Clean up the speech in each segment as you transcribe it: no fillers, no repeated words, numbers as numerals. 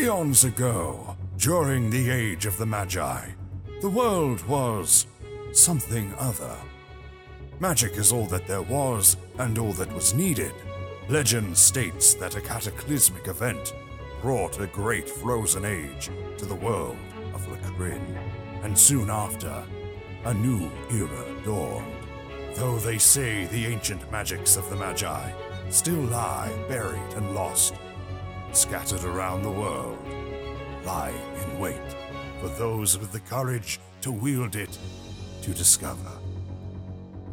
Eons ago, during the age of the Magi, the world was something other. Magic is all that there was and all that was needed. Legend states that a cataclysmic event brought a great frozen age to the world of Lacrin, and soon after, a new era dawned. Though they say the ancient magics of the Magi still lie buried and lost, scattered around the world, lying in wait for those with the courage to wield it to discover.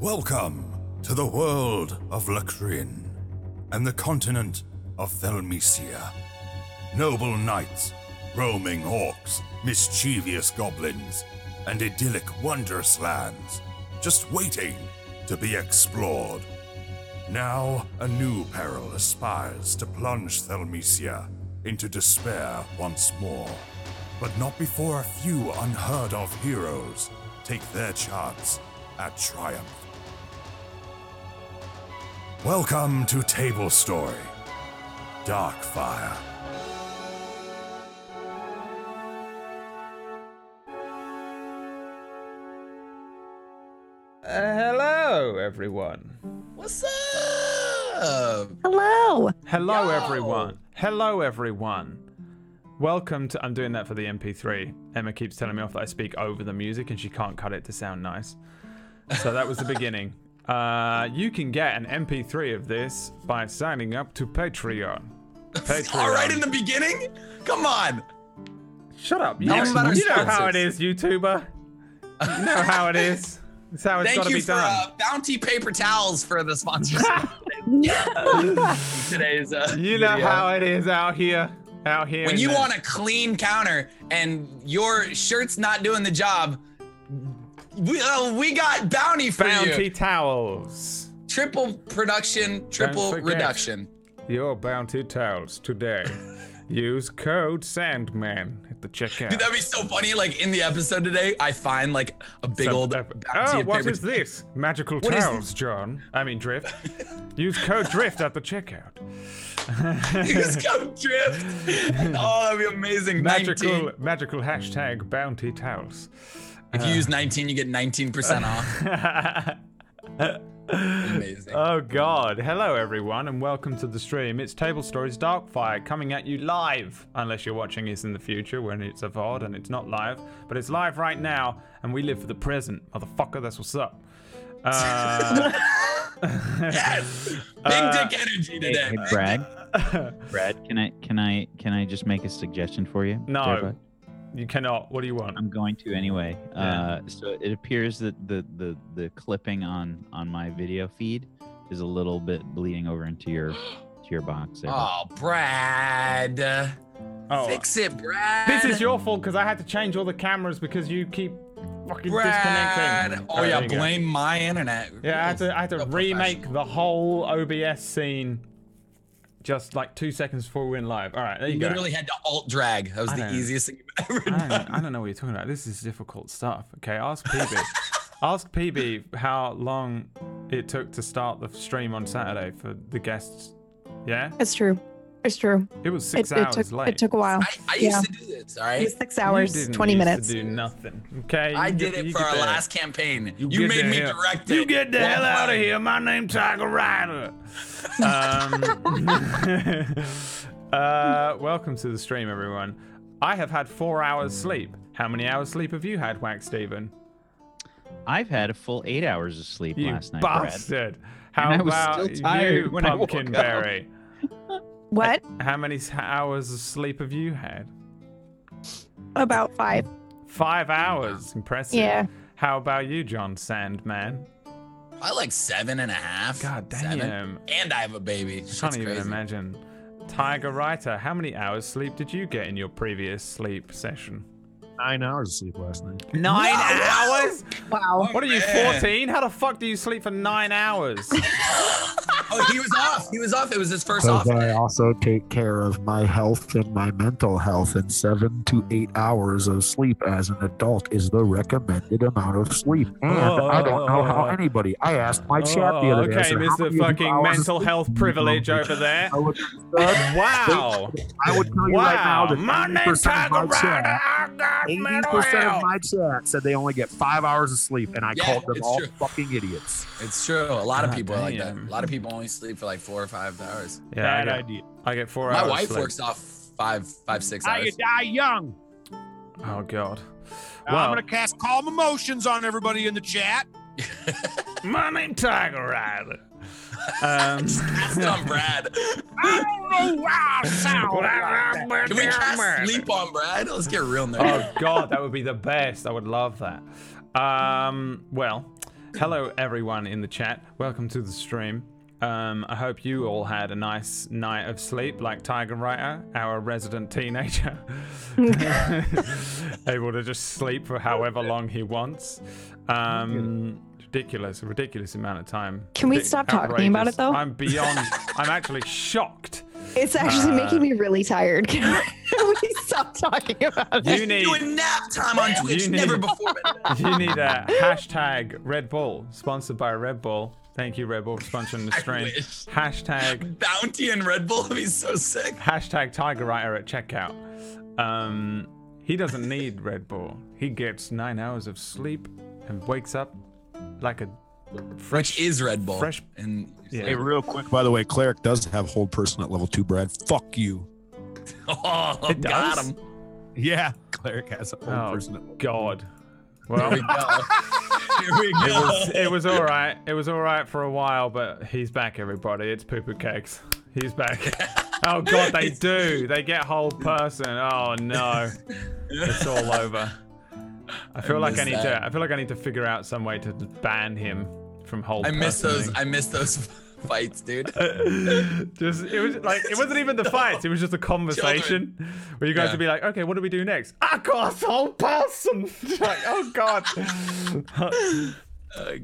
Welcome to the world of Lacrin and the continent of Thelmecia. Noble knights, roaming orcs, mischievous goblins, and idyllic wondrous lands, just waiting to be explored. Now, a new peril aspires to plunge Thelmecia into despair once more, but not before a few unheard-of heroes take their chance at triumph. Welcome to Tablestory, Darkfire. Hello, everyone. What's up? Hello. Hello, Yo. everyone. Hello, everyone. Welcome to... I'm doing that for the MP3. Emma keeps telling me off that I speak over the music and she can't cut it to sound nice. So that was the beginning. You can get an MP3 of this by signing up to Patreon. All right in the beginning? Come on. Shut up. You Tell know, them about our you know how it sponsors. is, YouTuber. You know how it is. It's how it's got Thank to you be for done. Bounty Paper Towels for the sponsorship. Today's You know video. how it is out here. Out here. When in you the- want a clean counter and your shirt's not doing the job, we got Bounty for Bounty you. Towels. Triple production, triple forget. reduction. Your Bounty Towels today. Use code Sandman at the checkout. Dude, that'd be so funny. Like in the episode today, I find like a big old bounty Oh, of what paper is this? Magical What is towels, John. I mean, Drift. Use code Drift at the checkout. Use code Drift. Oh, that'd be amazing. 19. Magical hashtag Bounty Towels. If you use 19, you get 19% off. Amazing. Oh God! Hello everyone, and welcome to the stream. It's Tablestory's Darkfire coming at you live, unless you're watching us in the future when it's a VOD and it's not live. But it's live right now, and we live for the present, motherfucker. That's what's up. Yes, big dick energy today. Hey, Brad. Brad, can I just make a suggestion for you? No, there, bud? you cannot. What do you want? I'm going to anyway. Yeah. So it appears that the clipping on my video feed is a little bit bleeding over into your box there. Oh, Brad. Oh, Fix it, Brad. this is your fault because I had to change all the cameras because you keep fucking Brad. disconnecting. Oh, Alright, yeah, there you go. blame my internet. Yeah, I had to Real remake professional. the whole OBS scene just like 2 seconds before we went live. All right, there you go. Literally had to alt drag. That was I the know. easiest thing you've ever I done. don't know what you're talking about. This is difficult stuff. Okay, ask PB. Ask PB how long it took to start the stream on Saturday for the guests. Yeah? It's true. It's true. It was 6 hours late. It took a while. I Yeah. used to do this, all It right? was 6 hours, You didn't 20 used minutes. to do nothing. Okay? I You did get- it you for get our the- last campaign. You get made the me hell- direct it. You get the One hell out of time. here. My name's Tiger Rider. Welcome to the stream, everyone. I have had 4 hours sleep. How many hours sleep have you had, Wax Steven? I've had a full 8 hours of sleep You last night, Brad. bastard. How And I was about still tired you, when I woke up. Pumpkinberry? What? How many hours of sleep have you had? About 5. 5 hours. Impressive. Yeah. How about you, John Sandman? I like 7.5. God damn. 7. And I have a baby. I That's can't even crazy. imagine. Tiger Writer, how many hours sleep did you get in your previous sleep session? 9 hours of sleep last night. 9 hours? Wow. What are you, man. 14? How the fuck do you sleep for 9 hours? Oh, he was off. He was off. It was his first Because off. I also take care of my health and my mental health, and 7 to 8 hours of sleep as an adult is the recommended amount of sleep. And I don't know how anybody. I asked my chat the other day. I Okay, said, how Mr. many fucking hours of mental sleep health do you privilege need? over there. I would, Wow. I would tell you right now that My name's 80% of Tiger my Rider. chat, I got mental 80% of health. my chat said they only get 5 hours of sleep, and I Yeah, called them it's all true. fucking idiots. It's true. A lot of God people are like that. damn. A lot of people only sleep for like 4 or 5 hours. Yeah, Bad idea. I get 4 My hours wife sleep. works off 6 How you hours. die young. Oh god. I'm Well, gonna cast calm emotions on everybody in the chat. my name's Tiger Rider. Cast it on Brad. I don't know why I sound like that. Can we cast sleep on Brad? Let's get real nerdy. Oh god, that would be the best. I would love that. Well, hello everyone in the chat. Welcome to the stream. I hope you all had a nice night of sleep, like Tiger Writer, our resident teenager, able to just sleep for however long he wants. A ridiculous amount of time. Can we stop talking about it, though? I'm actually shocked. It's actually making me really tired. Can we stop talking about it? You need Doing nap time on Twitch. You need- Never before. You need a hashtag Red Bull, sponsored by Red Bull. Thank you, Red Bull, for sponsoring the I stream. wish. Hashtag Bounty and Red Bull would be so sick. hashtag Tiger Writer at checkout. He doesn't need Red Bull. He gets 9 hours of sleep and wakes up like a fresh. Which is Red Bull. fresh- And Yeah. Hey, real quick, by the way, Cleric does have hold person at level 2, Brad. Fuck you. oh, It got does? him. Yeah, Cleric has a hold Oh person at level 2. God. Here Well, we go. Here we go. it was all right. It was all right for a while, but he's back, everybody. It's Poo Poo Cakes. He's back. Oh God, they do. They get whole person. Oh no, it's all over. I feel like I miss need that. to. I feel like I need to figure out some way to ban him from whole. I miss those. personing. I miss those fights, dude. Just it was like it wasn't even the fights. It was just a conversation where you guys Yeah. would be like, "Okay, what do we do next?" I got a whole person. Like, oh God.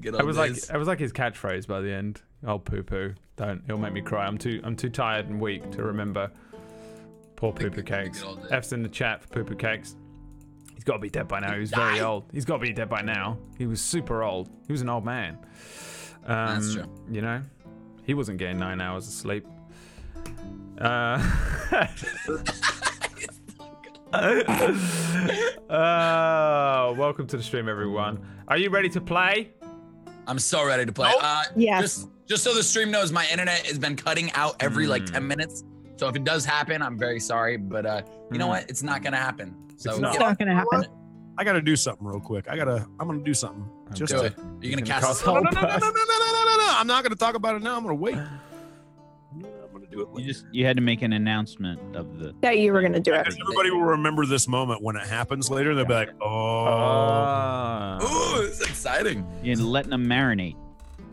Good It old was days. like his catchphrase by the end. Oh, poo poo. Don't. It'll make me cry. I'm too tired and weak to remember. Poor Poo Poo Cakes. good old days. F's in the chat for Poo Poo Cakes. He's got to be dead by now. He was very Die. old. He's got to be dead by now. He was super old. He was an old man. That's true. You know, he wasn't getting 9 hours of sleep. Welcome to the stream, everyone. Are you ready to play? I'm so ready to play. Yes. Just so the stream knows, my internet has been cutting out every like 10 minutes. So if it does happen, I'm very sorry, but you know what? It's not gonna happen. So It's not. It's not going to happen. I gotta do something real quick. I'm gonna do something. Just do to, it. You're gonna Gonna cast. cast no, whole no, no, no, no, no, person. no, no. I'm not gonna talk about it now. I'm gonna wait. I'm gonna do it. You had to make an announcement of the. That you were going to do it. Because everybody will remember this moment when it happens later. They'll be like, "Oh, Ooh, this is exciting. You're letting them marinate.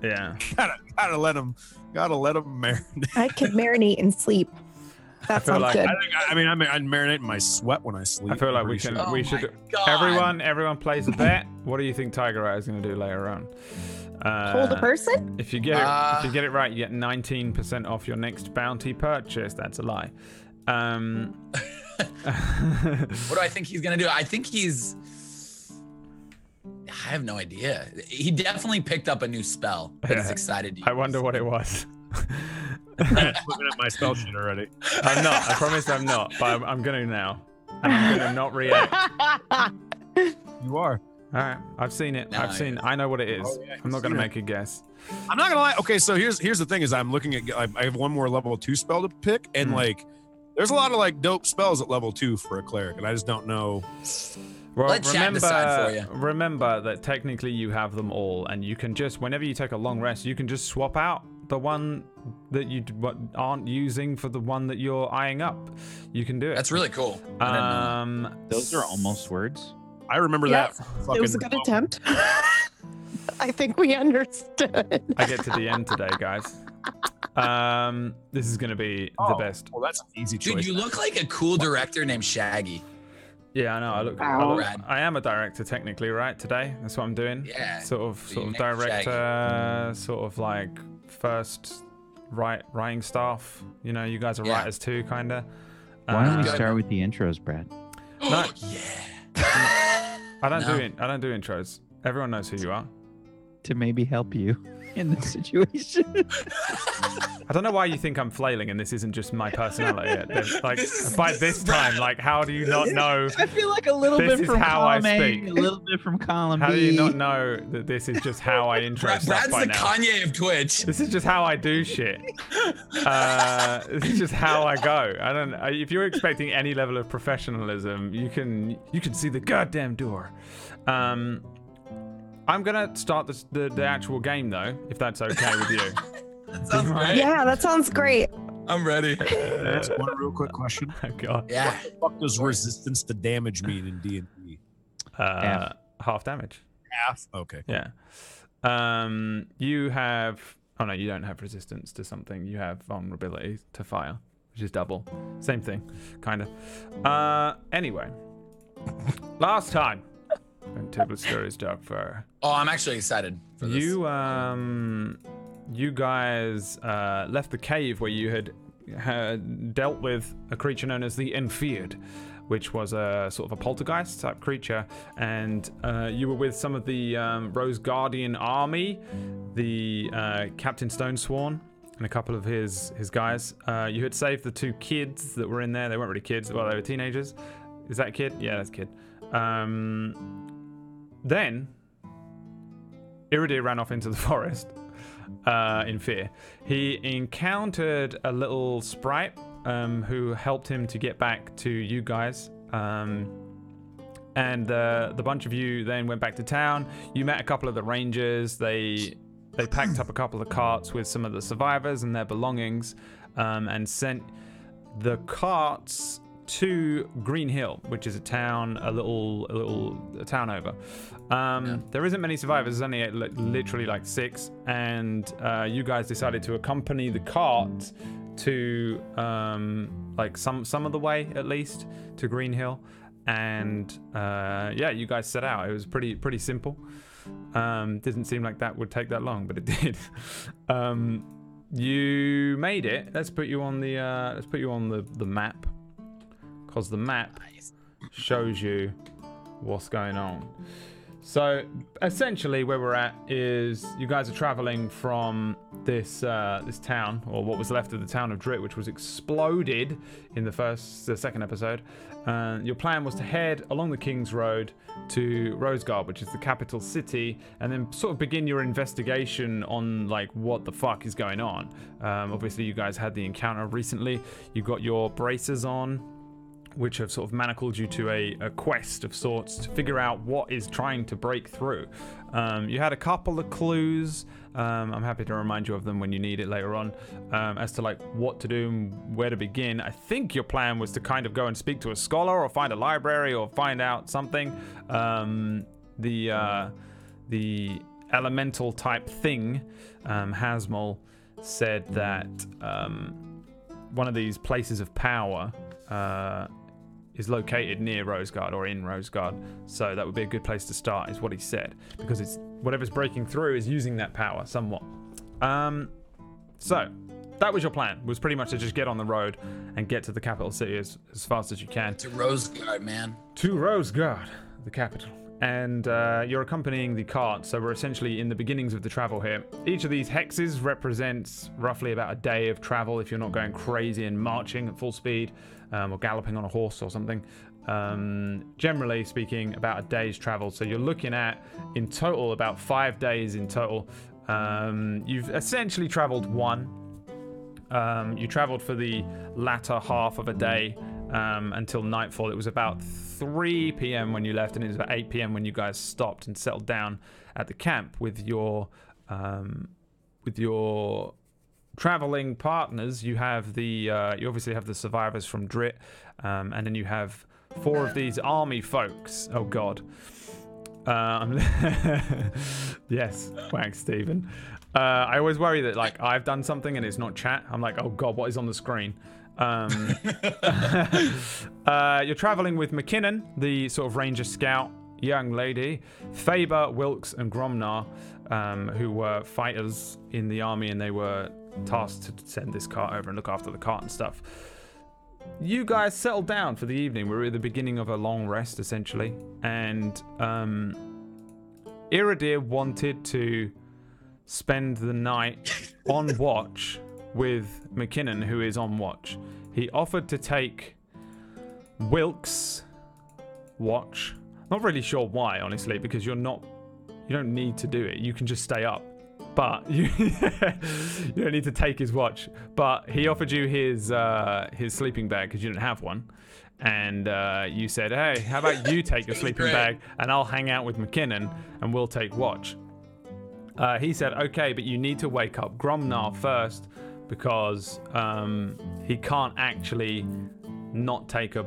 Yeah. gotta let them marinate." I could marinate and sleep. That feel sounds like good. I mean, I marinate in my sweat when I sleep. I feel like I'm we pretty can. sure. We Oh should. my God. Everyone plays a bet. What do you think Tiger Eye is going to do later on? Hold a person? If you get it right, you get 19% off your next bounty purchase. That's a lie. What do I think he's gonna do? I think he's. I have no idea. He definitely picked up a new spell that he's Yeah. excited to use. I wonder what it was. I'm looking at my spell sheet already. I'm not. I promise I'm not. But I'm going to now. And I'm going to not react. You are. All right. I've seen it. No, I know what it is. Oh, yeah, I'm not going to yeah. make a guess. I'm not gonna lie. Okay, so here's the thing: is I'm looking at. I have one more level 2 spell to pick, and like, there's a lot of like dope spells at level 2 for a cleric, and I just don't know. Well, Let chat decide for you. remember that technically you have them all, and you can just, whenever you take a long rest, you can just swap out the one that you aren't using for the one that you're eyeing up. You can do it. That's really cool. I didn't know Those are almost words. I remember Yeah, that. It was a good attempt. I think we understood. I get to the end today, guys. This is going to be the best. Well, that's an easy that. choice. Dude, you look like a cool director named Shaggy. Yeah, I know. Ow. I am a director technically, right? Today, that's what I'm doing. Yeah. Sort of you make director, sort of like first writing staff. You know, you guys are writers too, kind of. Why don't we start with the intros, Brad? No, Yeah. I don't do intros. Everyone knows who you are. To maybe help you in this situation. I don't know why you think I'm flailing and this isn't just my personality. Like, by this time, like, how do you not know? I feel like a little This bit is from how I column A, speak. a little bit from column How B. do you not know that this is just how I intro stuff Brad's by the now? Kanye of Twitch. This is just how I do shit. This is just how I go. I don't. If you're expecting any level of professionalism, you can see the goddamn door. I'm gonna start the actual game though, if that's okay with you. That sounds great. Yeah, that sounds great. I'm ready. That's one real quick question. Oh, God. Yeah. What the fuck does resistance to damage mean in D&D? Half damage. Half? Okay. Yeah. You have. Oh no, you don't have resistance to something. You have vulnerability to fire, which is double. Same thing, kind of. Anyway, last time on Tablestory's Darkfire. Oh, I'm actually excited for this. You guys left the cave where you had dealt with a creature known as the Enfeared, which was a sort of a poltergeist type creature, and you were with some of the Rose Guardian army, the Captain Stonesworn, and a couple of his guys. You had saved the 2 kids that were in there. They weren't really kids. Well, they were teenagers. Is that a kid? Yeah, that's a kid. Then Iridir ran off into the forest in fear. He encountered a little sprite who helped him to get back to you guys. And the bunch of you then went back to town. You met a couple of the rangers. They packed up a couple of carts with some of the survivors and their belongings, and sent the carts to Green Hill, which is a town, a town over. There isn't many survivors. There's only literally like 6, and you guys decided to accompany the cart to like some of the way at least to Green Hill, and yeah, you guys set out. It was pretty simple. Didn't seem like that would take that long, but it did. You made it. Let's put you on the map. Because the map shows you what's going on. So essentially where we're at is you guys are traveling from this town, or what was left of the town of Drit, which was exploded in the second episode. Your plan was to head along the King's Road to Rosegard, which is the capital city, and then sort of begin your investigation on like what the fuck is going on. Obviously you guys had the encounter recently. You got your braces on, which have sort of manacled you to a quest of sorts to figure out what is trying to break through. You had a couple of clues. I'm happy to remind you of them when you need it later on, as to like what to do and where to begin. I think your plan was to kind of go and speak to a scholar or find a library or find out something. The elemental type thing, Hasmol said that one of these places of power is located near Rosegard or in Rosegard, so that would be a good place to start, is what he said, because it's whatever's breaking through is using that power somewhat. So that was your plan, was pretty much to just get on the road and get to the capital city as fast as you can. To Rosegard, man. To Rosegard, the capital. And you're accompanying the cart, so we're essentially in the beginnings of the travel here. Each of these hexes represents roughly about a day of travel if you're not going crazy and marching at full speed, or galloping on a horse or something. Generally speaking, about a day's travel. So you're looking at, in total, about 5 days in total. You've essentially traveled 1. You traveled for the latter half of a day until nightfall. It was about 3 p.m. when you left, and it was about 8 p.m. when you guys stopped and settled down at the camp with your traveling partners. You have you obviously have the survivors from Drit, and then you have 4 of these army folks. Oh God. Yes, whack Stephen. I always worry that like I've done something and it's not chat. I'm like, oh God, what is on the screen? You're traveling with McKinnon, the sort of ranger scout young lady, Faber, Wilkes, and Gromnar, who were fighters in the army, and they were tasked to send this cart over and look after the cart and stuff. You guys settled down for the evening. We're at the beginning of a long rest, essentially. And Iridir wanted to spend the night on watch with McKinnon, who is on watch. He offered to take Wilk's watch. Not really sure why, honestly, because you don't need to do it. You can just stay up. But you don't need to take his watch. But he offered you his sleeping bag because you didn't have one. And you said, hey, how about you take your sleeping bag and I'll hang out with McKinnon and we'll take watch. He said, okay, but you need to wake up Gromnar first because he can't actually not take a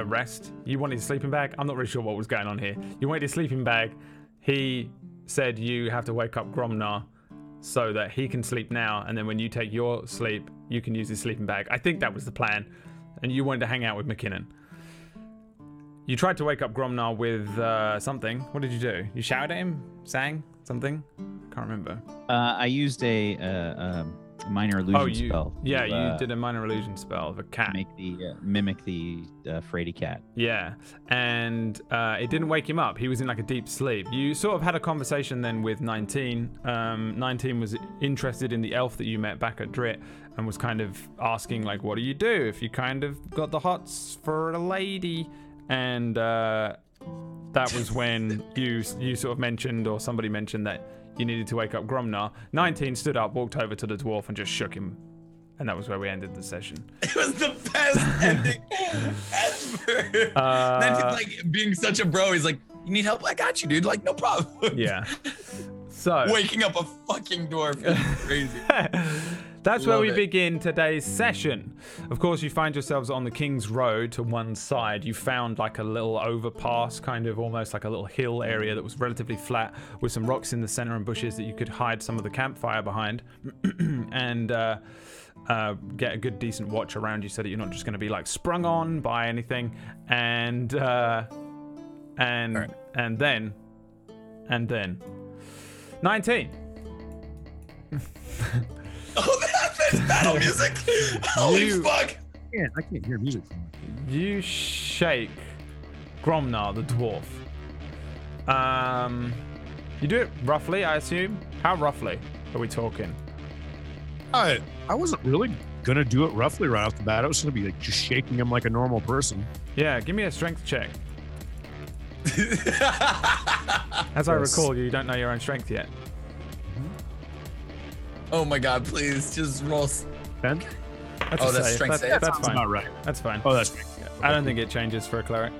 rest. You wanted a sleeping bag? I'm not really sure what was going on here. You wanted a sleeping bag. He said you have to wake up Gromnar so that he can sleep now, and then when you take your sleep, you can use his sleeping bag. I think that was the plan. And you wanted to hang out with McKinnon. You tried to wake up Gromnar with something. What did you do? You shouted at him? Sang? Something? I can't remember. I used a minor illusion spell. Yeah, you did a minor illusion spell of a cat. Mimic the Frady cat. Yeah, and it didn't wake him up. He was in like a deep sleep. You sort of had a conversation then with 19. 19 was interested in the elf that you met back at Drit and was kind of asking like, what do you do if you kind of got the hots for a lady? And that was when you sort of mentioned, or somebody mentioned, that you needed to wake up Gromnar. 19 stood up, walked over to the dwarf and just shook him. And that was where we ended the session. It was the best ending ever. Then he's like being such a bro. He's like, you need help? I got you, dude. Like, no problem. Yeah. So waking up a fucking dwarf is crazy. That's where we begin today's session. Of course, you find yourselves on the King's Road to one side. You found like a little overpass, kind of almost like a little hill area that was relatively flat with some rocks in the center and bushes that you could hide some of the campfire behind and get a good, decent watch around you so that you're not just going to be like sprung on by anything. And then 19. Oh, that's battle music. Holy fuck. Yeah, I can't hear music. You shake Gromnar, the dwarf. You do it roughly, I assume. How roughly are we talking? I wasn't really gonna do it roughly right off the bat. I was gonna be like just shaking him like a normal person. Yeah, give me a strength check. As I recall, you don't know your own strength yet. Oh my god, please just roll. 10? That's strength save. That's fine. Not right. That's fine. Oh, that's strength. Okay, I don't think it changes for a cleric.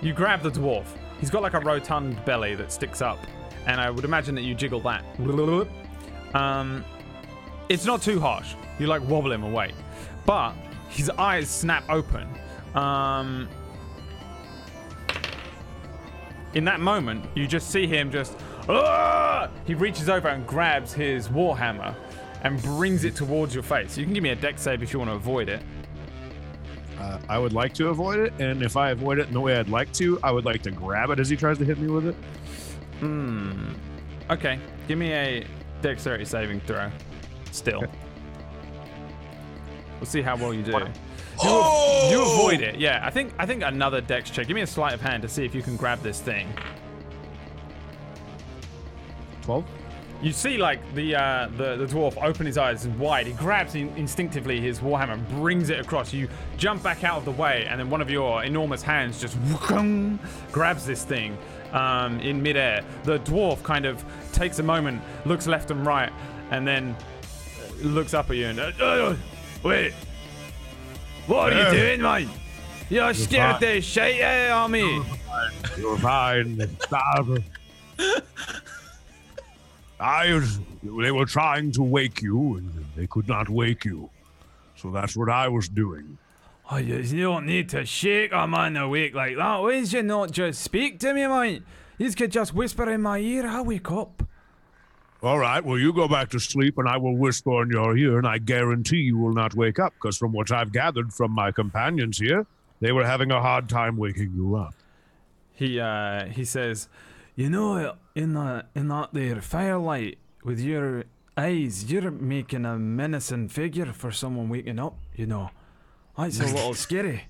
You grab the dwarf. He's got like a rotund belly that sticks up, and I would imagine that you jiggle that. It's not too harsh. You like wobble him away, but his eyes snap open. In that moment, you just see him just... He reaches over and grabs his warhammer and brings it towards your face. You can give me a dex save if you want to avoid it. I would like to avoid it, and if I avoid it in the way I'd like to, I would like to grab it as he tries to hit me with it. Okay, give me a dexterity saving throw. Still. Okay. We'll see how well you do. You avoid it, yeah. I think another dex check. Give me a sleight of hand to see if you can grab this thing. 12. You see, like the dwarf open his eyes wide. He grabs instinctively his warhammer and brings it across. You jump back out of the way, and then one of your enormous hands just grabs this thing in midair. The dwarf kind of takes a moment, looks left and right, and then looks up at you and wait. What are you doing, mate? You're scared the shit out of me. You're fine. They were trying to wake you, and they could not wake you. So that's what I was doing. Oh, you don't need to shake a man awake like that. Why did you not just speak to me, mate? You could just whisper in my ear. I'll wake up. All right, well, you go back to sleep, and I will whisper in your ear, and I guarantee you will not wake up, because from what I've gathered from my companions here, they were having a hard time waking you up. He says, You know, in that there firelight with your eyes, you're making a menacing figure for someone waking up. You know, that's a little scary.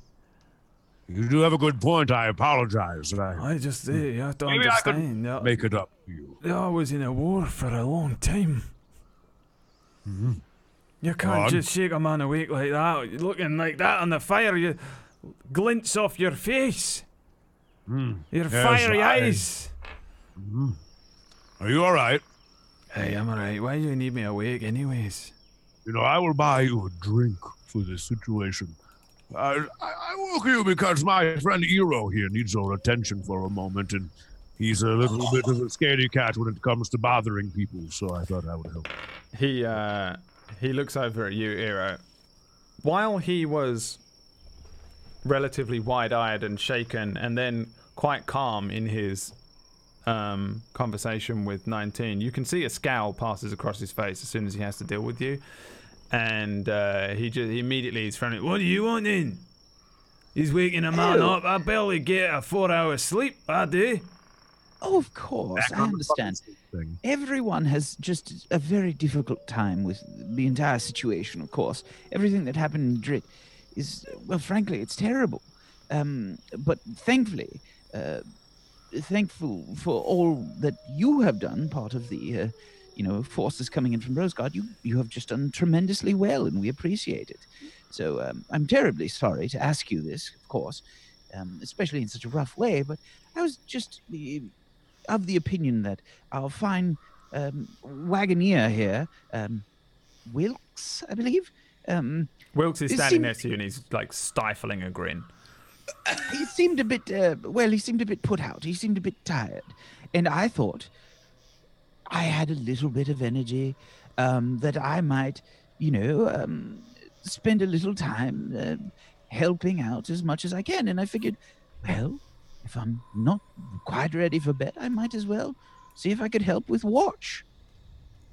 You do have a good point. I apologize. I just you have to Maybe I can understand. Yeah, make it up to you. I was in a war for a long time. You can't just shake a man awake like that, looking like that on the fire. You glints off your face. Your fiery eyes. Are you all right? Hey, I'm alright. Why do you need me awake anyways? You know, I will buy you a drink for this situation. I woke you because my friend Eero here needs your attention for a moment, and he's a little bit of a scaredy cat when it comes to bothering people, so I thought I would help. He looks over at you, Eero. While he was relatively wide-eyed and shaken, and then quite calm in his conversation with 19, you can see a scowl passes across his face as soon as he has to deal with you. And he immediately is friendly. What do you want then? He's waking a man up. I barely get a 4-hour sleep, I do. Oh, of course, I understand. Everyone has just a very difficult time with the entire situation, of course. Everything that happened in Drit is, well, frankly, it's terrible. But thankfully, thankful for all that you have done, part of the forces coming in from Rosegard, you have just done tremendously well, and we appreciate it. So I'm terribly sorry to ask you this, of course, especially in such a rough way, but I was just of the opinion that our fine wagoneer here, Wilkes, I believe. Wilkes is standing next to you, and he's like stifling a grin. He seemed a bit, he seemed a bit put out. He seemed a bit tired. And I thought I had a little bit of energy that I might, spend a little time helping out as much as I can. And I figured, well, if I'm not quite ready for bed, I might as well see if I could help with watch.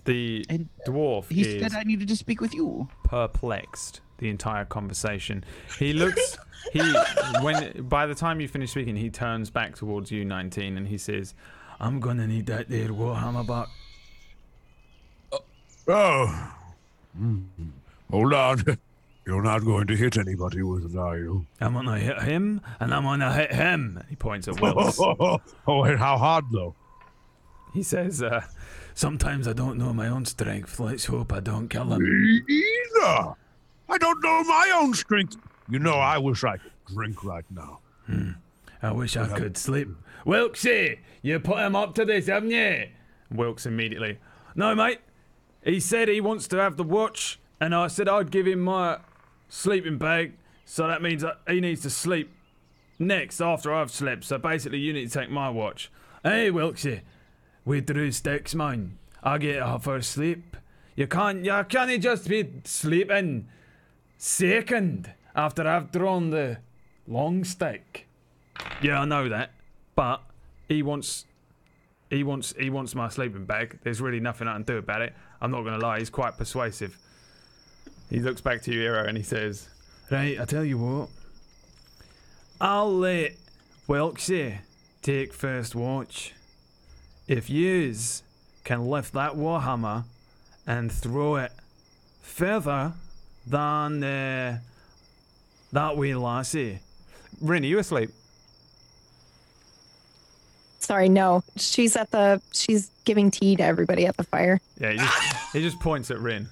The dwarf he said I needed to speak with you. Perplexed the entire conversation. He looks by the time you finish speaking, he turns back towards you, 19, and he says, I'm gonna need that there warhammer back. Oh. Hold on. You're not going to hit anybody with it, are you? I'm gonna hit him, and I'm gonna hit him. He points at Wilkes. And how hard, though? He says, sometimes I don't know my own strength. Let's hope I don't kill him. Me either. I don't know my own strength. You know, I wish I could drink right now. I wish I could sleep. Wilkesy, you put him up to this, haven't you? Wilkes immediately. No, mate. He said he wants to have the watch, and I said I'd give him my sleeping bag, so that means he needs to sleep next after I've slept. So basically, you need to take my watch. Hey, Wilkesy, we drew sticks, man. I get a first sleep. You can't just be sleeping second after I've drawn the long stick. Yeah, I know that, but he wants my sleeping bag. There's really nothing I can do about it. I'm not gonna lie, he's quite persuasive. He looks back to you, Eero, and he says, right, I tell you what, I'll let Wilkesy take first watch. If yous can lift that warhammer and throw it further than that wee lassie. Rin, are you asleep? Sorry, no. She's giving tea to everybody at the fire. Yeah, he just points at Rin.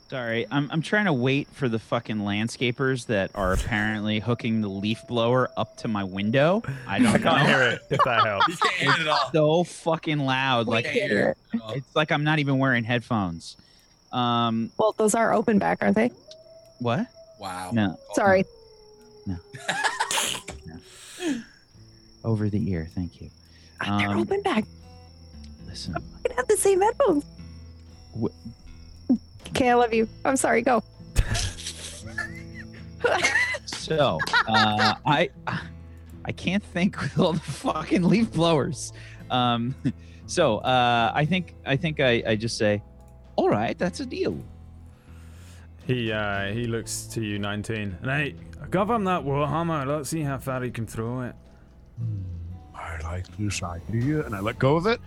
Sorry, I'm trying to wait for the fucking landscapers that are apparently hooking the leaf blower up to my window. I can't hear it, if that helps. You can't hear it all. So fucking loud. We Like hear it. it's like I'm not even wearing headphones. Well, those are open back, aren't they? What? Wow. No. Sorry. No. Over the ear, thank you. They're open back. Listen. I can have the same headphones. Okay, I love you. I'm sorry, go. So, I can't think with all the fucking leaf blowers. So, I think I just say, all right, that's a deal. He looks to you, 19. Right, give him that warhammer. Let's see how far he can throw it. I like this idea, and I let go of it.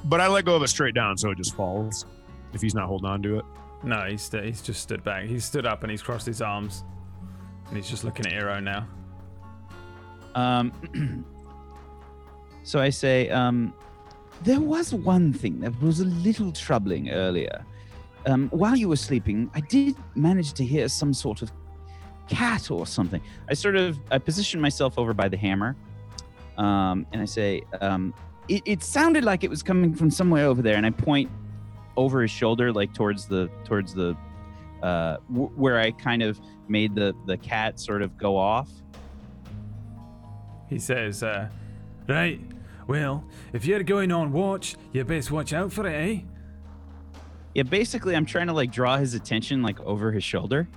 But I let go of it straight down, so it just falls. If he's not holding on to it. No, he's just stood back. He's stood up and he's crossed his arms, and he's just looking at Hero now. So I say, there was one thing that was a little troubling earlier. While you were sleeping, I did manage to hear some sort of cat or something. I positioned myself over by the hammer, and I say, it sounded like it was coming from somewhere over there, and I point over his shoulder, like towards the where I kind of made the cat sort of go off. He says, right, well, if you're going on watch, you best watch out for it, eh? Yeah, basically, I'm trying to like draw his attention like over his shoulder.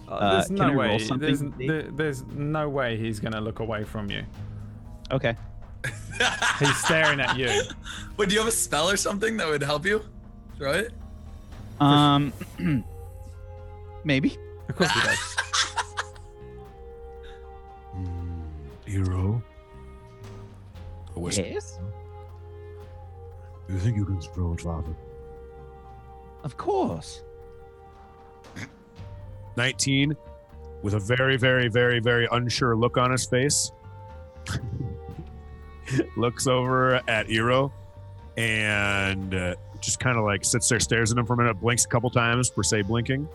There's can no I roll way. something? There's no way he's gonna look away from you. Okay. He's staring at you. Wait, do you have a spell or something that would help you? Right? Maybe. Of course he does. Hero. Yes. Do you think you can throw it, Father? Of course. 19, with a very, very, very, very unsure look on his face, looks over at Hero and just kind of like sits there, stares at him for a minute, blinks a couple times per se blinking,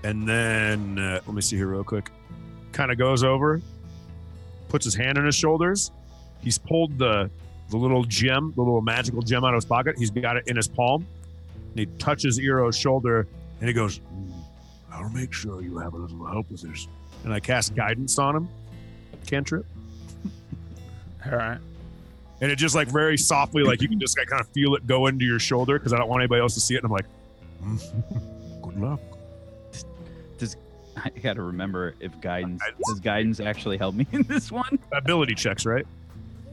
and then let me see here real quick. Kind of goes over, puts his hand on his shoulders. He's pulled the little gem, the little magical gem out of his pocket. He's got it in his palm. And he touches Hero's shoulder and he goes, I'll make sure you have a little help with this. And I cast guidance on him. Cantrip. All right. And it just like very softly, like you can just like, kind of feel it go into your shoulder because I don't want anybody else to see it. And I'm like, good luck. I got to remember if guidance does guidance actually help me in this one? Ability checks, right?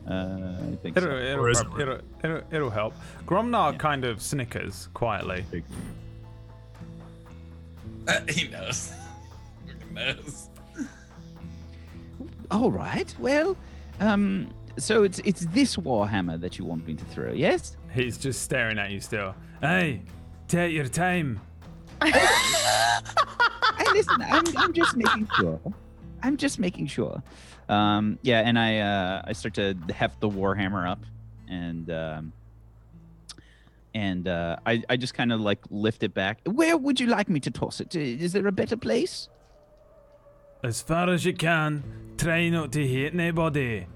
I think It'll help. Gromnar kind of snickers quietly. He knows. He knows. All right. Well, so it's this warhammer that you want me to throw, yes? He's just staring at you still. Hey, take your time. Hey, listen, I'm just making sure. I'm just making sure. Yeah, and I start to heft the warhammer up, and I just kind of like lift it back. Where would you like me to toss it? Is there a better place? As far as you can. Try not to hit anybody.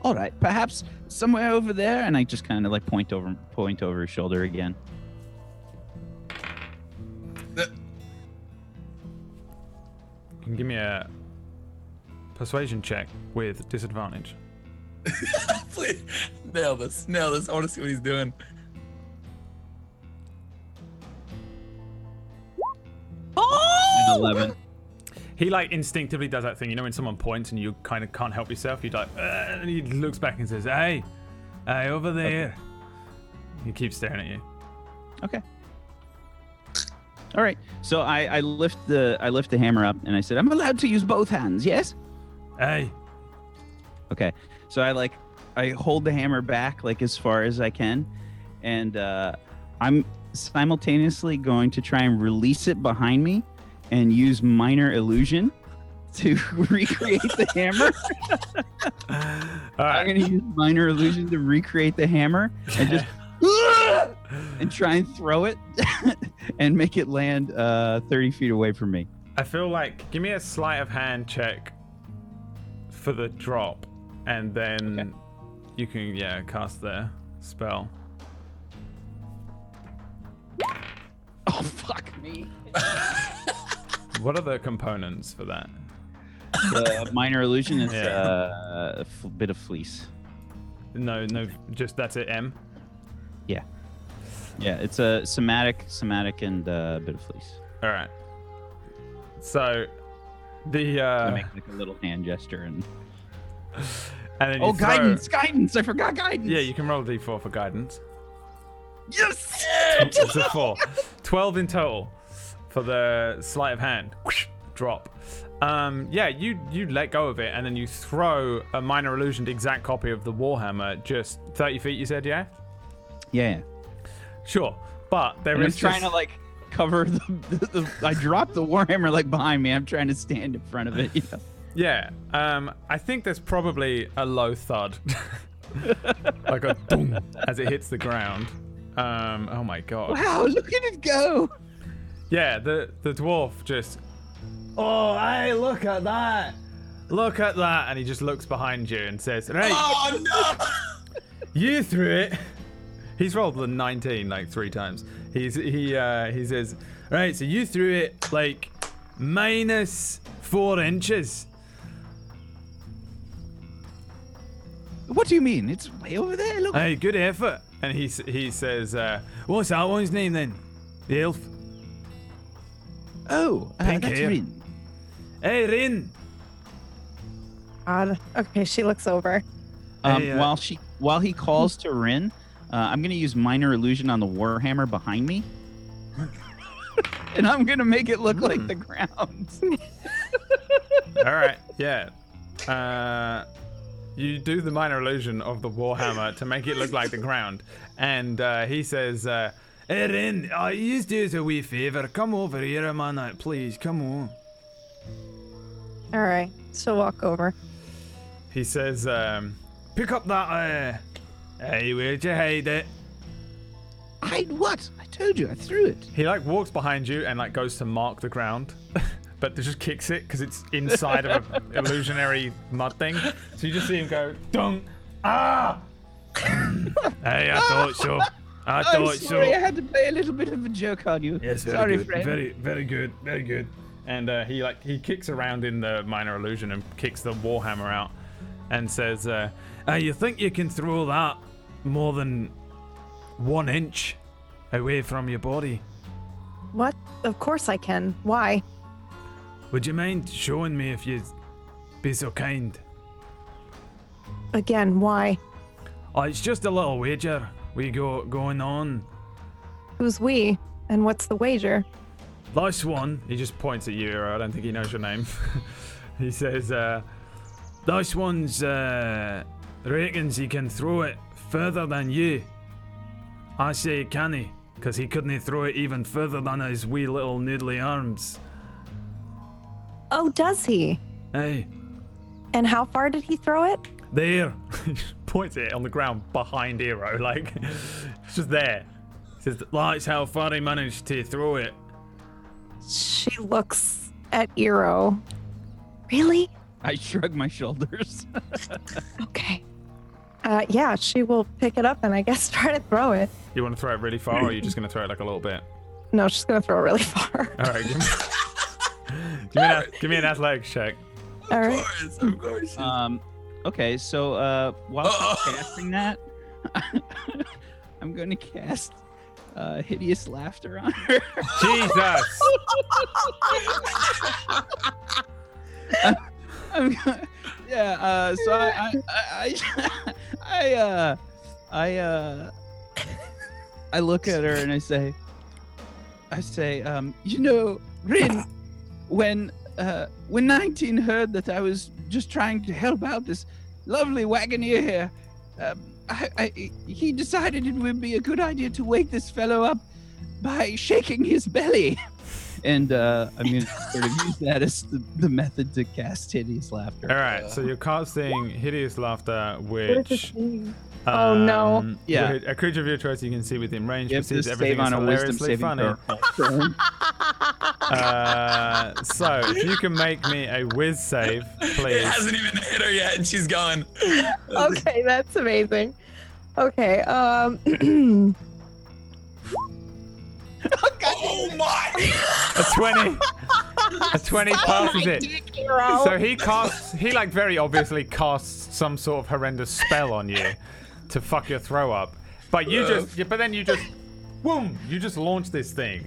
All right, perhaps somewhere over there, and I just kind of like point over his shoulder again. You can give me a persuasion check with disadvantage. Please nail this. I want to see what he's doing. Oh! 11. He like instinctively does that thing, you know, when someone points and you kind of can't help yourself. You like, and he looks back and says, "Hey, over there." Okay. He keeps staring at you. Okay. All right. So I lift the hammer up and I said, "I'm allowed to use both hands, yes?" Hey. Okay. So I hold the hammer back like as far as I can, and I'm simultaneously going to try and release it behind me and use minor illusion to recreate the hammer. All right. I'm going to use minor illusion to recreate the hammer and just and try and throw it and make it land 30 feet away from me. I feel like, give me a sleight of hand check for the drop, and then you can cast the spell. Oh, fuck me. What are the components for that? The minor illusion is a bit of fleece. No, just that's it, M? Yeah. Yeah, it's a somatic and a bit of fleece. All right. So, I make like a little hand gesture and then you guidance! I forgot guidance! Yeah, you can roll a d4 for guidance. Yes! It's a 4. 12 in total. for the sleight of hand. Whoosh, drop. Yeah, you let go of it, and then you throw a minor illusioned exact copy of the Warhammer just 30 feet, you said, yeah? Yeah. Sure. But there And is I'm trying to like cover the I dropped the Warhammer like behind me. I'm trying to stand in front of it. You know? Yeah. I think there's probably a low thud. Like a boom as it hits the ground. Oh my god. Wow, look at it go. Yeah, the dwarf just, oh, hey, look at that. Look at that. And he just looks behind you and says, right, Oh no! you threw it. He's rolled the 19 like 3 times. He says, right, so you threw it like minus 4 inches. What do you mean? It's way over there. Look. Hey, good effort. And he says, what's that one's name then? The elf? Oh, Pink that's hair. Rin. Hey, Rin. God. Okay, she looks over. Hey, While he calls to Rin, I'm gonna use minor illusion on the Warhammer behind me, and I'm gonna make it look like the ground. All right, yeah. You do the minor illusion of the Warhammer to make it look like the ground, and he says, "Hey, Rin, you do us a wee favor. Come over here, man. Please, come on." All right, she'll walk over. He says, "Pick up that. Hey, where'd you hide it?" Hide what? I told you, I threw it. He like walks behind you and like goes to mark the ground, but just kicks it because it's inside of an illusionary mud thing. So you just see him go, "Dung! Ah!" Hey, I thought so. I I'm thought sorry, so. I had to play a little bit of a joke on you. Yes, very sorry, good. friend. Very good. Very good. And he kicks around in the minor illusion and kicks the Warhammer out, and says, "You think you can throw that more than 1 inch away from your body? What? Of course I can. Why? Would you mind showing me if you'd be so kind?" Again, why? Oh, it's just a little wager we going on. Who's we? And what's the wager? Last one, he just points at you. I don't think he knows your name. He says, "This one's reckons he can throw it further than you." I say, can he? Because he couldn't throw it even further than his wee little noodly arms. Oh, does he? Hey, And how far did he throw it? there. He points it on the ground behind Hero, like, it's just there. He says, "That's how far he managed to throw it." She looks at Eero. Really? I shrug my shoulders. Okay. Yeah, she will pick it up and I guess try to throw it. You want to throw it really far, or are you just going to throw it like a little bit? No, she's gonna throw it really far. All right, give me an athletics check. All right. Of course. Okay, so while she's casting that, I'm going to cast hideous laughter on her. Jesus! Yeah. So I look at her and I say, you know, Rin, when 19 heard that I was just trying to help out this lovely wagoneer here, he decided it would be a good idea to wake this fellow up by shaking his belly. And I'm going to sort of use that as the method to cast hideous laughter. All right, so you're casting hideous laughter, which Oh, no. Yeah. a creature of your choice you can see within range You have to perceives everything save is on a wisdom hilariously saving funny. throw. So if you can make me a whiz save, It please. hasn't even hit her yet, and she's gone. Okay, that's amazing. Okay, Oh my! A 20. A 20 passes it. So he like very obviously casts some sort of horrendous spell on you to fuck your throw up. But you boom, you just launch this thing.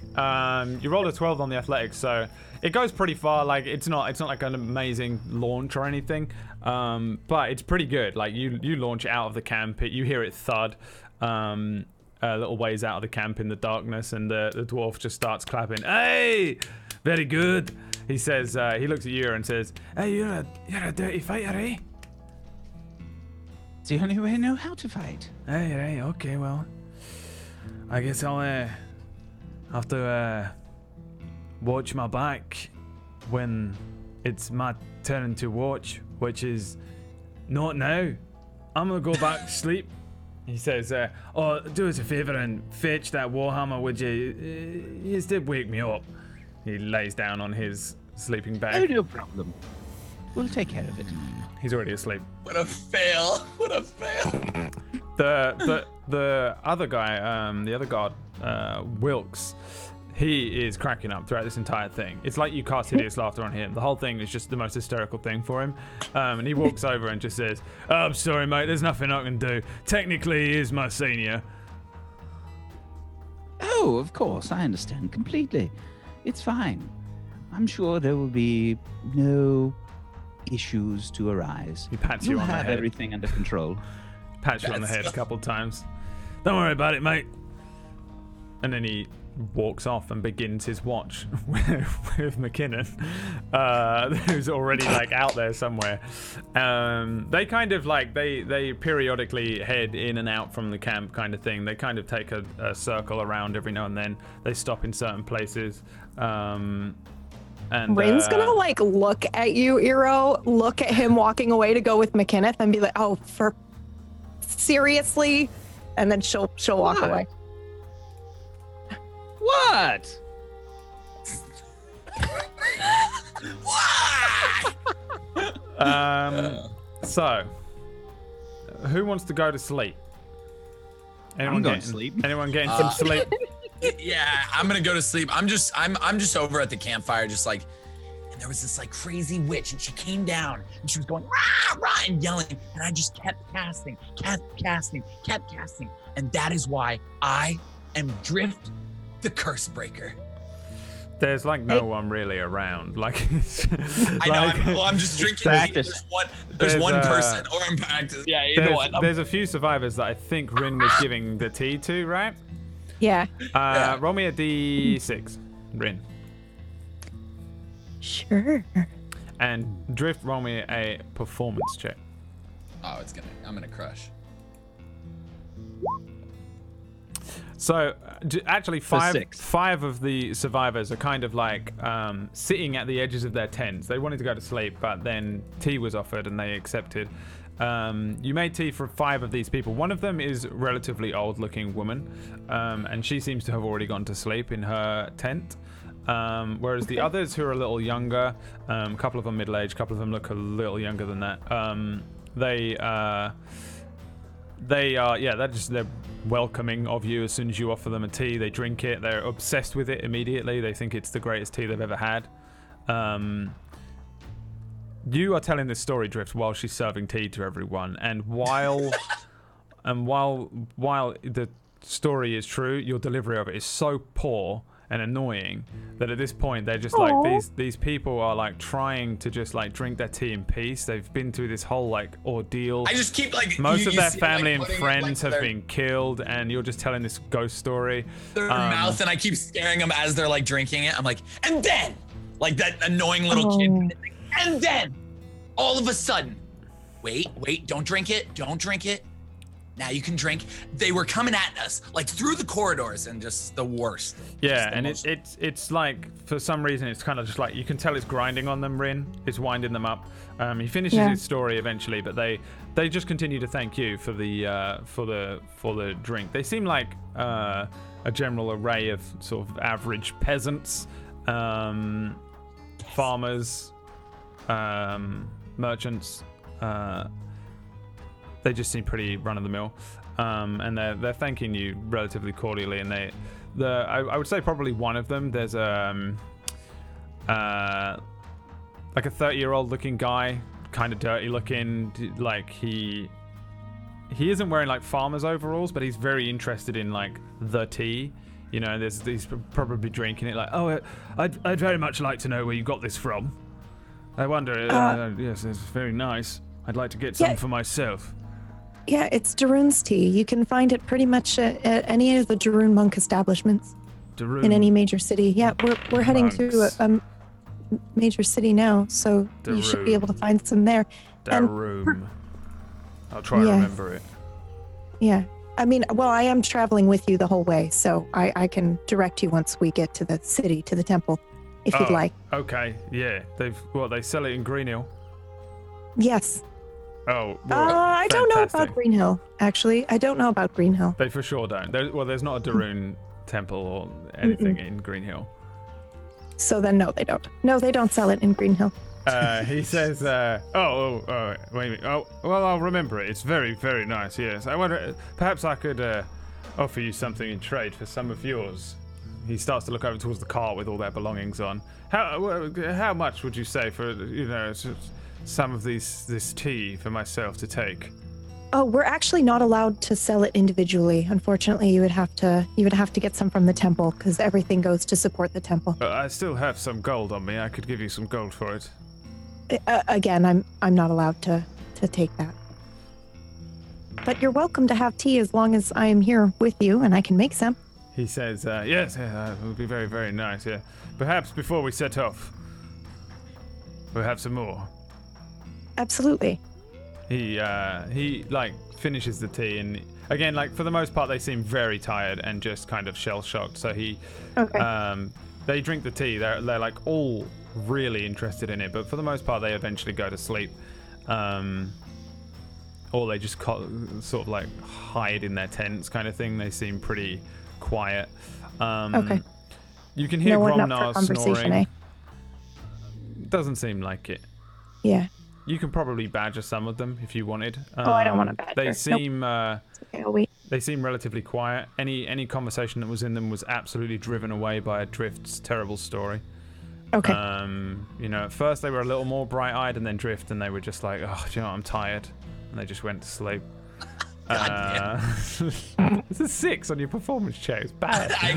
You rolled a 12 on the athletics, so it goes pretty far. Like it's not like an amazing launch or anything. But it's pretty good. Like you launch out of the camp, you hear it thud. a little ways out of the camp in the darkness, and the dwarf just starts clapping. Hey, very good. He says, he looks at you and says, hey, you're a dirty fighter, eh? It's the only way I know how to fight. Hey, okay, well, I guess I'll have to watch my back when it's my turn to watch, which is not now. I'm gonna go back to sleep. He says, oh, do us a favor and fetch that warhammer, would you? You did wake me up. He lays down on his sleeping Oh, bag. no problem. We'll take care of it. He's already asleep. What a fail. What a fail. The other guy, the other god, Wilkes, he is cracking up throughout this entire thing. It's like you cast hideous laughter on him. The whole thing is just the most hysterical thing for him. And he walks over and just says, oh, I'm sorry, mate, there's nothing I can do. Technically, he is my senior. Oh, of course, I understand completely. It's fine. I'm sure there will be no issues to arise. He pats You'll you on the have head. everything under control. Pats you on the head a couple times. Don't worry about it, mate. And then he walks off and begins his watch with McKinnon, who's already like out there somewhere. They kind of like they periodically head in and out from the camp, kind of thing. They kind of take a circle around every now and then. They stop in certain places. And Rin's gonna like look at you, Eero, look at him walking away to go with McKinnon, and be like, "Oh, for seriously," and then she'll walk What? away. What? So, who wants to go to sleep? Anyone going to getting- sleep. Anyone getting some sleep? Yeah, I'm gonna go to sleep. I'm just over at the campfire, just like, and there was this like crazy witch, and she came down, and she was going rah rah and yelling, and I just kept casting, and that is why I am Drift, the curse breaker. There's like no one really around. Like, I know. I'm just drinking. Practice. There's one There's, person, or I'm practicing. Yeah, either one. there's a few survivors that I think Rin was giving the tea to, right? Yeah. Roll me a d6, Rin. Sure. And Drift, roll me a performance check. Oh, I'm gonna crush. So, actually, six. five of the survivors are kind of like sitting at the edges of their tents. They wanted to go to sleep, but then tea was offered and they accepted. You made tea for 5 of these people. One of them is a relatively old-looking woman, and she seems to have already gone to sleep in her tent. Whereas the others, who are a little younger, a couple of them middle-aged, a couple of them look a little younger than that. They're welcoming of you as soon as you offer them a tea. They drink it. They're obsessed with it immediately. They think it's the greatest tea they've ever had. You are telling this story, Drift, while she's serving tea to everyone, and while the story is true, your delivery of it is so poor and annoying that at this point they're just like these people are like trying to just like drink their tea in peace. They've been through this whole like ordeal. I just keep like Most of their see, family like, and putting it, friends like, have been killed, and you're just telling this ghost story. Their mouth, and I keep staring them as they're like drinking it. I'm like, and then, like that annoying little kid, and then, all of a sudden, wait, don't drink it. Now you can drink. They were coming at us like through the corridors, and just the worst. Yeah, and it's like for some reason it's kind of just like you can tell it's grinding on them. Rin, it's winding them up. He finishes his story eventually, but they just continue to thank you for the drink. They seem like a general array of sort of average peasants, farmers, merchants. They just seem pretty run-of-the-mill, and they're thanking you relatively cordially. And I would say probably one of them. There's like a 30-year-old looking guy, kind of dirty looking. Like he isn't wearing like farmer's overalls, but he's very interested in like the tea. You know, he's probably drinking it. Like, oh, I'd very much like to know where you got this from. I wonder. Yes, it's very nice. I'd like to get some for myself. Yeah, it's Darun's tea. You can find it pretty much at any of the Darun monk establishments in any major city. Yeah, we're heading to a major city now, so you should be able to find some there. Darum. I'll try and remember it. Yeah. I mean, well, I am traveling with you the whole way, so I can direct you once we get to the city, to the temple, if you'd like. Okay, yeah. They sell it in Green Hill? Yes. Oh, well, I don't know about Green Hill, actually. I don't know about Green Hill. They for sure don't. There's not a Darun temple or anything in Green Hill. So then, no, they don't. No, they don't sell it in Green Hill. He says, wait a minute. Oh, well, I'll remember it. It's very, very nice, yes. I wonder, perhaps I could offer you something in trade for some of yours. He starts to look over towards the car with all their belongings on. How much would you say for, some of this tea for myself to take? Oh, we're actually not allowed to sell it individually. Unfortunately, you would have to get some from the temple because everything goes to support the temple. I still have some gold on me. I could give you some gold for it. Again, I'm not allowed to take that. But you're welcome to have tea as long as I am here with you and I can make some. He says, yes, it would be very, very nice, yeah. Perhaps before we set off, we'll have some more. Absolutely. He finishes the tea, and again, for the most part, they seem very tired and just kind of shell-shocked. So they drink the tea. They're all really interested in it, but for the most part, they eventually go to sleep, or they just sort of hide in their tents, kind of thing. They seem pretty quiet. Okay. You can hear Gromnar snoring. Eh? Doesn't seem like it. Yeah. You can probably badger some of them if you wanted. I don't want to badger. They seem okay, I'll wait. They seem relatively quiet. Any conversation that was in them was absolutely driven away by Drift's terrible story. Okay. At first they were a little more bright-eyed, and then Drift, and they were just like, oh, do you know what, I'm tired, and they just went to sleep. This is 6 on your performance check. It's bad. Can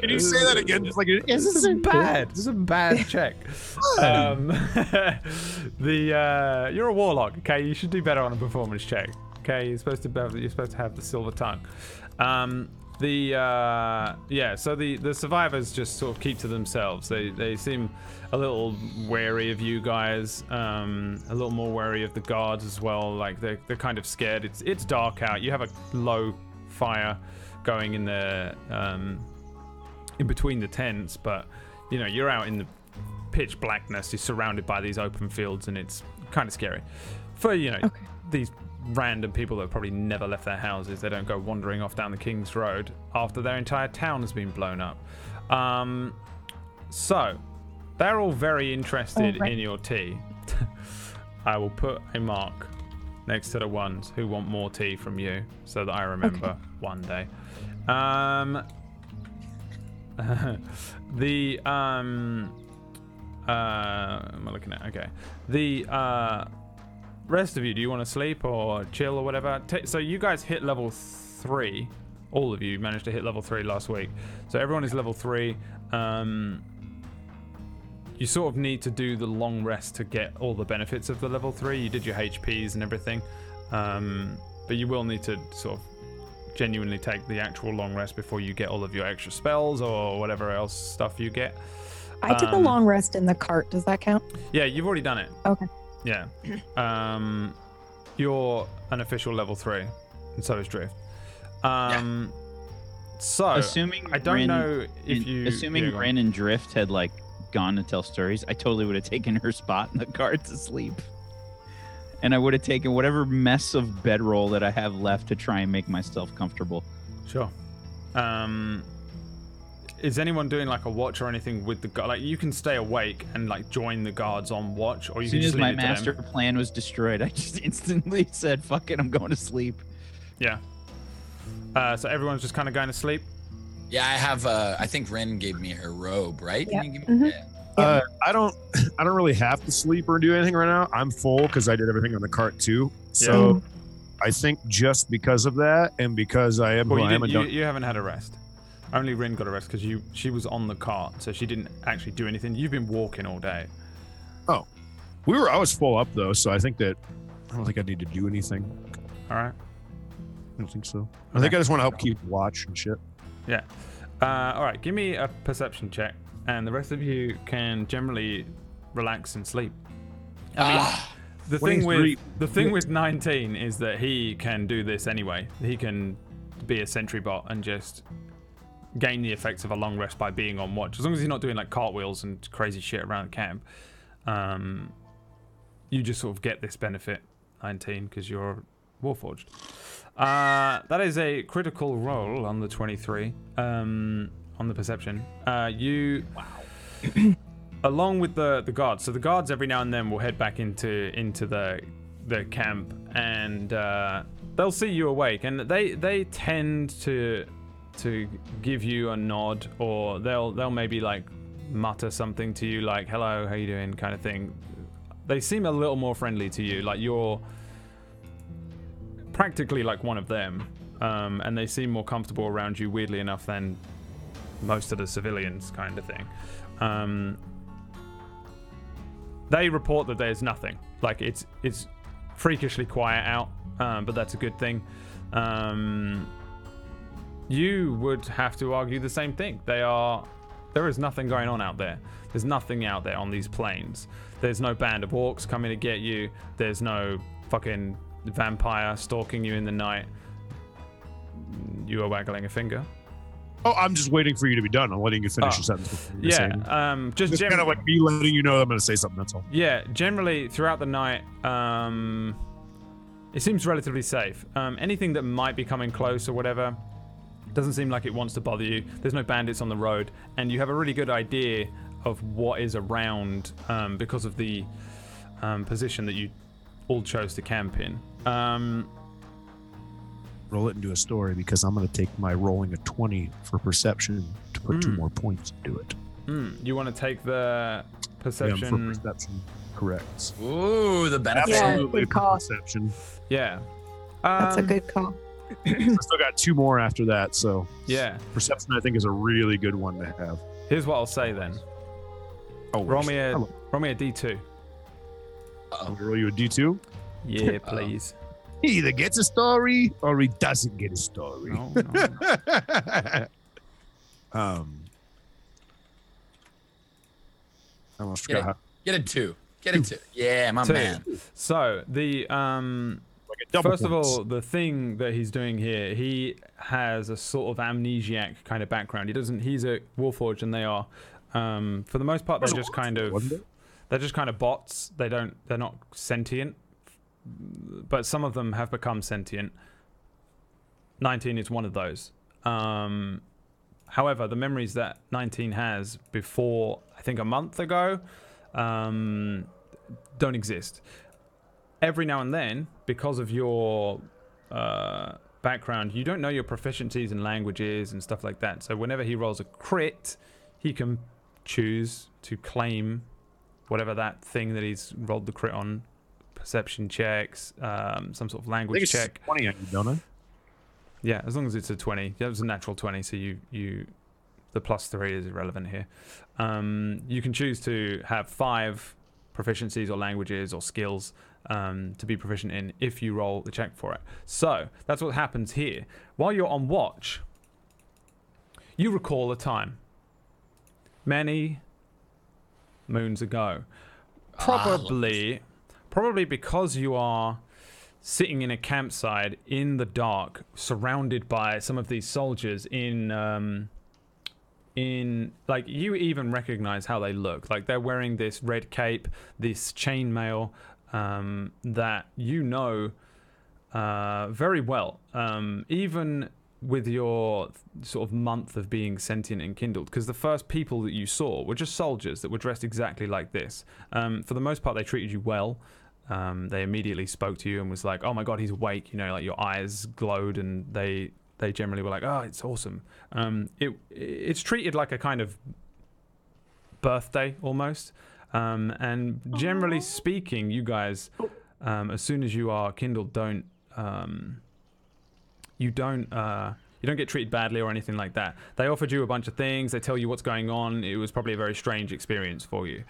you say that again? Just like this is bad. This is a bad check. You're a warlock. Okay, you should do better on a performance check. Okay, you're supposed to have the silver tongue. So the survivors just sort of keep to themselves. They seem a little wary of you guys, a little more wary of the guards as well. Like they're kind of scared. It's dark out. You have a low fire going in the in between the tents, but you're out in the pitch blackness. You're surrounded by these open fields, and it's kind of scary for these random people that probably never left their houses. They don't go wandering off down the King's Road after their entire town has been blown up. So they're all very interested in your tea. I will put a mark next to the ones who want more tea from you so that I remember one day. What am I looking at? Okay. The rest of you, do you want to sleep or chill or whatever? So you guys hit level 3. All of you managed to hit level 3 last week. So everyone is level 3. You sort of need to do the long rest to get all the benefits of the level 3. You did your HPs and everything. But you will need to sort of genuinely take the actual long rest before you get all of your extra spells or whatever else stuff you get. I took a long rest in the cart. Does that count? Yeah, you've already done it. Okay. Yeah. You're an official level 3, and so is Drift. So assuming I don't know if you assuming Ren and Drift had gone to tell stories, I totally would have taken her spot in the cart to sleep. And I would have taken whatever mess of bedroll that I have left to try and make myself comfortable. Sure. Is anyone doing a watch or anything with the guard? You can stay awake and join the guards on watch, or you can just leave it to them. As soon as my master plan was destroyed, I just instantly said, "Fuck it, I'm going to sleep." Yeah. So everyone's just kind of going to sleep. Yeah, I have. I think Ren gave me her robe, right? Yeah. I don't really have to sleep or do anything right now. I'm full because I did everything on the cart too. So I think just because of that, and because I am, you haven't had a rest. Only Rin got a rest because she was on the cart, so she didn't actually do anything. You've been walking all day. Oh, I was full up though, so I think that I don't think I need to do anything. All right. I don't think so. I think I just want to help keep watch and shit. Yeah. All right. Give me a perception check, and the rest of you can generally relax and sleep. I mean, the thing with 19 is that he can do this anyway. He can be a sentry bot and just gain the effects of a long rest by being on watch. As long as he's not doing like cartwheels and crazy shit around camp, you just sort of get this benefit, 19, because you're Warforged. That is a critical roll on the 23 on the perception. You, along with the guards. So the guards every now and then will head back into the camp, and they'll see you awake, and they tend to give you a nod, or they'll maybe like mutter something to you, like "Hello, how you doing?" kind of thing. They seem a little more friendly to you, like you're practically like one of them, and they seem more comfortable around you, weirdly enough, than most of the civilians, kind of thing. They report that there's nothing, like it's freakishly quiet out, but that's a good thing. You would have to argue the same thing. There is nothing going on out there. There's nothing out there on these plains. There's no band of orcs coming to get you. There's no fucking vampire stalking you in the night. You are waggling a finger. Oh, I'm just waiting for you to be done. I'm letting you finish your sentence. Yeah, just kind of like me letting you know I'm going to say something, that's all. Yeah, generally throughout the night, it seems relatively safe. Anything that might be coming close or whatever doesn't seem like it wants to bother you. There's no bandits on the road, and you have a really good idea of what is around because of the position that you all chose to camp in. Roll it into a story, because I'm going to take my rolling a 20 for perception to put 2 more points into it. You want to take the perception? Yeah, for perception, correct. Ooh, the benefit. Absolutely, good call. Perception. Yeah. That's a good call. I still got 2 more after that, so Yeah. perception I think is a really good one to have. Here's what I'll say then. Oh, Roll me a D2. I'll roll you a D2. Yeah, please. He either gets a story or he doesn't get a story. No. I almost forgot. Get a 2. Get a 2. Yeah, my 2. man. So the first of all, the thing that he's doing here, he has a sort of amnesiac kind of background. He's a Warforged, and they are, for the most part, they're just kind of bots. They're not sentient, but some of them have become sentient. 19 is one of those. However, the memories that 19 has before, I think a month ago, don't exist. Every now and then, because of your background, you don't know your proficiencies in languages and stuff like that. So whenever he rolls a crit, he can choose to claim whatever that thing that he's rolled the crit on, perception checks, some sort of language check. 20, don't I? Yeah, as long as it's a 20. Yeah, it was a natural 20, so you the +3 is irrelevant here. You can choose to have 5 proficiencies or languages or skills to be proficient in if you roll the check for it. So that's what happens here. While you're on watch, you recall a time many moons ago. Probably because you are sitting in a campsite in the dark, surrounded by some of these soldiers in like, you even recognize how they look. Like, they're wearing this red cape, this chainmail, that you know very well, even with your sort of month of being sentient and kindled, because the first people that you saw were just soldiers that were dressed exactly like this. For the most part, they treated you well. They immediately spoke to you and was like, "Oh my god, he's awake," you know, like your eyes glowed, and they generally were like, "Oh, it's awesome." It's treated like a kind of birthday almost. And generally speaking, you guys, as soon as you are kindled, you don't You don't get treated badly or anything like that. They offered you a bunch of things. They tell you what's going on. It was probably a very strange experience for you.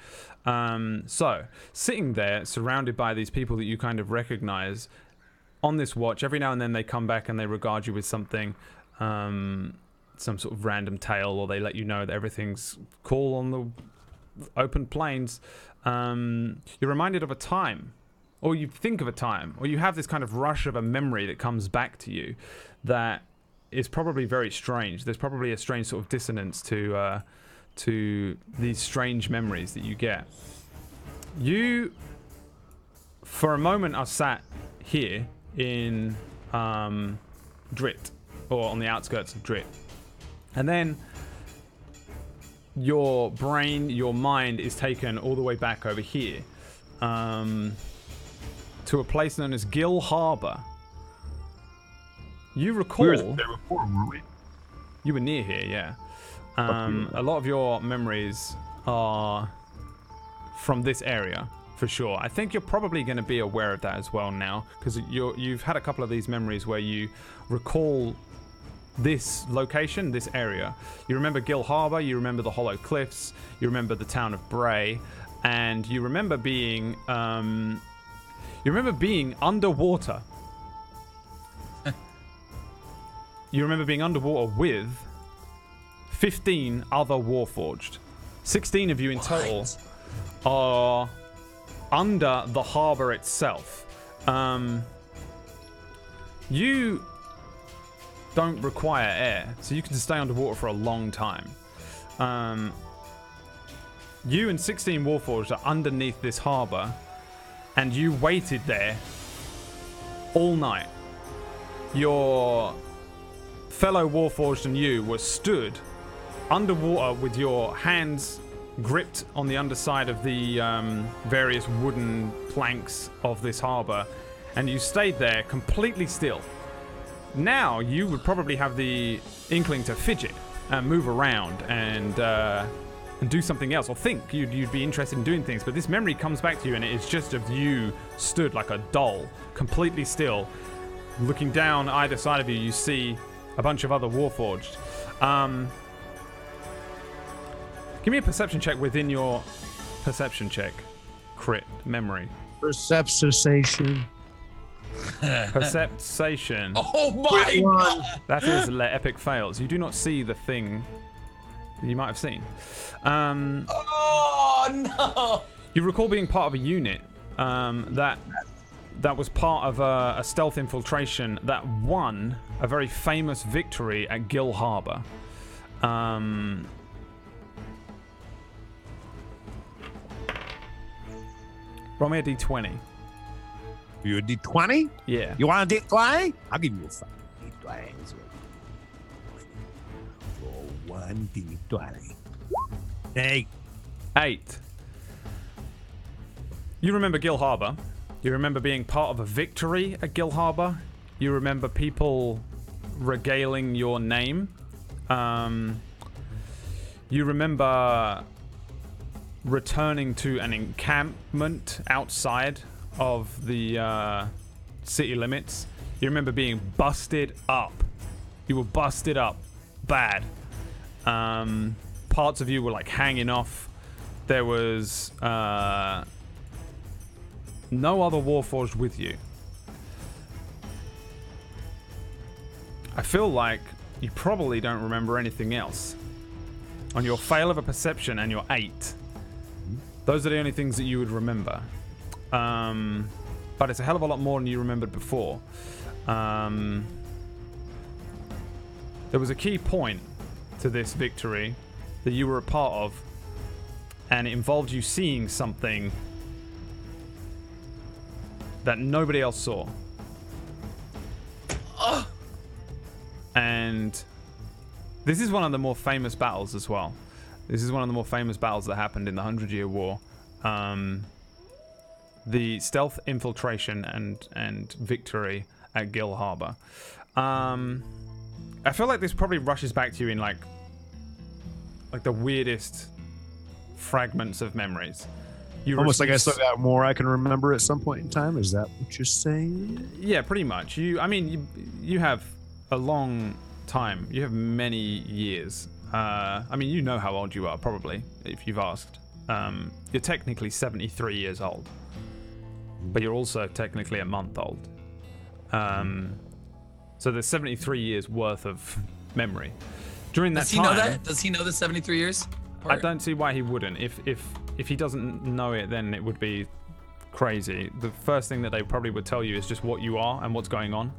So, sitting there, surrounded by these people that you kind of recognize on this watch, every now and then they come back and they regard you with something, some sort of random tale, or they let you know that everything's cool on the open plains. You're reminded of a time, or you think of a time, or you have this kind of rush of a memory that comes back to you that is probably very strange. There's probably a strange sort of dissonance to these strange memories that you get. You, for a moment, are sat here in Drit, or on the outskirts of Drit. And then your brain, your mind is taken all the way back over here to a place known as Gill Harbor. You recall... We were there before, weren't we? You were near here, yeah. A lot of your memories are from this area, for sure. I think you're probably going to be aware of that as well now, because you've had a couple of these memories where you recall this location, this area. You remember Gill Harbor, you remember the Hollow Cliffs, you remember the town of Bray, and you remember being underwater. You remember being underwater with 15 other Warforged. 16 of you in total are under the harbor itself. You don't require air, so you can stay underwater for a long time. You and 16 Warforged are underneath this harbor, and you waited there all night. Your fellow Warforged and you were stood underwater with your hands gripped on the underside of the various wooden planks of this harbor, and you stayed there completely still. Now you would probably have the inkling to fidget and move around and do something else, or think you'd be interested in doing things, but this memory comes back to you and it is just of you stood like a doll, completely still. Looking down either side of you, you see a bunch of other Warforged. Give me a perception check within your perception check. Crit memory. Perception. Perception. Oh my god! That is epic fails. You do not see the thing you might have seen. Oh no! You recall being part of a unit that was part of a stealth infiltration that won a very famous victory at Gill Harbor. Roll me a d20. You a d20? Yeah. You want a d20? I'll give you a fucking d20. Roll one d20. 8. You remember Gill Harbor. You remember being part of a victory at Gill Harbor. You remember people regaling your name. You remember returning to an encampment outside of the city limits. You remember being busted up. You were busted up bad. Parts of you were like hanging off. There was no other Warforged with you. I feel like you probably don't remember anything else. On your fail of a perception and your 8, those are the only things that you would remember. But it's a hell of a lot more than you remembered before. There was a key point to this victory that you were a part of, and it involved you seeing something that nobody else saw. And this is one of the more famous battles as well. This is one of the more famous battles that happened in the 100-Year War. The stealth infiltration and victory at Gill Harbor. I feel like this probably rushes back to you in like the weirdest fragments of memories. Almost like I still got more I can remember at some point in time. Is that what you're saying? Yeah, pretty much. You have a long time, you have many years. I mean, you know how old you are, probably, if you've asked. You're technically 73 years old, but you're also technically a month old. So there's 73 years worth of memory. During that time, does he know that? Does he know the 73 years? I don't see why he wouldn't. If he doesn't know it, then it would be crazy. The first thing that they probably would tell you is just what you are and what's going on.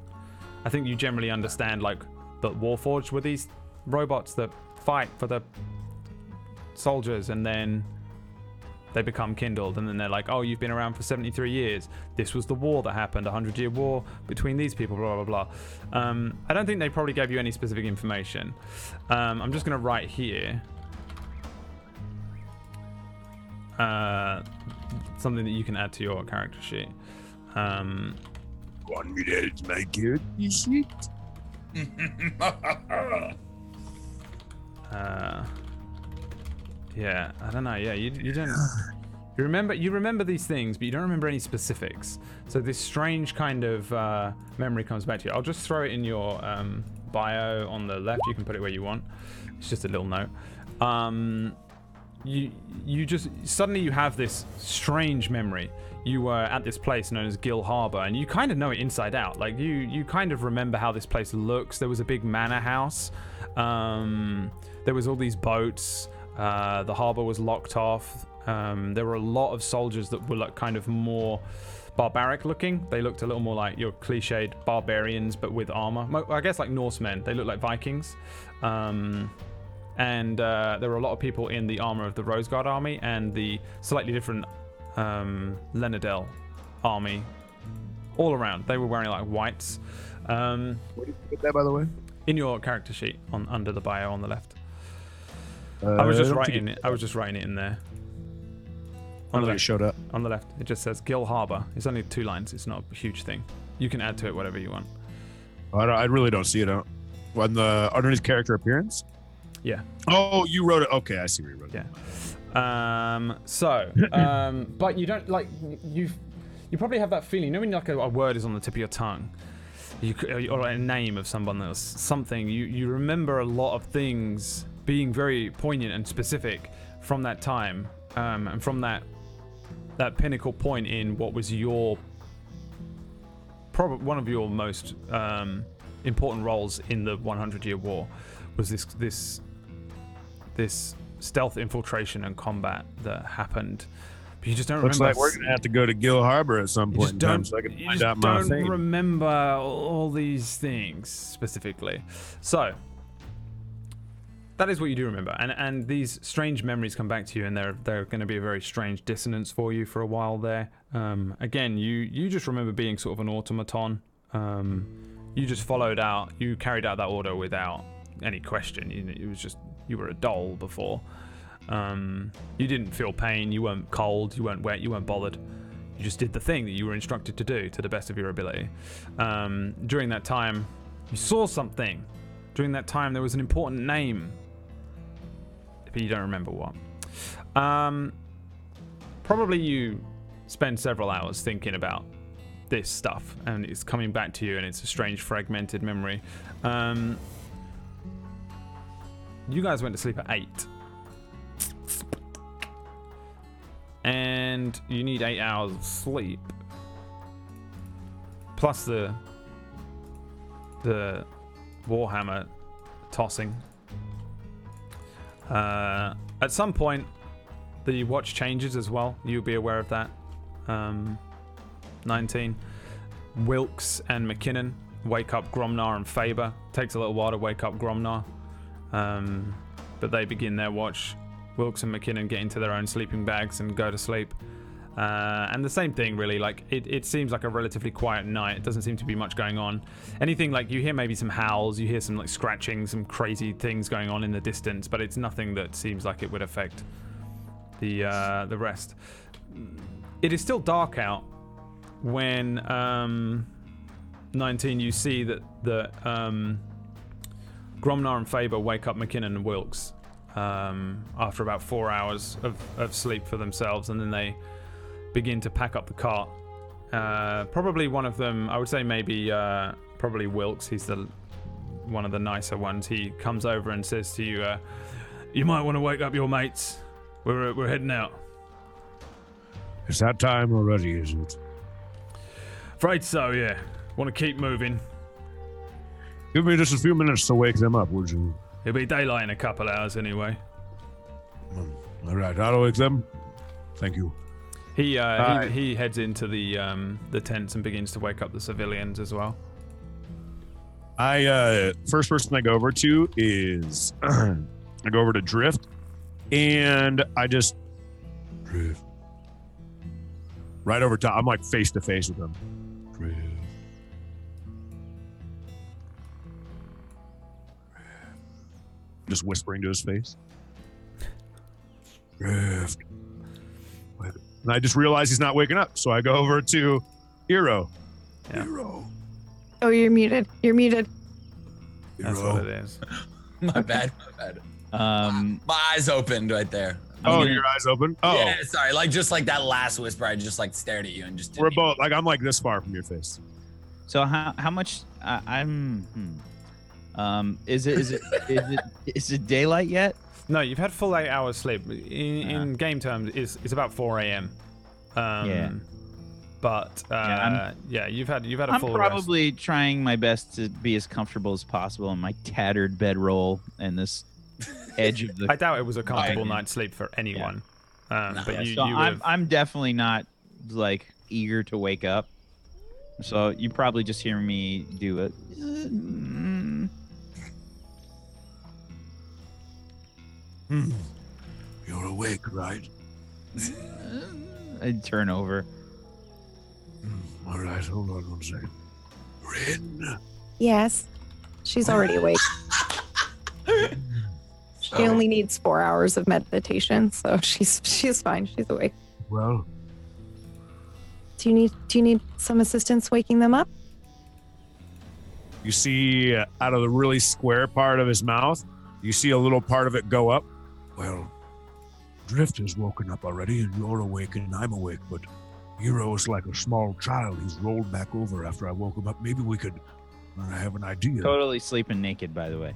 I think you generally understand, like, that Warforged were these robots that fight for the soldiers, and then they become kindled, and then they're like, oh, you've been around for 73 years. This was the war that happened, a 100-year war between these people, blah, blah, blah. I don't think they probably gave you any specific information. I'm just going to write here something that you can add to your character sheet. Want me to add my character sheet? Yeah, I don't know. Yeah, you don't. You remember these things, but you don't remember any specifics. So this strange kind of memory comes back to you. I'll just throw it in your bio on the left. You can put it where you want. It's just a little note. You just suddenly you have this strange memory. You were at this place known as Gill Harbor, and you kind of know it inside out. Like you kind of remember how this place looks. There was a big manor house. There was all these boats. The harbor was locked off. There were a lot of soldiers that were like kind of more barbaric looking. They looked a little more like your cliched barbarians, but with armor. I guess like Norsemen. They looked like Vikings. And there were a lot of people in the armor of the Rose Guard army and the slightly different Lenadel army. All around. They were wearing like whites. Where did you put that, by the way? In your character sheet, under the bio on the left. I was just writing it. I was just writing it in there. On the left, it showed up. On the left, it just says Gill Harbor. It's only 2 lines. It's not a huge thing. You can add to it whatever you want. I really don't see it out. On the underneath character appearance. Yeah. Oh, you wrote it. Okay, I see where you wrote it. Yeah. But you don't like you probably have that feeling. You know when like a word is on the tip of your tongue, or a name of someone that was something. You remember a lot of things being very poignant and specific from that time, and from that pinnacle point in what was your probably one of your most important roles in the 100-year war was this stealth infiltration and combat that happened. But you just don't Looks remember. Like we're gonna have to go to Gill Harbor at some point in time so I can find out my fame. Don't remember all these things specifically. So that is what you do remember, and these strange memories come back to you, and they're going to be a very strange dissonance for you for a while there. Again, you just remember being sort of an automaton. You just you carried out that order without any question. It was just you were a doll before. You didn't feel pain. You weren't cold. You weren't wet. You weren't bothered. You just did the thing that you were instructed to do to the best of your ability. During that time, you saw something. During that time, there was an important name. But you don't remember what. Probably you spend several hours thinking about this stuff, and it's coming back to you, and it's a strange fragmented memory. You guys went to sleep at 8. And you need 8 hours of sleep. Plus the Warhammer tossing. At some point, the watch changes as well. You'll be aware of that. 19. Wilkes and McKinnon wake up Gromnar and Faber. Takes a little while to wake up Gromnar. But they begin their watch. Wilkes and McKinnon get into their own sleeping bags and go to sleep. And the same thing, really. Like it seems like a relatively quiet night. It doesn't seem to be much going on. Anything like you hear maybe some howls, you hear some like scratching, some crazy things going on in the distance, but it's nothing that seems like it would affect the rest. It is still dark out when 19 you see that Gromnar and Faber wake up McKinnon and Wilkes after about 4 hours of sleep for themselves, and then they begin to pack up the cart. Probably one of them, I would say maybe probably Wilkes. He's the one of the nicer ones. He comes over and says to you, "You might want to wake up your mates. We're heading out." It's that time already, is it? Afraid so, yeah. Want to keep moving. Give me just a few minutes to wake them up, would you? It'll be daylight in a couple hours anyway. All right, I'll wake them. Thank you. He heads into the tents and begins to wake up the civilians as well. First person I go over to is I go over to Drift, and I just Drift right over top. I'm like face to face with him. Drift. Just whispering to his face. Drift. And I just realize he's not waking up, so I go over to Hero. Yeah. Hero. Oh, you're muted. You're muted. That's what it is. My bad. My eyes opened right there. Your eyes open? Oh. Yeah, sorry. Like just like that last whisper, I just like stared at you and just. We're both like I'm like this far from your face. So how much is it daylight yet? No, you've had full 8 hours sleep. In game terms, it's about 4 a.m. Yeah. But you've had a I'm full probably trying my best to be as comfortable as possible in my tattered bedroll and this edge of the. I doubt it was a comfortable night's sleep for anyone. But you I'm definitely not like eager to wake up. So you probably just hear me do it. You're awake, right? I'd turn over. All right, hold on one second. Rin. Yes. She's already awake. She only needs 4 hours of meditation, so she's fine. She's awake. Well. Do you need some assistance waking them up? You see out of the really square part of his mouth, you see a little part of it go up. Well, Drift is woken up already, and you're awake, and I'm awake, but Hero is like a small child. He's rolled back over after I woke him up. Maybe we could have an idea. Totally sleeping naked, by the way.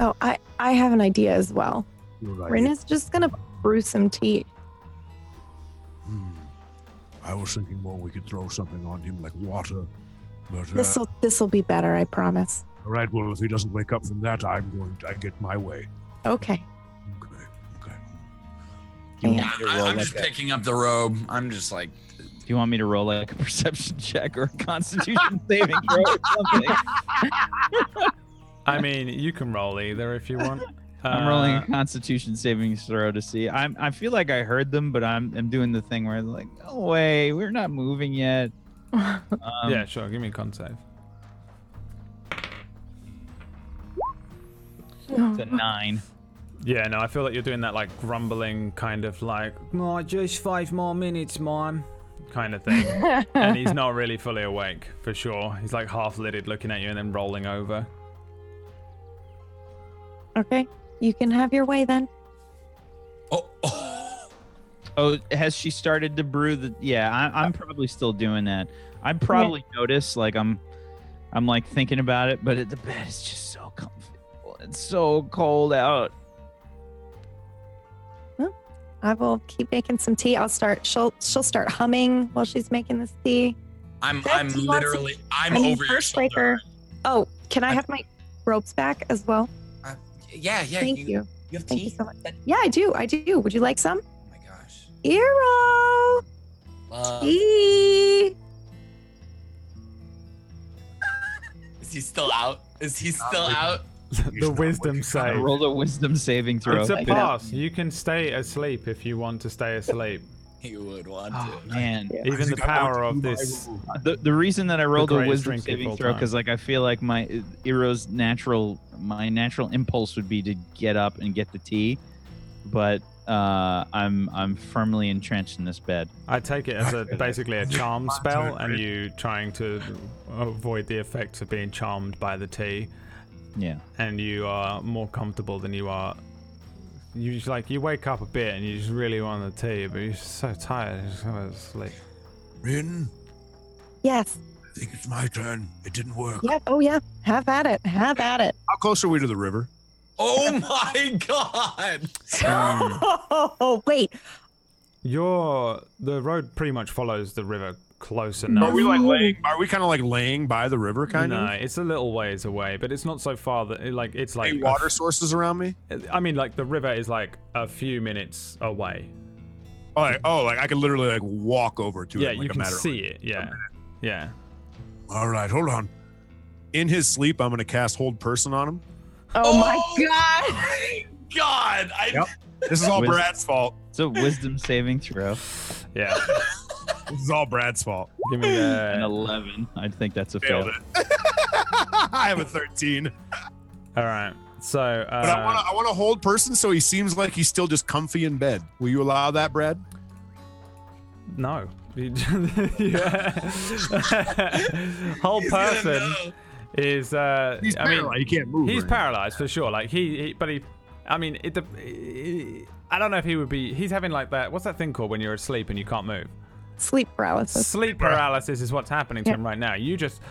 Oh, I have an idea as well. Rin is just gonna brew some tea. I was thinking more we could throw something on him like water. But This'll be better, I promise. all right, well, if he doesn't wake up from that, I get my way. Okay. Okay. I'm just picking up the robe. I'm just like. Do you want me to roll like a perception check or a constitution saving throw or something? I mean, you can roll either if you want. I'm rolling a constitution saving throw to see. I feel like I heard them, but I'm doing the thing where I'm like, no way, we're not moving yet. Yeah, sure. Give me a con save. It's a 9. Yeah, no, I feel like you're doing that like grumbling kind of like, no, just 5 more minutes, Mom, kind of thing. And he's not really fully awake, for sure. He's like half-lidded looking at you and then rolling over. Okay, you can have your way then. Oh, has she started to brew the? Yeah, I'm probably still doing that. I probably notice like I'm like thinking about it, but the bed is just so comfortable. It's so cold out. Well, I will keep making some tea. She'll start humming while she's making this tea. I'm over your shoulder. Oh, can I have my ropes back as well? Yeah. Thank you. You have Thank tea? you so much. Yeah, I do. Would you like some? Oh my gosh. Hero! Tea! Is he still out? The wisdom save. Roll a wisdom saving throw. It's a pass. You can stay asleep if you want to stay asleep. You would want Oh, to. man. Even the power of this. The reason that I rolled a wisdom drink of saving all throw time. because like I feel like my natural impulse would be to get up and get the tea, but I'm firmly entrenched in this bed. I take it as basically a charm spell, and you trying to avoid the effects of being charmed by the tea. Yeah. And you are more comfortable than you are. You just you wake up a bit and you just really want the tea, but you're just so tired. You just want to sleep. Rin, Yes. I think it's my turn. It didn't work. Yeah. Oh, yeah. Have at it. Have at it. How close are we to the river? Oh my god! Oh, wait. The road pretty much follows the river close enough. Are we like laying? Are we kind of like laying by the river, kind of? No, it's a little ways away, but it's not so far that it's like any water sources around me. I mean, like the river is like a few minutes away. Like I could literally like walk over to it. Yeah, like you a can matter see of it. Yeah, yeah. All right, hold on. In his sleep, I'm gonna cast Hold Person on him. Oh my god. My god! Yep. This is all Brad's fault. It's a wisdom saving throw. Yeah. This is all Brad's fault. Give me An the. 11. I think that's a Failed fail. it. I have a 13. All right. So. But I want to hold person so he seems like he's still just comfy in bed. Will you allow that, Brad? No. Yeah. Whole person is. He's I mean, paralyzed. He can't move. he's right? paralyzed for sure. Like I mean, I don't know if he would be. He's having like that. What's that thing called when you're asleep and you can't move? Sleep paralysis. Sleep paralysis is what's happening to him right now. You just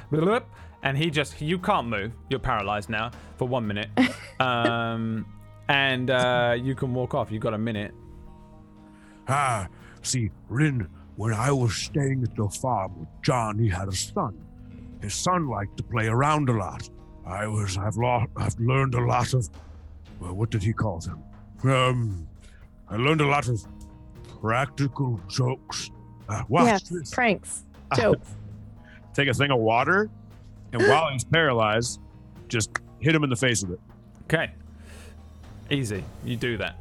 and you can't move. You're paralyzed now for 1 minute. And you can walk off. You've got a minute. See, Rin, when I was staying at the farm with John, he had a son. His son liked to play around a lot. I've learned a lot of, well, what did he call them? I learned a lot of practical jokes. Watch this. Pranks. Jokes. Take a thing of water, and while he's paralyzed, just hit him in the face with it. Okay. Easy. You do that.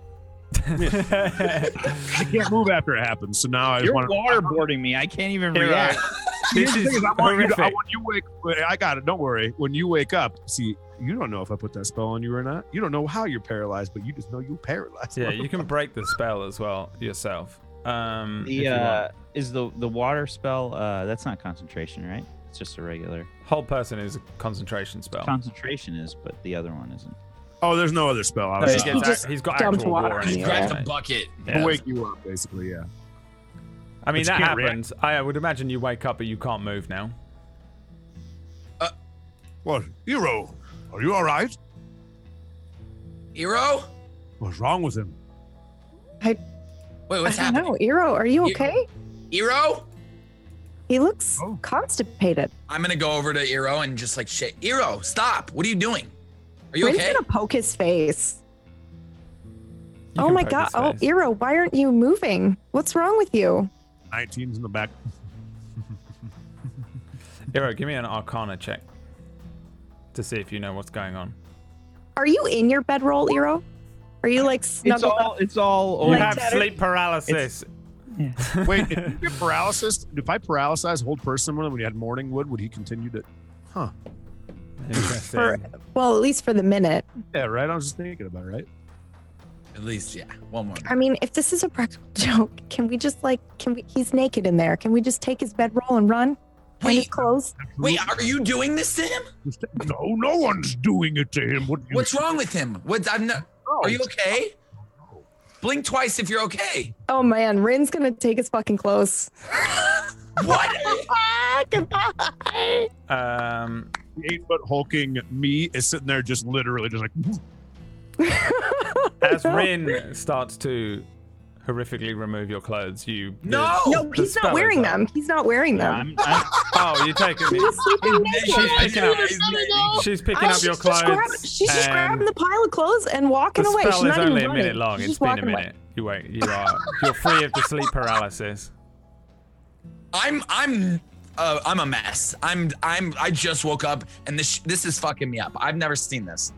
I can't move after it happens, so now I just You're want to waterboarding me. I can't even react. This is horrific. when you wake, I got it. Don't worry. When you wake up, see, you don't know if I put that spell on you or not. You don't know how you're paralyzed, but you just know you're paralyzed. Yeah, you can break the spell as well yourself. Is the water spell? That's not concentration, right? It's just a regular. Whole person is a concentration spell. Concentration is, but the other one isn't. Oh, there's no other spell. I No, was he's got dumped actual water water. on in He his grabbed body. the bucket. Yeah. to wake you up, basically, yeah. I mean, But you that can't happens. I would imagine you wake up, but you can't move now. What? Hero, are you all right? Hero? What's wrong with him? Wait, what's I don't happening? know. Eero, are you okay? Hero? He looks constipated. I'm gonna go over to Hero and just like shit. Hero, stop! What are you doing? Are you Rin's okay? gonna poke his face. You Oh can my poke god. his Oh, face. Eero, why aren't you moving? What's wrong with you? 19's in the back. Hero, give me an Arcana check to see if you know what's going on. Are you in your bedroll, Eero? Are you like snuggled up? It's all. You Like have tattered? sleep paralysis. Wait, if you get paralysis, if I paralyze hold person when he had morning wood, would he continue to? Huh. Interesting. Well, at least for the minute. Yeah, right. I was just thinking about it, right? At least, yeah. One more. I mean, if this is a practical joke, can we just he's naked in there. Can we just take his bedroll and run? And his Wait, clothes? wait, are you doing this to him? No one's doing it to him. What's wrong with him? Are you okay? Blink twice if you're okay. Oh man, Rin's gonna take his fucking clothes. What? Goodbye. The 8-foot hulking me is sitting there just literally just like. As Rin starts to horrifically remove your clothes, you. No! No, the he's spell not is wearing up. them. He's not wearing them. Oh, you take it. He's sleeping She's naked. picking up. She's picking up your clothes. She's just and grabbing the pile of clothes and walking the away. spell She's is not even only a running. minute long. She's It's just been a walking away. minute. You wait. You're free of the sleep paralysis. I'm a mess. I just woke up and this is fucking me up. I've never seen this.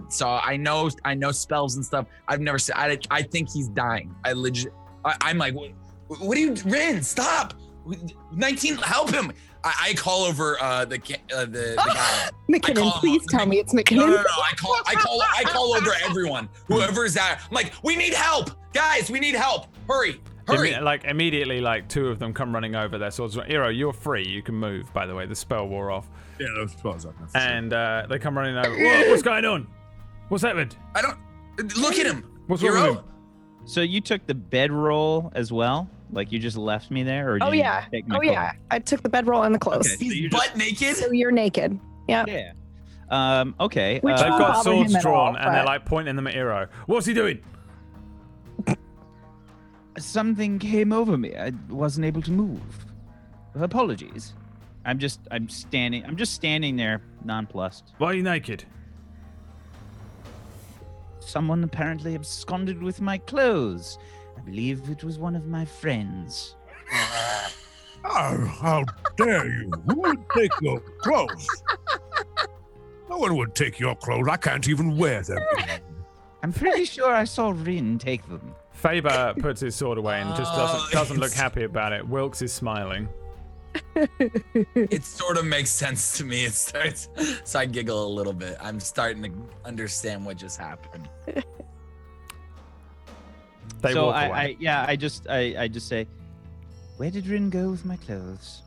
So I know spells and stuff. I've never seen. I think he's dying. I'm like, what are you, Rin? Stop! 19, help him! I call over the guy. McKinnon, please tell me it's McKinnon. No. I call over everyone. Whoever's there. I'm like, we need help, guys. We need help. Hurry. Immediately, two of them come running over their swords. Hero, you're free. You can move. By the way, the spell wore off. Yeah, those spells up. And they come running over. What's going on? What's happened? I don't. Look at him. What's wrong with him? So you took the bedroll as well? Like you just left me there, or did you take my clothes? I took the bedroll and the clothes. Okay. He's butt naked. So you're naked. Yeah. Yeah. Okay. Which They've got bother him swords at drawn all, and they're but- like pointing them at Eero. What's he doing? Something came over me. I wasn't able to move. Apologies. I'm just standing there, nonplussed. Why are you naked? Someone apparently absconded with my clothes. I believe it was one of my friends. Oh, how dare you? Who would take your clothes? No one would take your clothes. I can't even wear them. I'm pretty sure I saw Rin take them. Faber puts his sword away and just doesn't look it's- happy about it. Wilkes is smiling. It sort of makes sense to me. It starts, so I giggle a little bit. I'm starting to understand what just happened. They So walk away. I just say, where did Rin go with my clothes?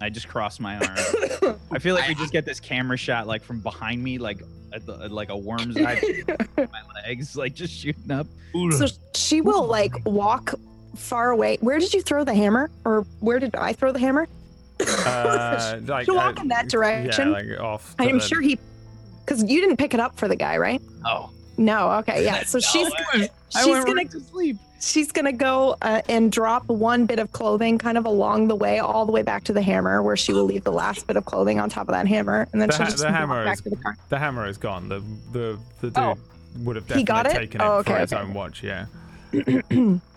I just cross my arms. I feel like we just get this camera shot like from behind me, like like a worm's eye, my legs, like just shooting up. So she will like walk far away. Where did you throw the hammer? Or where did I throw the hammer? Like, She'll walk in that direction. Yeah, like off. to I'm the- sure because you didn't pick it up for the guy, right? Oh, No. Okay. Yeah. So I went right to sleep. she's gonna go and drop one bit of clothing kind of along the way, all the way back to the hammer, where she will leave the last bit of clothing on top of that hammer, and then The she'll ha- just the walk hammer back is- to the car. The hammer is gone. The dude Oh. would have He got definitely it? taken it Oh, for okay, his okay. own watch. Yeah.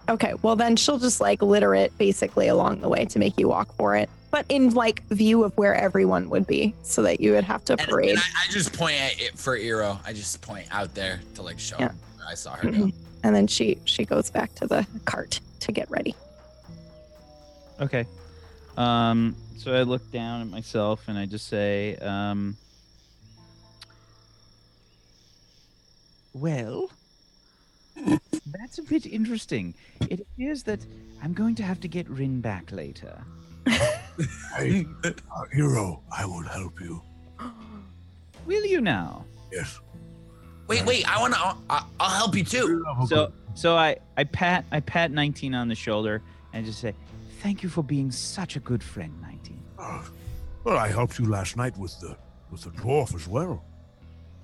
Okay, well then she'll just like litter it basically along the way to make you walk for it, but in like view of where everyone would be, so that you would have to parade. And I just point at it for Eero. I just point out there to like show Yeah. him where I saw her go. And then she goes back to the cart to get ready. Okay. So I look down at myself and I just say, well, that's a bit interesting. It appears that I'm going to have to get Rin back later. Hey, hero, I will help you. Will you now? Yes. Wait, I'll help you too. So I pat 19 on the shoulder and just say, thank you for being such a good friend, 19. Well, I helped you last night with the dwarf as well.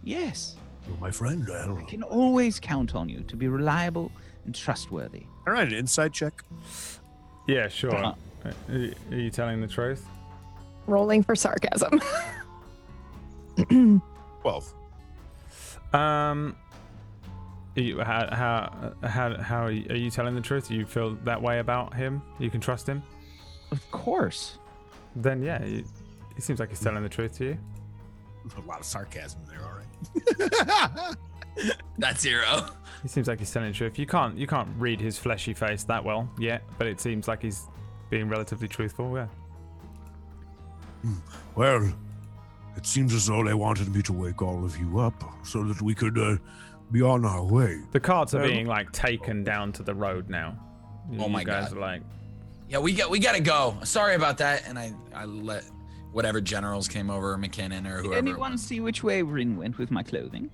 Yes, You're my friend. I can always count on you to be reliable and trustworthy. All right, an insight check. Yeah, sure. Uh-huh. Are you telling the truth? Rolling for sarcasm. 12. How are you telling the truth? You feel that way about him? You can trust him? Of course. Then yeah, he seems like he's telling the truth to you. A lot of sarcasm there, all right. That's Eero. He seems like he's telling the truth. You can't read his fleshy face that well yet, but it seems like he's being relatively truthful. Yeah. Well, it seems as though they wanted me to wake all of you up so that we could be on our way. The carts are being like taken down to the road now. Oh my you guys God. are like, Yeah, we gotta go. Sorry about that. And I let whatever generals came over, McKinnon or Did whoever. anyone see which way Rin went with my clothing?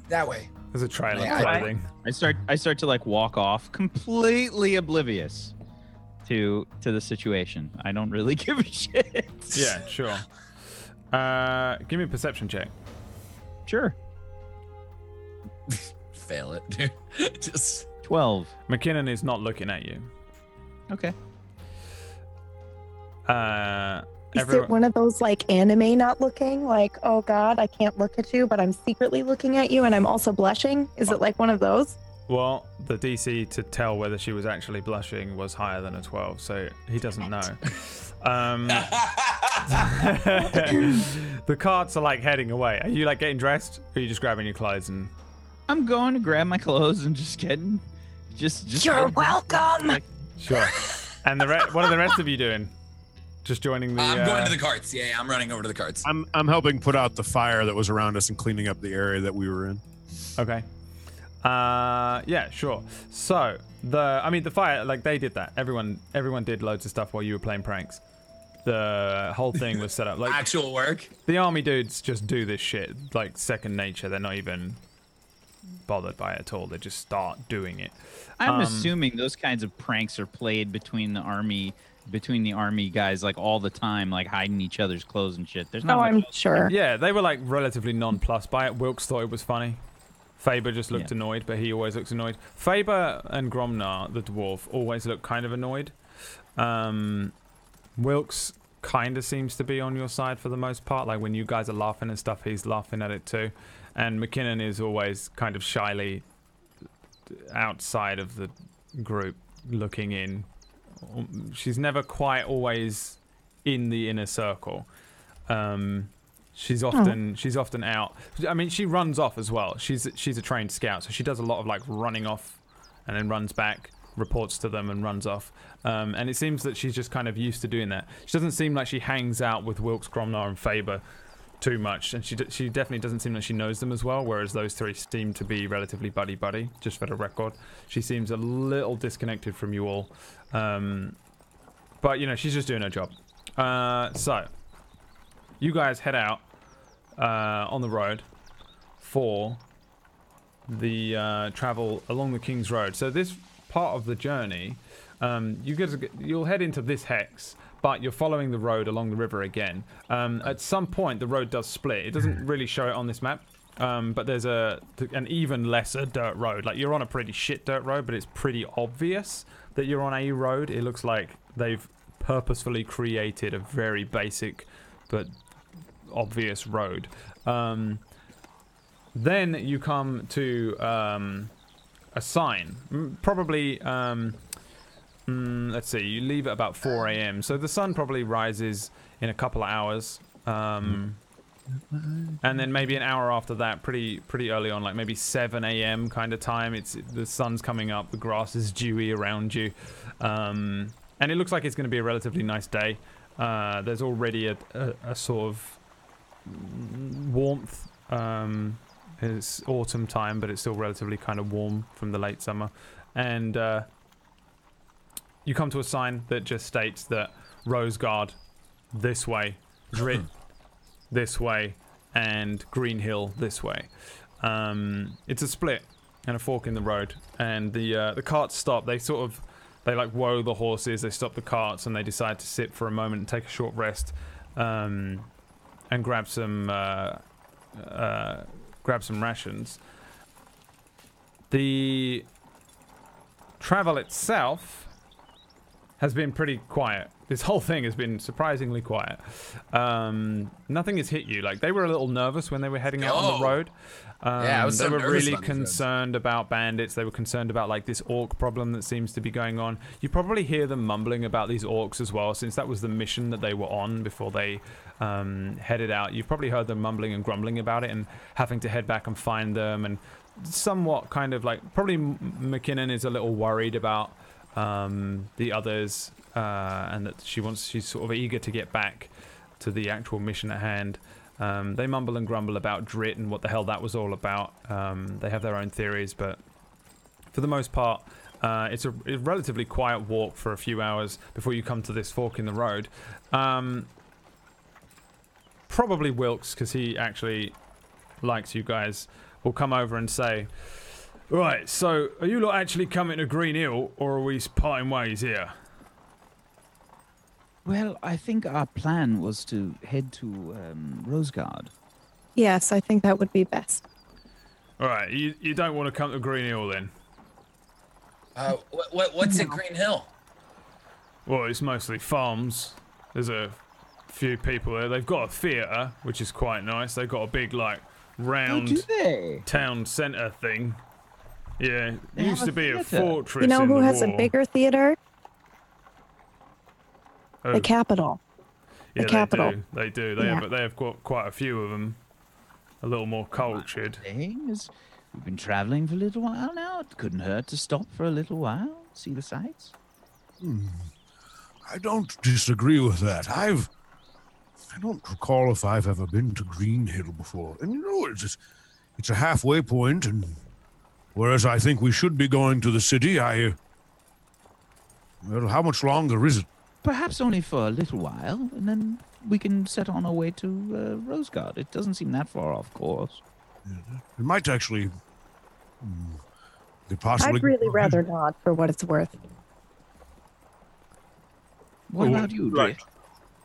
That way. there's a trail of Yeah, clothing. I start to like walk off, completely oblivious to the situation. I don't really give a shit. Yeah, sure. Give me a perception check. Sure. Fail it, dude. Just 12. McKinnon is not looking at you. Okay. Is it one of those like anime not looking? Like, oh God, I can't look at you, but I'm secretly looking at you and I'm also blushing? Is it like one of those? Well, the DC to tell whether she was actually blushing was higher than a 12, so he doesn't know. The carts are like heading away. Are you like getting dressed? Or are you just grabbing your clothes and... I'm going to grab my clothes and just getting just You're welcome. Sure. And what are the rest of you doing? Just joining the... I'm going to the carts. Yeah, I'm running over to the carts. I'm helping put out the fire that was around us and cleaning up the area that we were in. Okay. Yeah, sure. So the fire, like they did that. Everyone did loads of stuff while you were playing pranks. The whole thing was set up like Actual work. the army dudes just do this shit like second nature. They're not even bothered by it at all. They just start doing it. I'm assuming those kinds of pranks are played between the army between the army guys like all the time, like hiding each other's clothes and shit. There's not much I'm sure. Yeah, they were like relatively nonplussed by it. Wilkes thought it was funny. Faber just looked annoyed, but he always looks annoyed. Faber and Gromnar, the dwarf, always look kind of annoyed. Wilkes kind of seems to be on your side for the most part. Like when you guys are laughing and stuff, he's laughing at it too. And McKinnon is always kind of shyly outside of the group looking in. She's never quite always in the inner circle. She's often out. I mean, she runs off as well. She's a trained scout, so she does a lot of like running off and then runs back, reports to them and runs off. And it seems that she's just kind of used to doing that. She doesn't seem like she hangs out with Wilkes, Gromnar and Faber too much, and she definitely doesn't seem like she knows them as well, whereas those three seem to be relatively buddy-buddy, just for the record. She seems a little disconnected from you all. But, you know, she's just doing her job. So, you guys head out on the road for the travel along the King's Road. So this part of the journey, you'll head into this hex, but you're following the road along the river again. At some point, the road does split. It doesn't really show it on this map, but there's an even lesser dirt road. Like, you're on a pretty shit dirt road, but it's pretty obvious that you're on a road. It looks like they've purposefully created a very basic but obvious road. Then you come to a sign. Probably... let's see, you leave at about 4 a.m. So the sun probably rises in a couple of hours. And then maybe an hour after that, pretty early on, like maybe 7 a.m. kind of time. The sun's coming up, the grass is dewy around you. And it looks like it's going to be a relatively nice day. There's already a sort of warmth. It's autumn time, but it's still relatively kind of warm from the late summer. And you come to a sign that just states that Roseguard this way, Drit this way, and Green Hill this way. It's a split and a fork in the road, and the carts stop. They like woe the horses. They stop the carts and they decide to sit for a moment and take a short rest, and grab some rations. The travel itself has been pretty quiet. This whole thing has been surprisingly quiet. Nothing has hit you. Like, they were a little nervous when they were heading out on the road. Yeah, I was so they were nervous really on these concerned about bandits. They were concerned about like this orc problem that seems to be going on. You probably hear them mumbling about these orcs as well, since that was the mission that they were on before they headed out. You've probably heard them mumbling and grumbling about it and having to head back and find them, and somewhat kind of like, probably McKinnon is a little worried about the others, and that she's sort of eager to get back to the actual mission at hand. They mumble and grumble about Drit and what the hell that was all about. They have their own theories, but for the most part, it's a relatively quiet walk for a few hours before you come to this fork in the road. Probably Wilkes, because he actually likes you guys, will come over and say, "Right, so are you lot actually coming to Green Hill, or are we parting ways here?" Well, I think our plan was to head to Roseguard. Yes, I think that would be best. All right, you don't want to come to Green Hill then? What's at Green Hill? Well, it's mostly farms. There's a few people there. They've got a theatre, which is quite nice. They've got a big, like, round town centre thing. Yeah, it used to be a fortress. You know who has war. a bigger theater? Oh. The Capitol. Yeah, the Capitol. They do. They have got quite a few of them. A little more cultured. We've been traveling for a little while now. It couldn't hurt to stop for a little while, see the sights. I don't disagree with that. I don't recall if I've ever been to Green Hill before. And you know, it's a halfway point, and whereas I think we should be going to the city, well, how much longer is it? Perhaps only for a little while, and then we can set on our way to Roseguard. It doesn't seem that far off course. Yeah, it might actually... possibly... I'd really rather not, for what it's worth. What about you, Drift?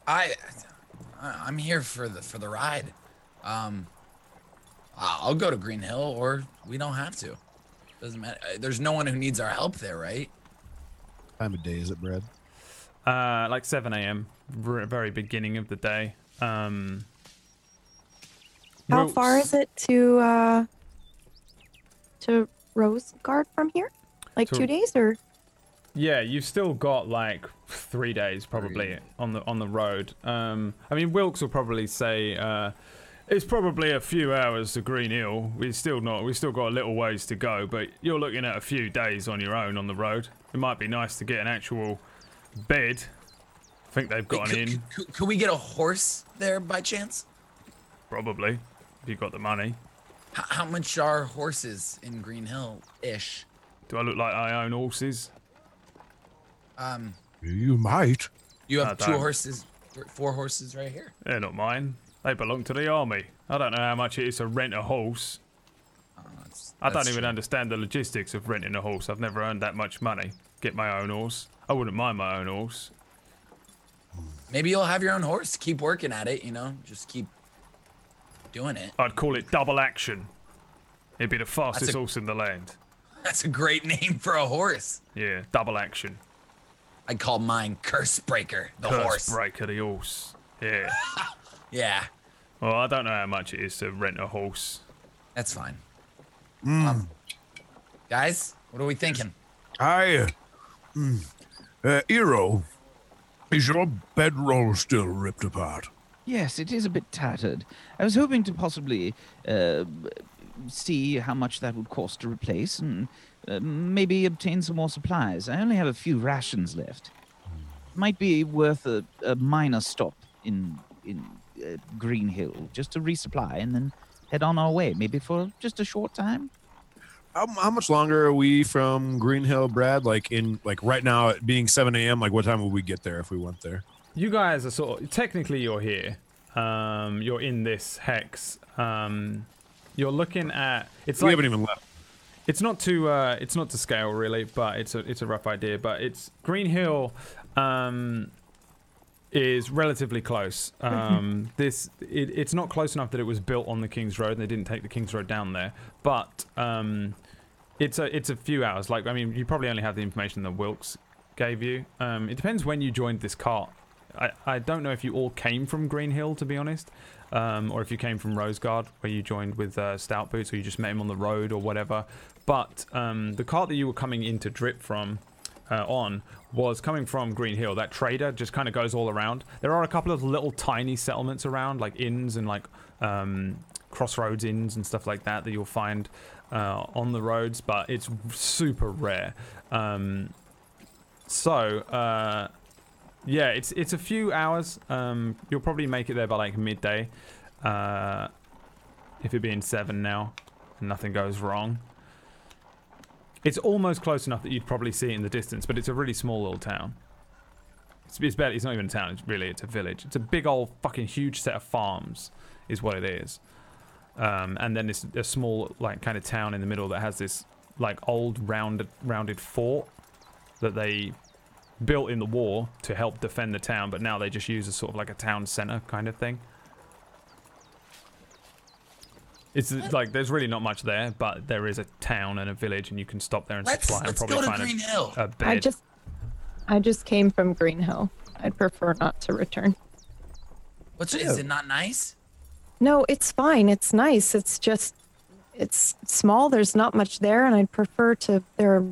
I'm here for the ride. I'll go to Green Hill, or we don't have to. Doesn't matter. There's no one who needs our help there, right? Time of day is it, Brad? Like 7 a.m. Very beginning of the day. How far is it to Rosegard from here? Like 2 days or? Yeah, you've still got like 3 days probably on the road. I mean, Wilkes will probably say it's probably a few hours to Green Hill. We still got a little ways to go, but you're looking at a few days on your own on the road. It might be nice to get an actual bed. I think they've got an inn. Could we get a horse there by chance? Probably, if you've got the money. How much are horses in Green Hill-ish? Do I look like I own horses? You might. You have 2 horses, 4 horses right here. They're not mine. They belong to the army. I don't know how much it is to rent a horse. I don't even understand the logistics of renting a horse. I've never earned that much money. Get my own horse. I wouldn't mind my own horse. Maybe you'll have your own horse. Keep working at it, you know? Just keep doing it. I'd call it Double Action. It'd be the fastest horse in the land. That's a great name for a horse. Yeah, Double Action. I'd call mine Curse Breaker, the horse. Curse Breaker, the horse. Yeah. Yeah. Well, I don't know how much it is to rent a horse. That's fine. Guys, what are we thinking? Eero, is your bedroll still ripped apart? Yes, it is a bit tattered. I was hoping to possibly see how much that would cost to replace and maybe obtain some more supplies. I only have a few rations left. Might be worth a minor stop in Green Hill just to resupply and then head on our way, maybe for just a short time. How much longer are we from Green Hill, Brad? Like right now, it being 7 a.m. Like what time would we get there if we went there? You guys are technically you're here. You're in this hex. You're looking at. We haven't even left. It's not to scale really, but it's a rough idea. But it's Green Hill. Is relatively close. It's not close enough that it was built on the King's Road, and they didn't take the King's Road down there. But it's a few hours. Like, I mean, you probably only have the information that Wilkes gave you. It depends when you joined this cart. I don't know if you all came from Green Hill, to be honest, or if you came from Rosegard, where you joined with Stout Boots, or you just met him on the road or whatever. But the cart that you were coming into Drip from was coming from Green Hill. That trader just kind of goes all around. There are a couple of little tiny settlements around, like inns and like Crossroads inns and stuff like that you'll find on the roads, but it's super rare. Yeah, it's a few hours. You'll probably make it there by like midday, if it being 7 now and nothing goes wrong. It's almost close enough that you'd probably see it in the distance, but it's a really small little town. It's not even a town, it's a village. It's a big old fucking huge set of farms is what it is. And then a small like kind of town in the middle that has this like old rounded fort that they built in the war to help defend the town, but now they just use as sort of like a town center kind of thing. It's like there's really not much there, but there is a town and a village, and you can stop there and supply and probably find a bed. I just came from Green Hill. I'd prefer not to return. Is it not nice? No, it's fine. It's nice. It's just it's small. There's not much there, and I'd prefer to. There are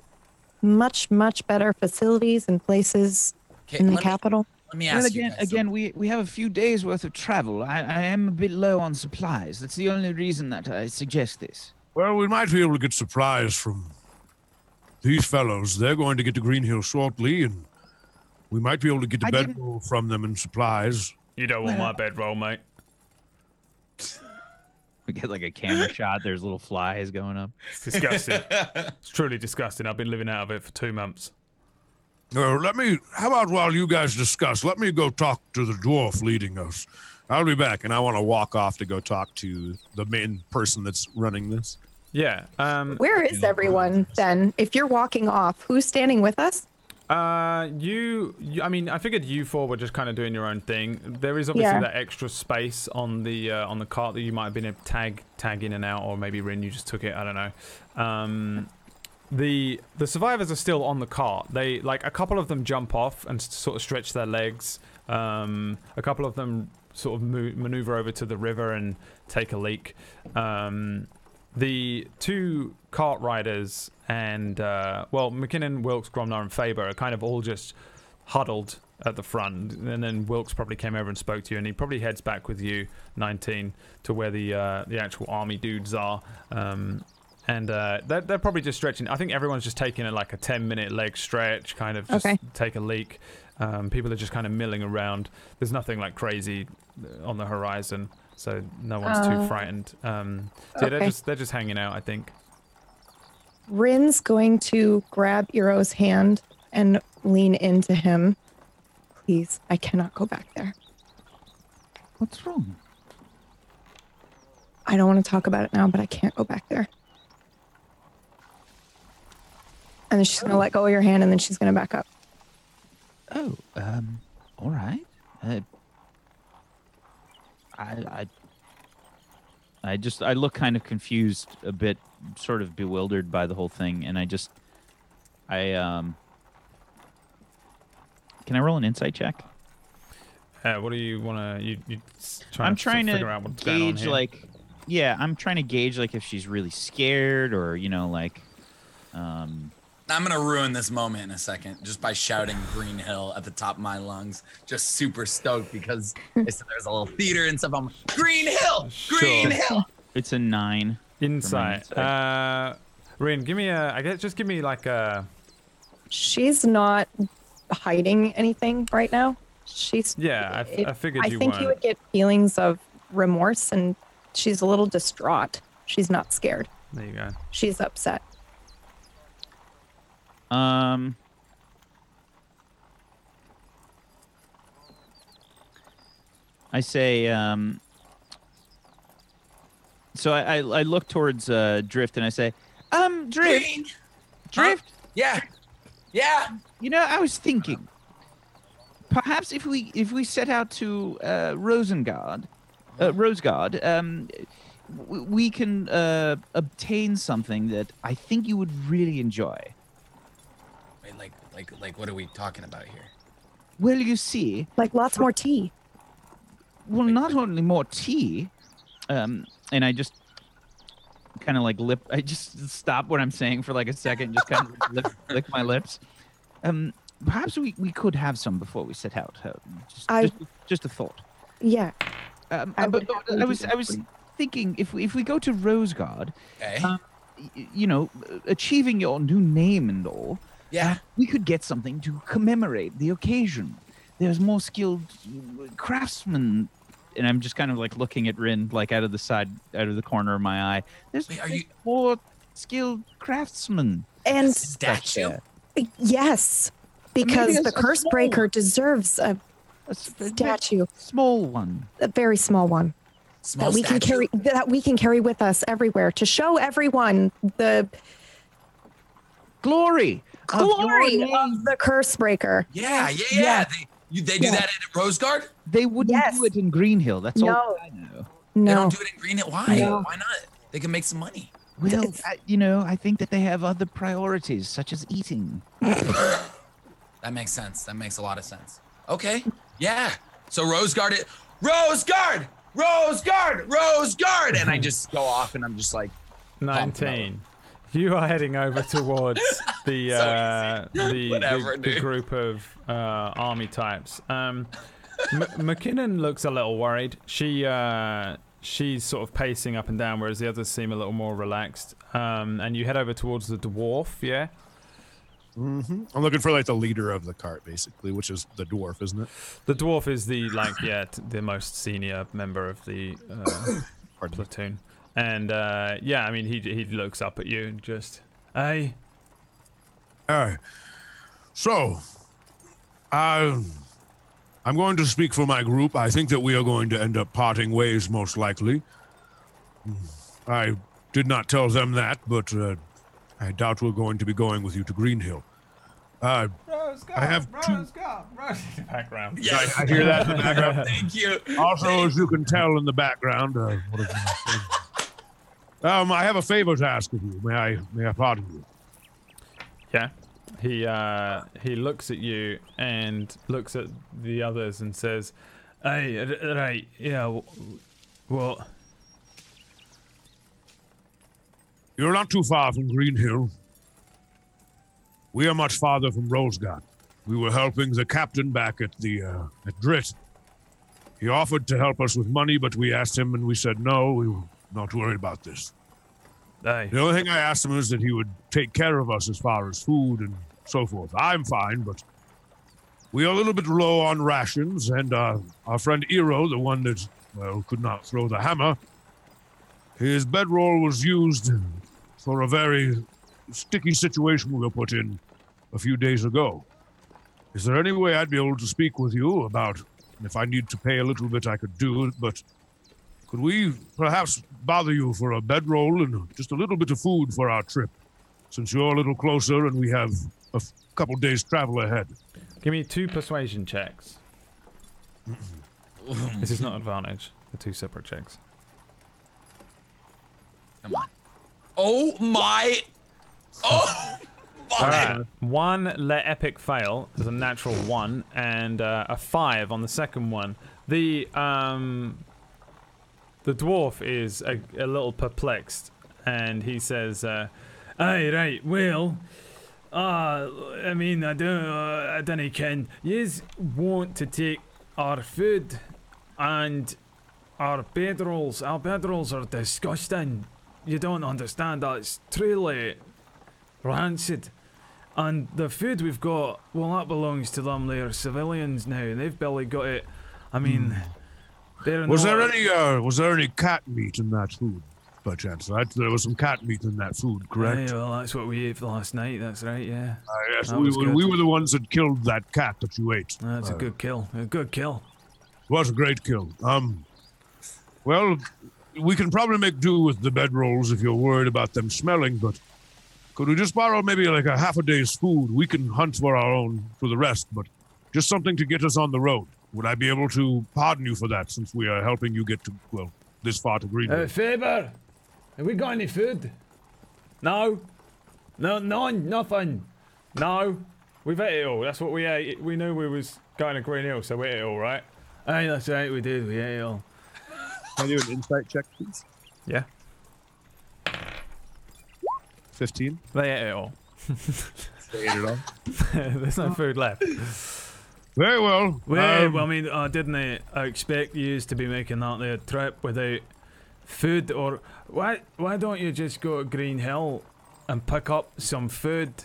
much better facilities and places in the capital. Let me ask you again, we have a few days worth of travel. I am a bit low on supplies. That's the only reason that I suggest this. Well, we might be able to get supplies from these fellows. They're going to get to Green Hill shortly, and we might be able to get the bedroll from them and supplies. You don't want my bedroll, mate. We get like a camera shot. There's little flies going up. It's disgusting. It's truly disgusting. I've been living out of it for 2 months. How about while you guys discuss, let me go talk to the dwarf leading us. I'll be back, and I want to walk off to go talk to the main person that's running this. Yeah. Where is everyone then? If you're walking off, who's standing with us? I mean, I figured you four were just kind of doing your own thing. There is obviously that extra space on the cart that you might have been able to tag in and out, or maybe Rin, you just took it. I don't know. The survivors are still on the cart. They a couple of them jump off and sort of stretch their legs. A couple of them sort of maneuver over to the river and take a leak. The two cart riders and McKinnon, Wilkes, Gromnar, and Faber are kind of all just huddled at the front, and then Wilkes probably came over and spoke to you, and he probably heads back with you, 19, to where the actual army dudes are. And they're probably just stretching. I think everyone's just taking a 10-minute leg stretch, kind of just take a leak. People are just kind of milling around. There's nothing crazy on the horizon, so no one's too frightened. They're just hanging out, I think. Rin's going to grab Eero's hand and lean into him. Please, I cannot go back there. What's wrong? I don't want to talk about it now, but I can't go back there. And then she's going to let go of your hand, and then she's going to back up. Oh, all right. I look kind of confused, a bit sort of bewildered by the whole thing, and can I roll an insight check? What do you want to? I'm trying to figure out what's going on gauge here? I'm trying to gauge if she's really scared or I'm gonna ruin this moment in a second just by shouting Green Hill at the top of my lungs, just super stoked because there's a little theater and stuff. I'm Green Hill, Green Hill. It's a 9. Insight. Rin, give me a. She's not hiding anything right now. She's. Yeah, I figured you I think you would get feelings of remorse, and she's a little distraught. She's not scared. There you go. She's upset. I say, so I look towards Drift and I say, Drift, Green. Drift. Yeah. I was thinking, perhaps if we set out to Rosegard, we can obtain something that I think you would really enjoy. Wait, like what are we talking about here? Well, you see, lots more tea. Well, not only more tea, and I just kind of I just stop what I'm saying for a second, just kind of lick my lips. Perhaps we could have some before we set out. Just a thought. Yeah. But I was thinking if we go to Rosegard, achieving your new name and all, we could get something to commemorate the occasion. There's more skilled craftsmen, and I'm just kind of looking at Rin out of the corner of my eye. There's more skilled craftsmen. And statue? Yes, because the curse breaker deserves a statue. Small one. A very small one. That we can carry with us everywhere to show everyone the glory of the curse breaker. Yeah. They do that at Rosegard? They wouldn't do it in Green Hill. That's all I know. No. They don't do it in Green Hill. Why? No. Why not? They can make some money. Well, I think that they have other priorities, such as eating. That makes sense. That makes a lot of sense. Okay. Yeah. So Rosegard, and I just go off, and I'm just 19. You are heading over towards the group of army types. McKinnon looks a little worried. She's sort of pacing up and down, whereas the others seem a little more relaxed. And you head over towards the dwarf, yeah? Mm-hmm. I'm looking for the leader of the cart, basically, which is the dwarf, isn't it? The dwarf is the the most senior member of the platoon. And he looks up at you and just, hey. So, I'm going to speak for my group. I think that we are going to end up parting ways, most likely. I did not tell them that, but I doubt we're going to be going with you to Green Hill. I have two. Rose in the background. Yes. I hear that in the background. Thank you. Also, as you can tell in the background, what is my I have a favor to ask of you. May I pardon you? Yeah. He looks at you and looks at the others and says, "Hey, right, yeah, what?" You're not too far from Green Hill. We are much farther from Rosegard. We were helping the captain back at Drit. He offered to help us with money, but we asked him and we said no, we were not worried about this. Hey. The only thing I asked him is that he would take care of us as far as food and so forth. I'm fine, but we are a little bit low on rations, and our friend Eero, the one that, could not throw the hammer, his bedroll was used for a very sticky situation we were put in a few days ago. Is there any way I'd be able to speak with you about, if I need to pay a little bit, I could do it, but could we perhaps bother you for a bedroll and just a little bit of food for our trip, since you're a little closer and we have a couple days travel ahead? Give me 2 persuasion checks. This is not advantage. They're 2 separate checks. Come on. Oh my. Oh my. 1 let epic fail is a natural 1, and a 5 on the second one. The dwarf is a little perplexed, and he says, "Aye, right, well, I mean, I don't ken. Yous want to take our food and our bedrolls. Our bedrolls are disgusting. You don't understand that. It's truly rancid. And the food we've got, well, that belongs to them. They're civilians now, and they've barely got it. I mean, they're Was not... there any cat meat in that food, by chance? Right? There was some cat meat in that food, correct? Yeah, well, that's what we ate last night. That's right, yeah. Yes, That we was good. were the ones that killed that cat that you ate. That's a good kill. A good kill. It was a great kill. Well, we can probably make do with the bedrolls if you're worried about them smelling, but could we just borrow maybe like a half a day's food? We can hunt for our own for the rest, but just something to get us on the road. Would I be able to pardon you for that, since we are helping you get to, well, this far to Greenwood? Faber, have we got any food? No? No, none, nothing. No? We've ate it all. That's what we ate. We knew we was going to Green Hill, so we ate it all, right? Hey, that's right, we did. We ate it all. Can I do an insight check, please? Yeah. 15. They ate it all. They ate it all. There's no food left. Very well. Well, I mean, didn't I expect you to be making that there trip without food? Or why don't you just go to Green Hill and pick up some food,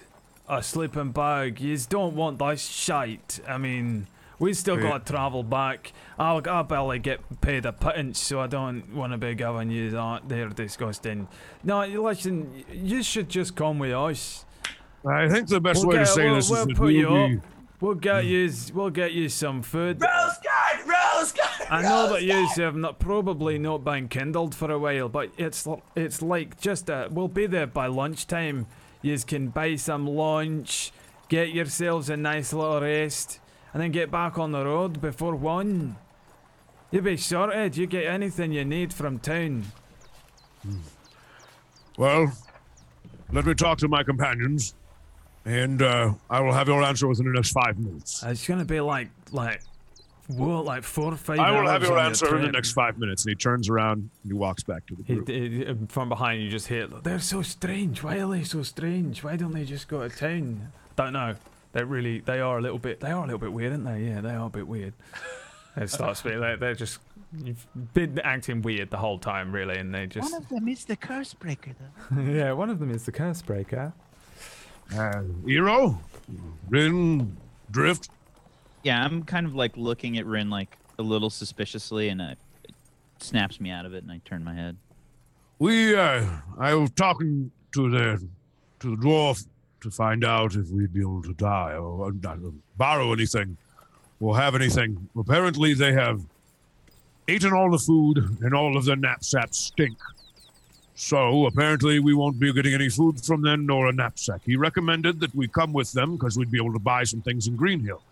a sleeping bag? You don't want this shite. I mean, we still got to travel back. I'll barely get paid a pittance, so I don't want to be giving you that. They're disgusting. No, listen, you should just come with us. I think the best way to say this is that put you up. We'll get you some food. Rose guard. I know that you have probably not been kindled for a while, but it's like just we'll be there by lunchtime. You can buy some lunch, get yourselves a nice little rest, and then get back on the road before 1. You'll be sorted. You get anything you need from town. Well, let me talk to my companions, and I will have your answer within the next 5 minutes. It's gonna be like 4 or 5 hours. I will have your on answer in the trip. next 5 minutes. And he turns around and he walks back to the group. From behind you just hear, they're so strange. Why are they so strange? Why don't they just go to town? Don't know. They are a little bit weird, aren't they? Yeah, they are a bit weird. They start speaking. They're just, you've been acting weird the whole time, really, and they just. One of them is the curse breaker, though. Yeah, one of them is the curse breaker. Eero, Rin, Drift. Yeah, I'm kind of like looking at Rin like a little suspiciously, and it snaps me out of it, and I turn my head. I was talking to the dwarf to find out if we'd be able to die or borrow anything or have anything. Apparently, they have eaten all the food and all of their knapsacks stink. So apparently we won't be getting any food from them nor a knapsack. He recommended that we come with them because we'd be able to buy some things in Greenhill.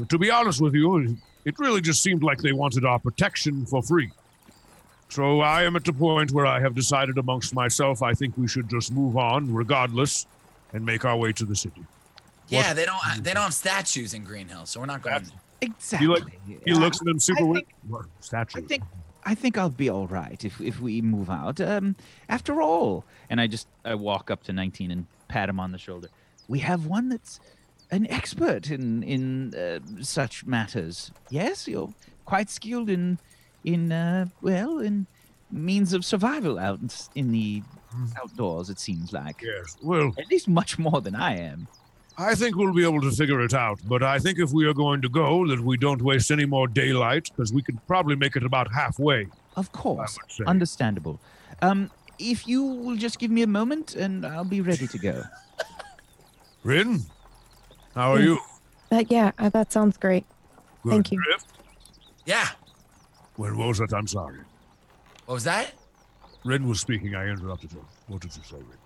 To be honest with you, it really just seemed like they wanted our protection for free. So I am at the point where I have decided amongst myself I think we should just move on regardless and make our way to the city. Yeah, they don't have statues in Greenhill, so we're not going. Exactly. He looks at them super weird. Statues. I think I'll be all right if we move out. After all, And I walk up to 19 and pat him on the shoulder. we have one that's an expert in such matters. Yes, you're quite skilled in means of survival out in the outdoors. It seems like. Yes. Well, At least much more than I am. I think we'll be able to figure it out, but I think if we are going to go, that we don't waste any more daylight, because we could probably make it about halfway. Of course, I would say. understandable. If you will just give me a moment, and I'll be ready to go. Rin, how are you? That sounds great. Good. Thank you. Drift? Yeah. What was that? I'm sorry. What was that? Rin was speaking. I interrupted her. What did you say, Rin?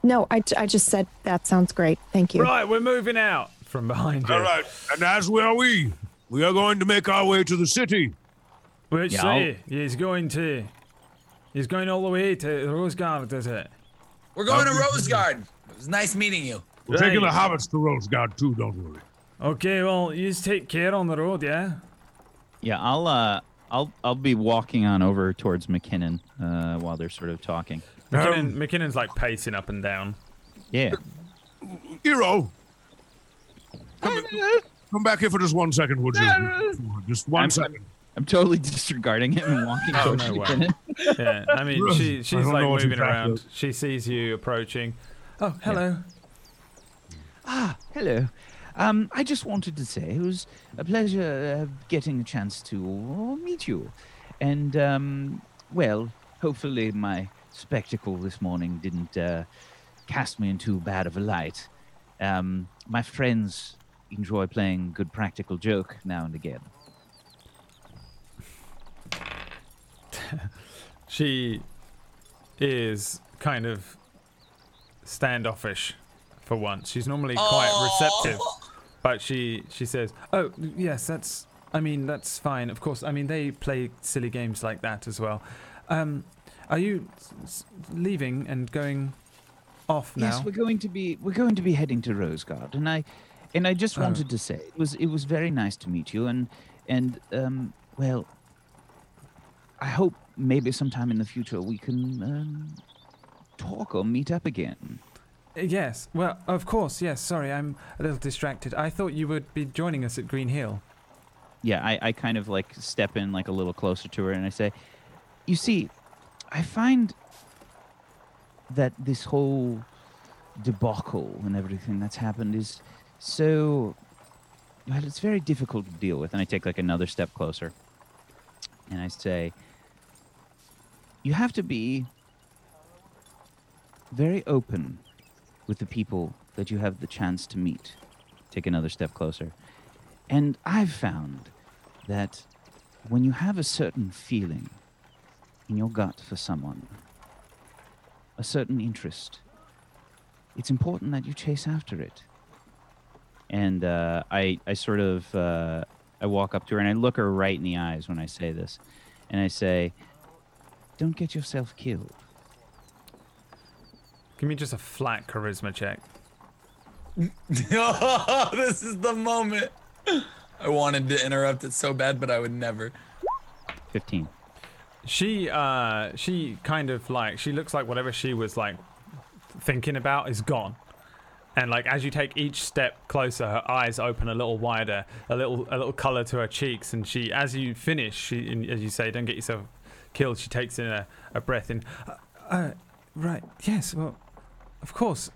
No, I just said that sounds great. Thank you. Right, we're moving out from behind you. All right, and as are we. We are going to make our way to the city. Which Yeah, city? He's going all the way to Rosegard, is it? We're going to Rosegard. It was nice meeting you. We're taking the Right. hobbits to Rosegard too. Don't worry. Okay, well, you just take care on the road, yeah? Yeah, I'll be walking on over towards McKinnon while they're sort of talking. McKinnon's like pacing up and down. Yeah. Hero, come back here for just 1 second, would you? Just one second. I'm totally disregarding him and walking Oh, towards no way. McKinnon. Yeah, I mean, she's I don't like know what moving you've around. got. She sees you approaching. Oh, hello. Hello. I just wanted to say it was a pleasure getting a chance to meet you. And, hopefully my spectacle this morning didn't cast me in too bad of a light. My friends enjoy playing good practical joke now and again. She is kind of standoffish for once. She's normally quite receptive, but she says, "Oh, yes, that's fine. Of course. I mean, they play silly games like that as well. Are you leaving and going off now?" Yes, we're going to be heading to Rosegard, and I just wanted to say it was very nice to meet you, and I hope maybe sometime in the future we can talk or meet up again. Yes. Well, of course. Yes. Sorry, I'm a little distracted. I thought you would be joining us at Green Hill. Yeah, I kind of like step in like a little closer to her and I say, You see, I find that this whole debacle and everything that's happened is so, it's very difficult to deal with. and I take like another step closer. And I say, you have to be very open with the people that you have the chance to meet. Take another step closer. And I've found that when you have a certain feeling in your gut for someone, a certain interest, it's important that you chase after it. And I sort of I walk up to her and I look her right in the eyes when I say this. And I say, Don't get yourself killed. Give me just a flat charisma check. Oh, this is the moment. I wanted to interrupt it so bad, but I would never. 15. She kind of like, she looks like whatever she was like thinking about is gone. And like as you take each step closer, her eyes open a little wider, a little color to her cheeks, and she, as you finish, and as you say, don't get yourself killed, she takes in a breath in. Right, yes, well, of course.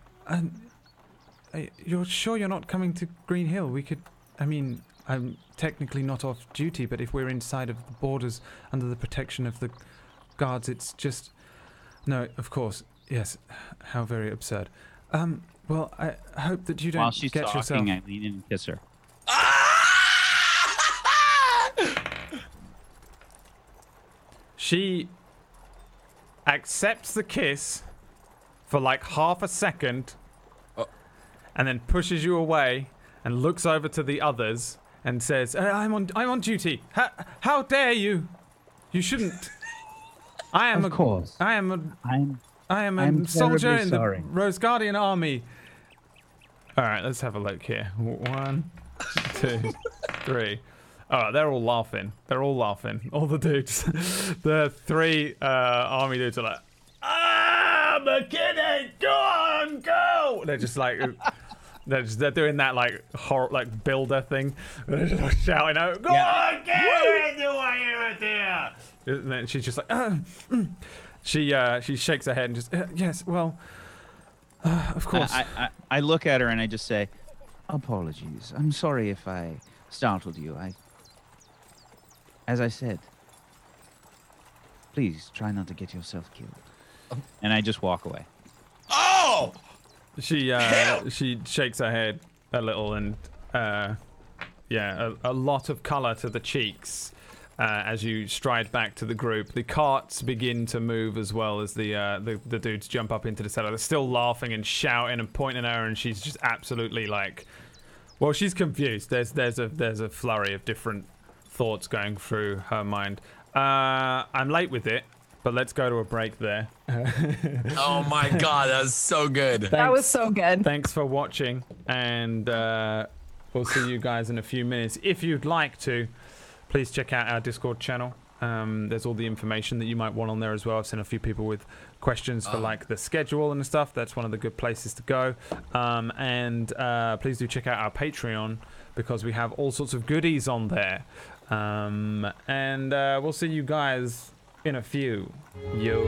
You're sure you're not coming to Green Hill? We could, I'm technically not off duty, but if we're inside of the borders under the protection of the guards, it's just... No, of course, yes, how very absurd. Well, I hope that you don't While she's get talking, yourself... I lean in and kiss her. She accepts the kiss for like half a second, and then pushes you away and looks over to the others and says, I'm on duty. How dare you? You shouldn't. I am a soldier in the Rose Guardian army. All right, let's have a look here. 1, 2, 3. Oh, they're all laughing. They're all laughing. All the dudes. The 3 army dudes are like, McKinney, go on, go! They're just like, they're doing that like horror, like builder thing. They're just like shouting out, go on, get it, do I hear it there? And then she's just like, she shakes her head and just, yes, well, of course. I look at her and I just say, apologies. I'm sorry if I startled you. As I said, please try not to get yourself killed. And I just walk away. Oh! She shakes her head a little and a lot of color to the cheeks as you stride back to the group. The carts begin to move as well as the dudes jump up into the cellar. They're still laughing and shouting and pointing at her, and she's just absolutely like, well, she's confused. There's a flurry of different thoughts going through her mind. I'm late with it, but let's go to a break there. Oh my god, that was so good. That was so good. Thanks for watching, and we'll see you guys in a few minutes. If you'd like to, please check out our Discord channel. There's all the information that you might want on there as well. I've seen a few people with questions for like the schedule and stuff. That's one of the good places to go. And please do check out our Patreon, because we have all sorts of goodies on there. And we'll see you guys in a few. Yo.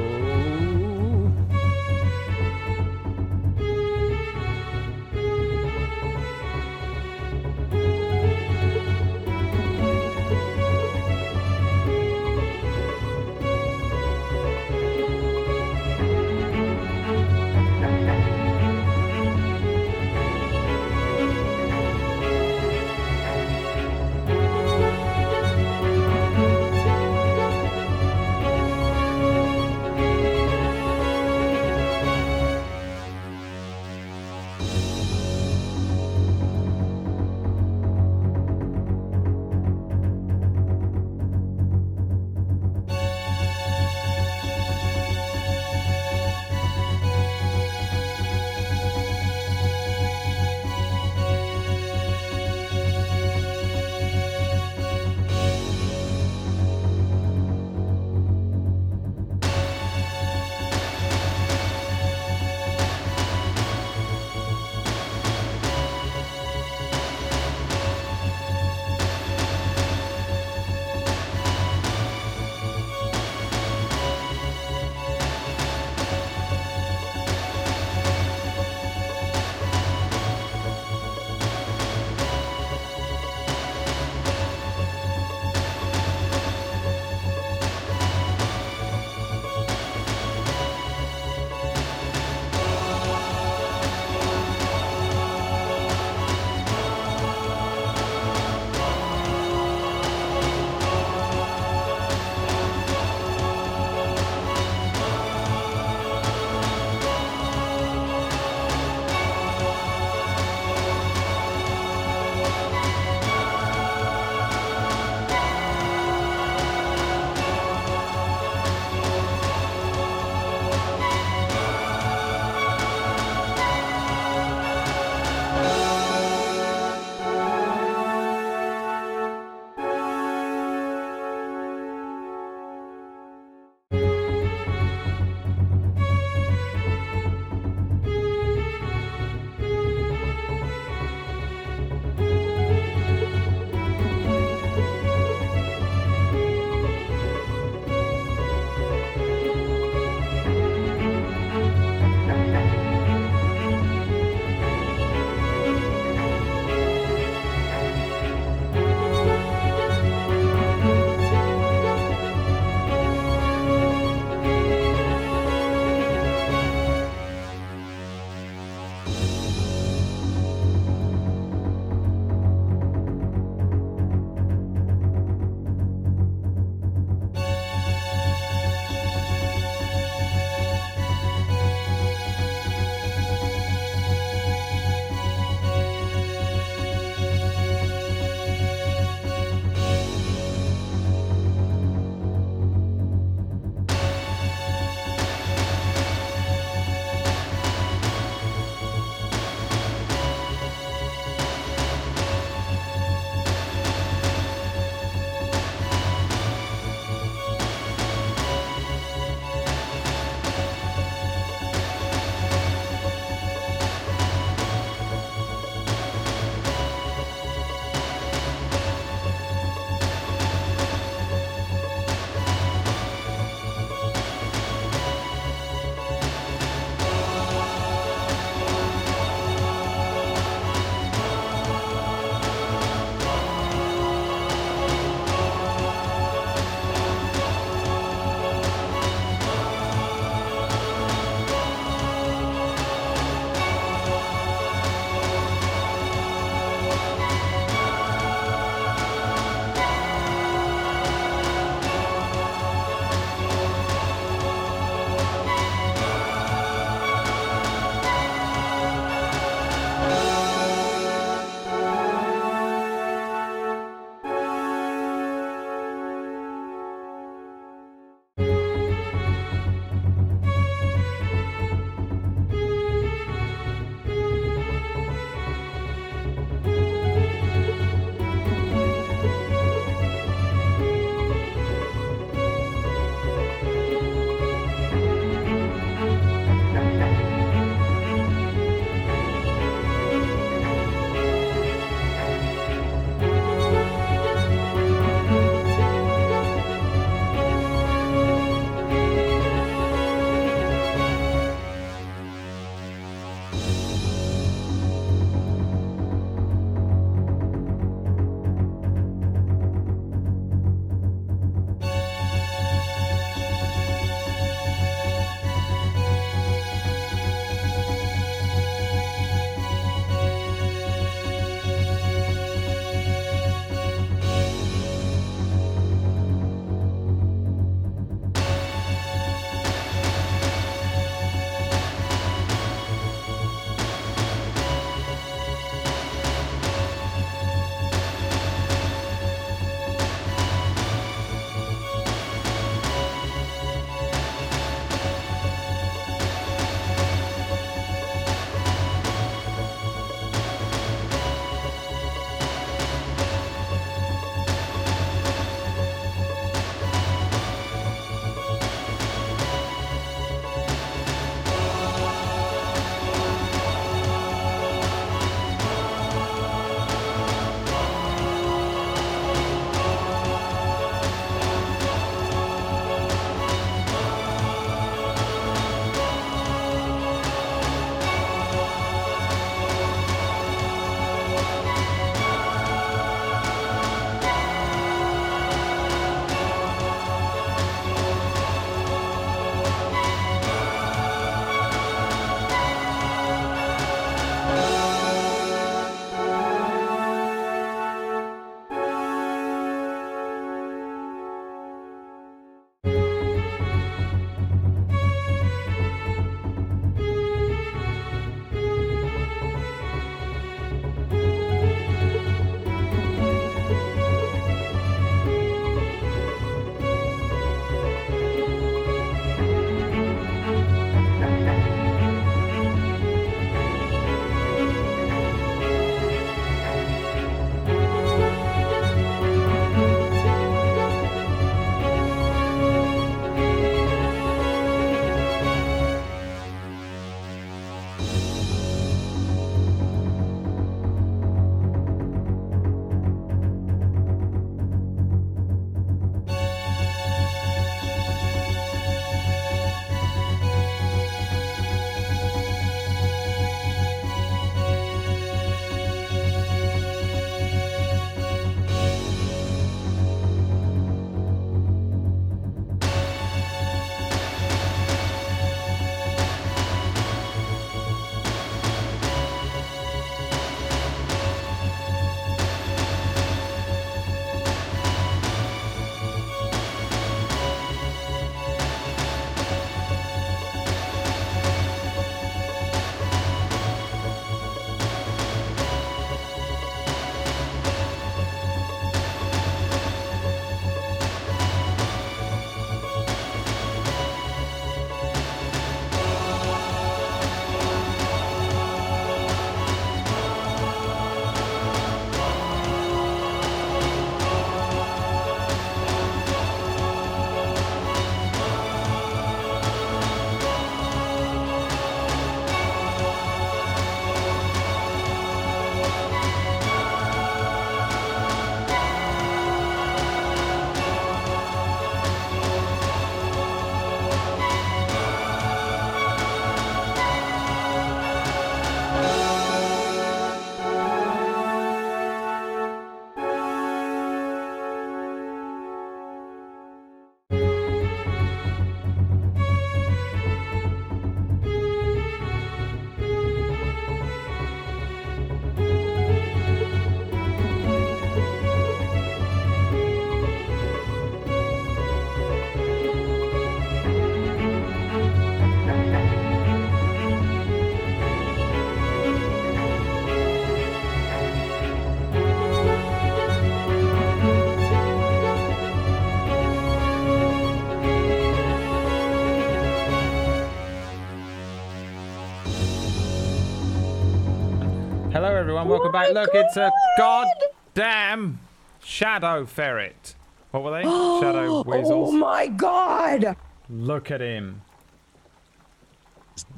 Hello, everyone. Welcome back. Look, it's a goddamn shadow ferret. What were they? Shadow weasels. Oh my god! Look at him.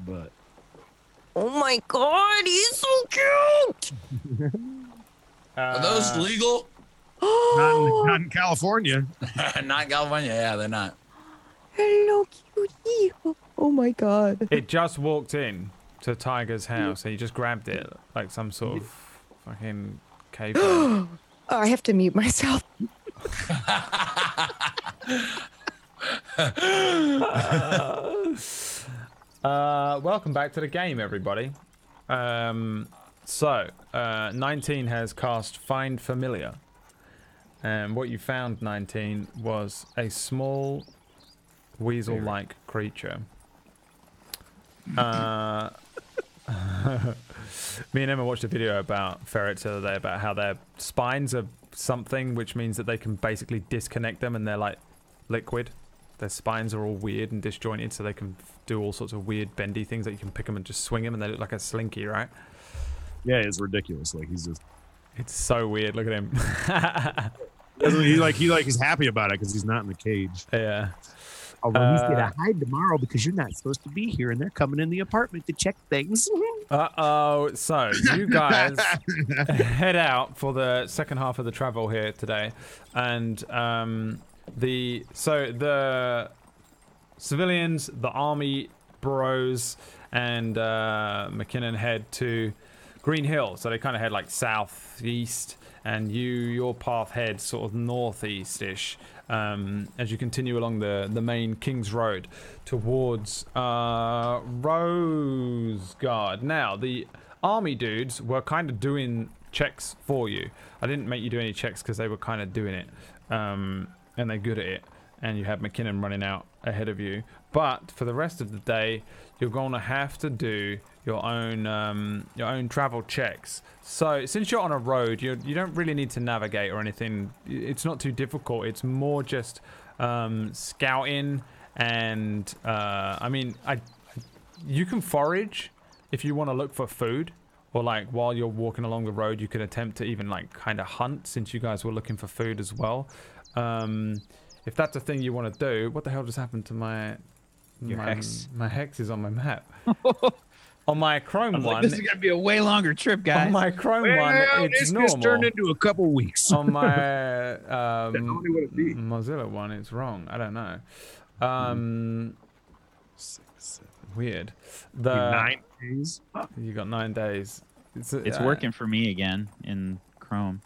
But Oh my god, he's so cute! Are those legal? not in California. Not in California. Yeah, they're not. Hello, cutie. Oh my god. It just walked in to Tiger's house and he just grabbed it like some sort of fucking cave. Oh, I have to mute myself. Welcome back to the game, everybody. 19 has cast Find Familiar. And what you found, 19, was a small weasel-like creature. Me and Emma watched a video about ferrets the other day about how their spines are something, which means that they can basically disconnect them and they're like liquid. Their spines are all weird and disjointed, so they can do all sorts of weird bendy things that you can pick them and just swing them and they look like a slinky, right? Yeah, it's ridiculous. Like he's just. It's so weird. Look at him. He's happy about it because he's not in the cage. Yeah. Although he's gonna hide tomorrow because you're not supposed to be here, and they're coming in the apartment to check things. Uh-oh. So, you guys head out for the second half of the travel here today. And the civilians, the army bros, and McKinnon head to Green Hill. So they kind of head like southeast, and your path heads sort of northeast-ish as you continue along the main King's Road towards Roseguard. Now, the army dudes were kind of doing checks for you. I didn't make you do any checks because they were kind of doing it, and they're good at it. And you have McKinnon running out ahead of you. But for the rest of the day, you're going to have to do your own travel checks. So since you're on a road, you don't really need to navigate or anything. It's not too difficult. It's more just scouting and you can forage if you want to look for food, or like while you're walking along the road, you could attempt to even like kind of hunt, since you guys were looking for food as well. If that's a thing you want to do. What the hell just happened to my hex? My hex is on my map. On my Chrome one, this is gonna be a way longer trip, guys. on my Chrome one, it's normal. Just turned into a couple weeks. On my be. Mozilla one, it's wrong. I don't know. 6, 7, Weird. 9 days. You got 9 days. It's working for me again in Chrome.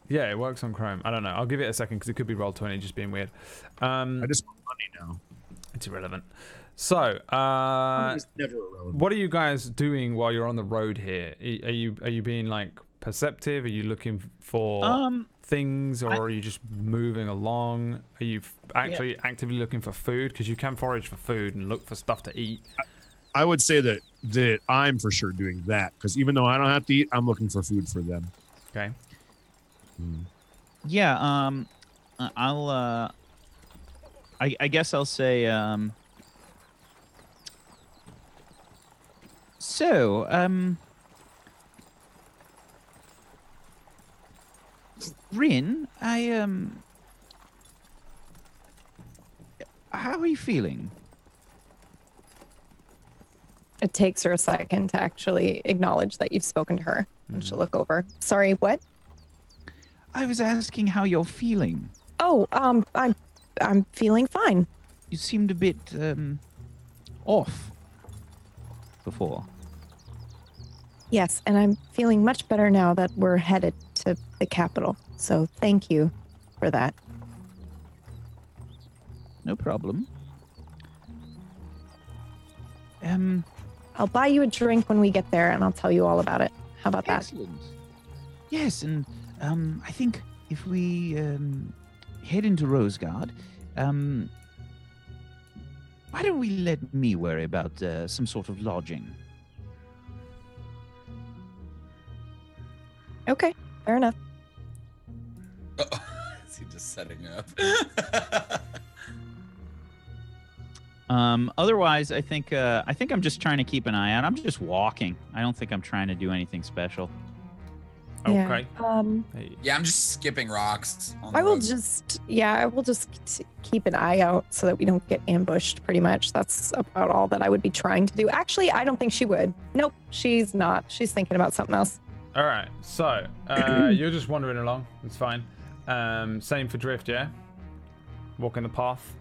Yeah, it works on Chrome. I don't know. I'll give it a second because it could be Roll20 just being weird. I just want money now. It's irrelevant. So, It's never irrelevant. what are you guys doing while you're on the road here? Are you being like perceptive? Are you looking for things, or are you just moving along? Are you actually actively looking for food? Because you can forage for food and look for stuff to eat. I would say that I'm for sure doing that, because even though I don't have to eat, I'm looking for food for them. Okay. Yeah, I'll I guess I'll say Rin, how are you feeling? It takes her a second to actually acknowledge that you've spoken to her, and she'll look over. Sorry, what? I was asking how you're feeling. Oh, I'm feeling fine. You seemed a bit off before. Yes, and I'm feeling much better now that we're headed to the capital. So thank you for that. No problem. I'll buy you a drink when we get there, and I'll tell you all about it. How about that? Excellent. Yes, and I think if we head into Roseguard, why don't we let me worry about some sort of lodging? Okay, fair enough. Is he just setting her up? Otherwise, I think I'm just trying to keep an eye out. I'm just walking. I don't think I'm trying to do anything special. Okay. Yeah, I'm just skipping rocks. I will just keep an eye out so that we don't get ambushed. Pretty much, that's about all that I would be trying to do. Actually, I don't think she would. Nope, she's not. She's thinking about something else. All right. So you're just wandering along. It's fine. Same for Drift, yeah. Walking the path.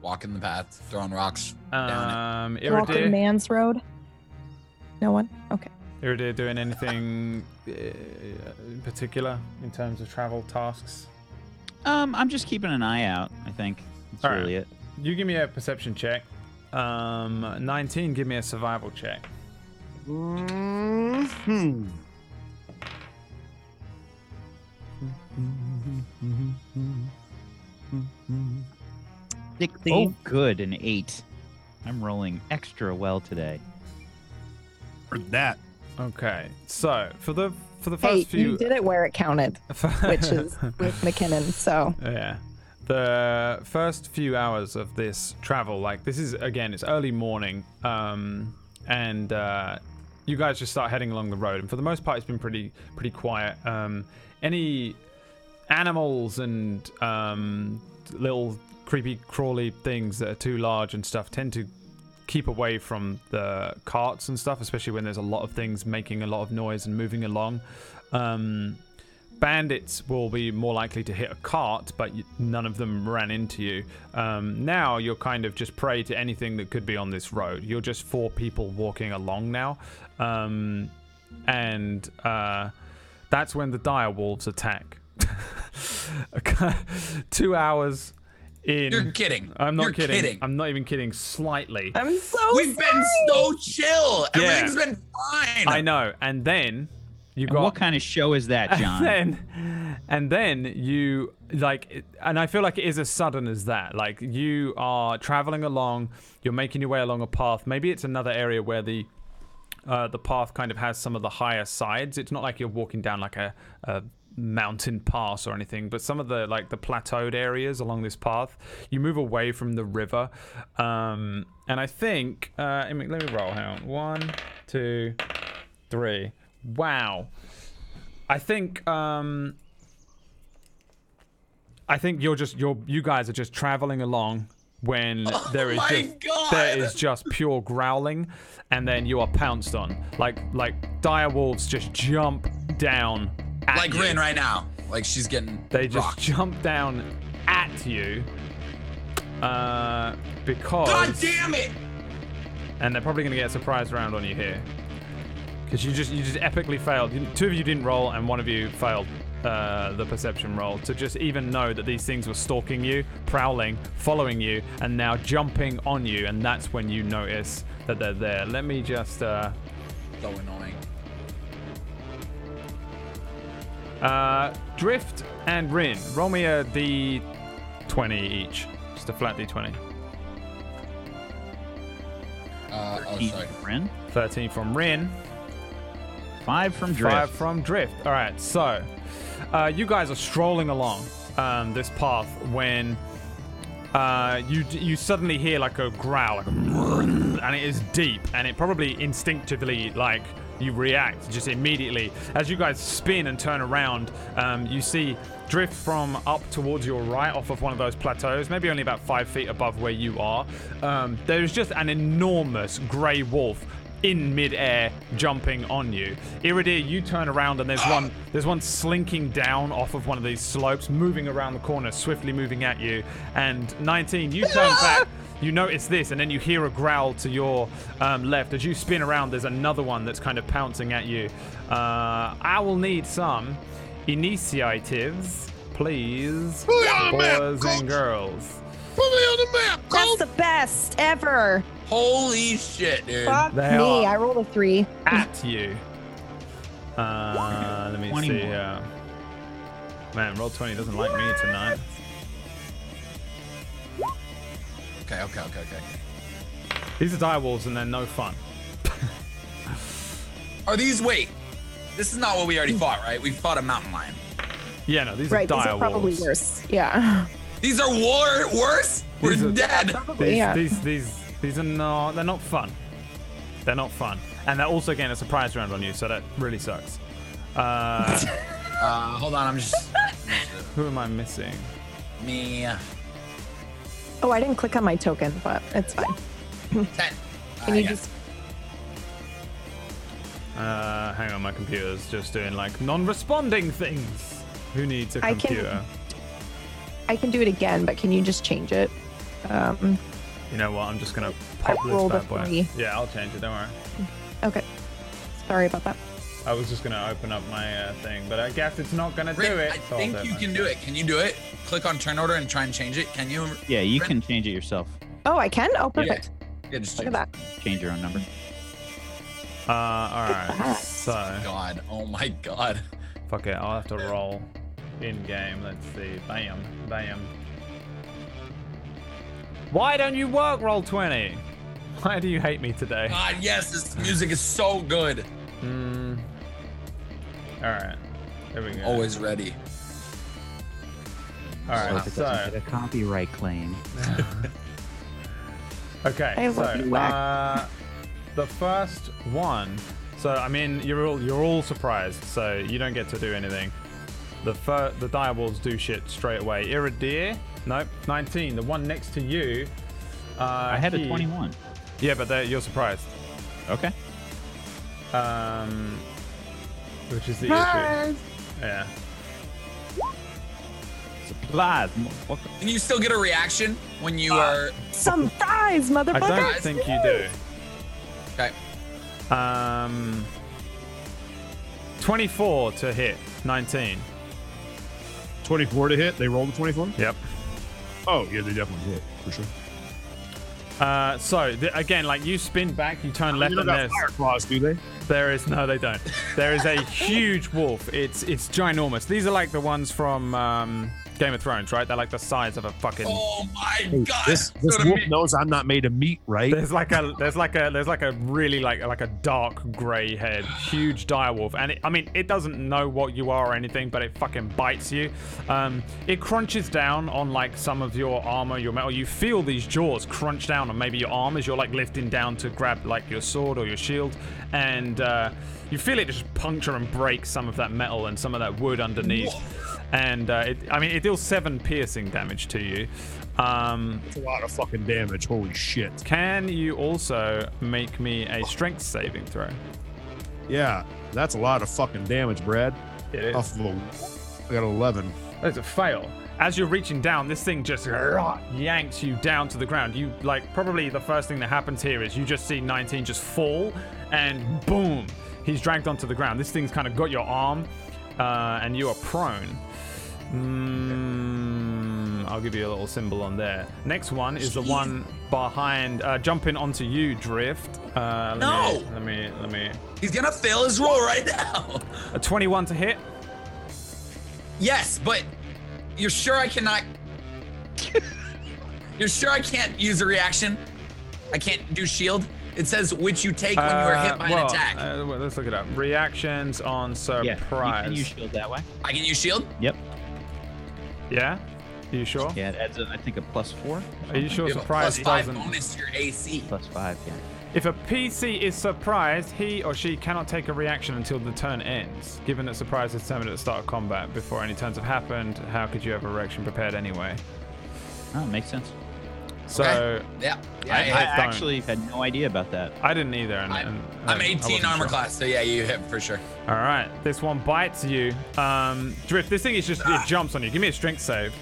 Walking the path, throwing rocks down it. Walking Iridir, man's road. No one. Okay. Iridir doing anything in particular in terms of travel tasks? I'm just keeping an eye out. I think that's All really right. it. You give me a perception check. 19. Give me a survival check. Mm-hmm. Oh, good, an 8. I'm rolling extra well today. For that. Okay. So for the Hey, first few. you did it where it counted, which is with McKinnon. So Yeah. The first few hours of this travel, like this is again, it's early morning, and you guys just start heading along the road, and for the most part, it's been pretty quiet. Any animals and little creepy crawly things that are too large and stuff tend to keep away from the carts and stuff, especially when there's a lot of things making a lot of noise and moving along. Bandits will be more likely to hit a cart, but none of them ran into you. Now you're kind of just prey to anything that could be on this road. You're just 4 people walking along now. And that's when the dire wolves attack. 2 hours in. You're kidding. I'm not You're kidding. I'm not even kidding slightly. I'm so We've been so chill. Yeah. Everything's been fine. I know. And then you And got. what kind of show is that, John? And then you like, and I feel like it is as sudden as that. Like you are traveling along, you're making your way along a path. Maybe it's another area where the path kind of has some of the higher sides. It's not like you're walking down like a mountain pass or anything, but some of the like the plateaued areas along this path, you move away from the river. And I think, let me roll. Hang on. 1, 2, 3. Wow. I think you guys are just traveling along when there is just pure growling, and then you are pounced on. Like dire wolves just jump down at like you. Rin right now. Like she's getting They just rocked. jump down at you. Because God damn it! and they're probably gonna get a surprise round on you here. Because you just epically failed. 2 of you didn't roll, and 1 of you failed the perception roll to just even know that these things were stalking you, prowling, following you, and now jumping on you. And that's when you notice that they're there. Let me just. So annoying. Drift and Rin, roll me a d20 each. Just a flat d20. Sorry. Rin? 13 from Rin. 5 from Drift. 5 from Drift. All right, so you guys are strolling along this path when you suddenly hear like a growl, like and it is deep, and it probably instinctively like you react just immediately as you guys spin and turn around. You see Drift from up towards your right off of one of those plateaus, maybe only about 5 feet above where you are. There's just an enormous grey wolf in mid-air jumping on you. Iridir, you turn around and there's one slinking down off of one of these slopes, moving around the corner, swiftly moving at you. And 19, you turn back, you notice this, and then you hear a growl to your left. As you spin around, there's another one that's kind of pouncing at you. I will need some initiatives, please, boys and girls. Put me on the map, That's the best ever. Holy shit, dude. Fuck They me. are. I rolled a 3. At you. Let me 20 see. more. Man, Roll20 doesn't like me tonight. Okay. These are dire wolves and they're no fun. Are these, wait, this is not what we already fought, right? We fought a mountain lion. Yeah, no, these Right, are these dire are probably wolves. worse. Yeah. These are worse? We're These are- dead. Probably, yeah. These These are not. They're not fun. They're not fun, and they're also getting a surprise round on you, so that really sucks. Hold on, I'm just. Who am I missing? Me. Oh, I didn't click on my token, but it's fine. 10. Can you just? Hang on, my computer's just doing like non-responding things. Who needs a computer? I can do it again, but can you just change it? You know what? I'm just gonna pop this bad boy. Yeah, I'll change it. Don't worry. Okay. Sorry about that. I was just gonna open up my thing, but I guess it's not gonna do it. I think you can do it. Can you do it? Click on turn order and try and change it. Can you? Yeah, you can change it yourself. Oh, I can? Oh, perfect. Yeah, just Look at that. Change your own number. All right. So. God. Oh my God. Fuck it. I'll have to roll in game. Let's see. Bam. Bam. Why don't you work, Roll20? Why do you hate me today? God, yes, this music is so good. All right. There we go. Always ready. All right. So a copyright claim. Okay. So the first one. So I mean, you're all surprised. So you don't get to do anything. The direwolves do shit straight away. Iridir. Nope. 19. The one next to you. I had a 21. Yeah, but you're surprised. Okay. Which is the issue. Yeah. Supplies. Can you still get a reaction when you are? Some fries, motherfucker. I don't think you do. Okay. 24 to hit. 19. 24 to hit. They rolled a 24. Yep. Oh yeah, they definitely hit for sure. Again, like you spin back, you turn left, and there's fire claws, do they? No, they don't. There is a huge wolf. It's ginormous. These are like the ones from Game of Thrones, right? They're like the size of a fucking. Oh my God! This wolf knows I'm not made of meat, right? There's like a really like a dark gray head, huge direwolf, and it doesn't know what you are or anything, but it fucking bites you. It crunches down on like some of your armor, your metal. You feel these jaws crunch down on maybe your arm as you're like lifting down to grab like your sword or your shield, and you feel it just puncture and break some of that metal and some of that wood underneath. Whoa. And it deals 7 piercing damage to you. That's a lot of fucking damage. Holy shit. Can you also make me a strength saving throw? Yeah, that's a lot of fucking damage, Brad. It is. I got 11. That's a fail. As you're reaching down, this thing just yanks you down to the ground. You probably the first thing that happens here is you just see 19 just fall, and boom, he's dragged onto the ground. This thing's kind of got your arm, and you are prone. I'll give you a little symbol on there. Next one is the one behind, jumping onto you, Drift. Let me. He's gonna fail his roll right now. A 21 to hit. Yes, but you're sure I cannot? You're sure I can't use a reaction? I can't do shield? It says which you take when you are hit by an attack. Let's look it up. Reactions on surprise. Yeah, you can use shield that way. I can use shield? Yep. Yeah? Are you sure? Yeah, it adds, I think, a +4. Are you sure surprise +5 doesn't? bonus to your AC. +5, yeah. If a PC is surprised, he or she cannot take a reaction until the turn ends. Given that surprise is determined at the start of combat, before any turns have happened, how could you have a reaction prepared anyway? Oh, makes sense. So, okay. Yeah. I actually had no idea about that. I didn't either. I'm 18 armor class, so yeah, you hit for sure. All right, this one bites you. Drift, this thing is just, it jumps on you. Give me a strength save.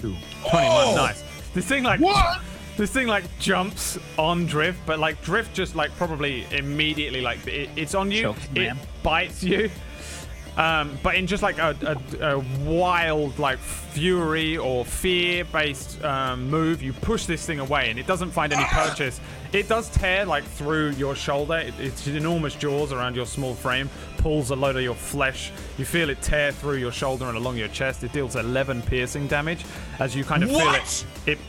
Ooh, 21, nice. This thing jumps on Drift, but like Drift just like probably immediately like it's on you. It bites you. But in just like a wild like fury or fear-based move, you push this thing away, and it doesn't find any purchase. It does tear like through your shoulder. Its enormous jaws around your small frame pulls a load of your flesh. You feel it tear through your shoulder and along your chest. It deals 11 piercing damage as you kind of feel it.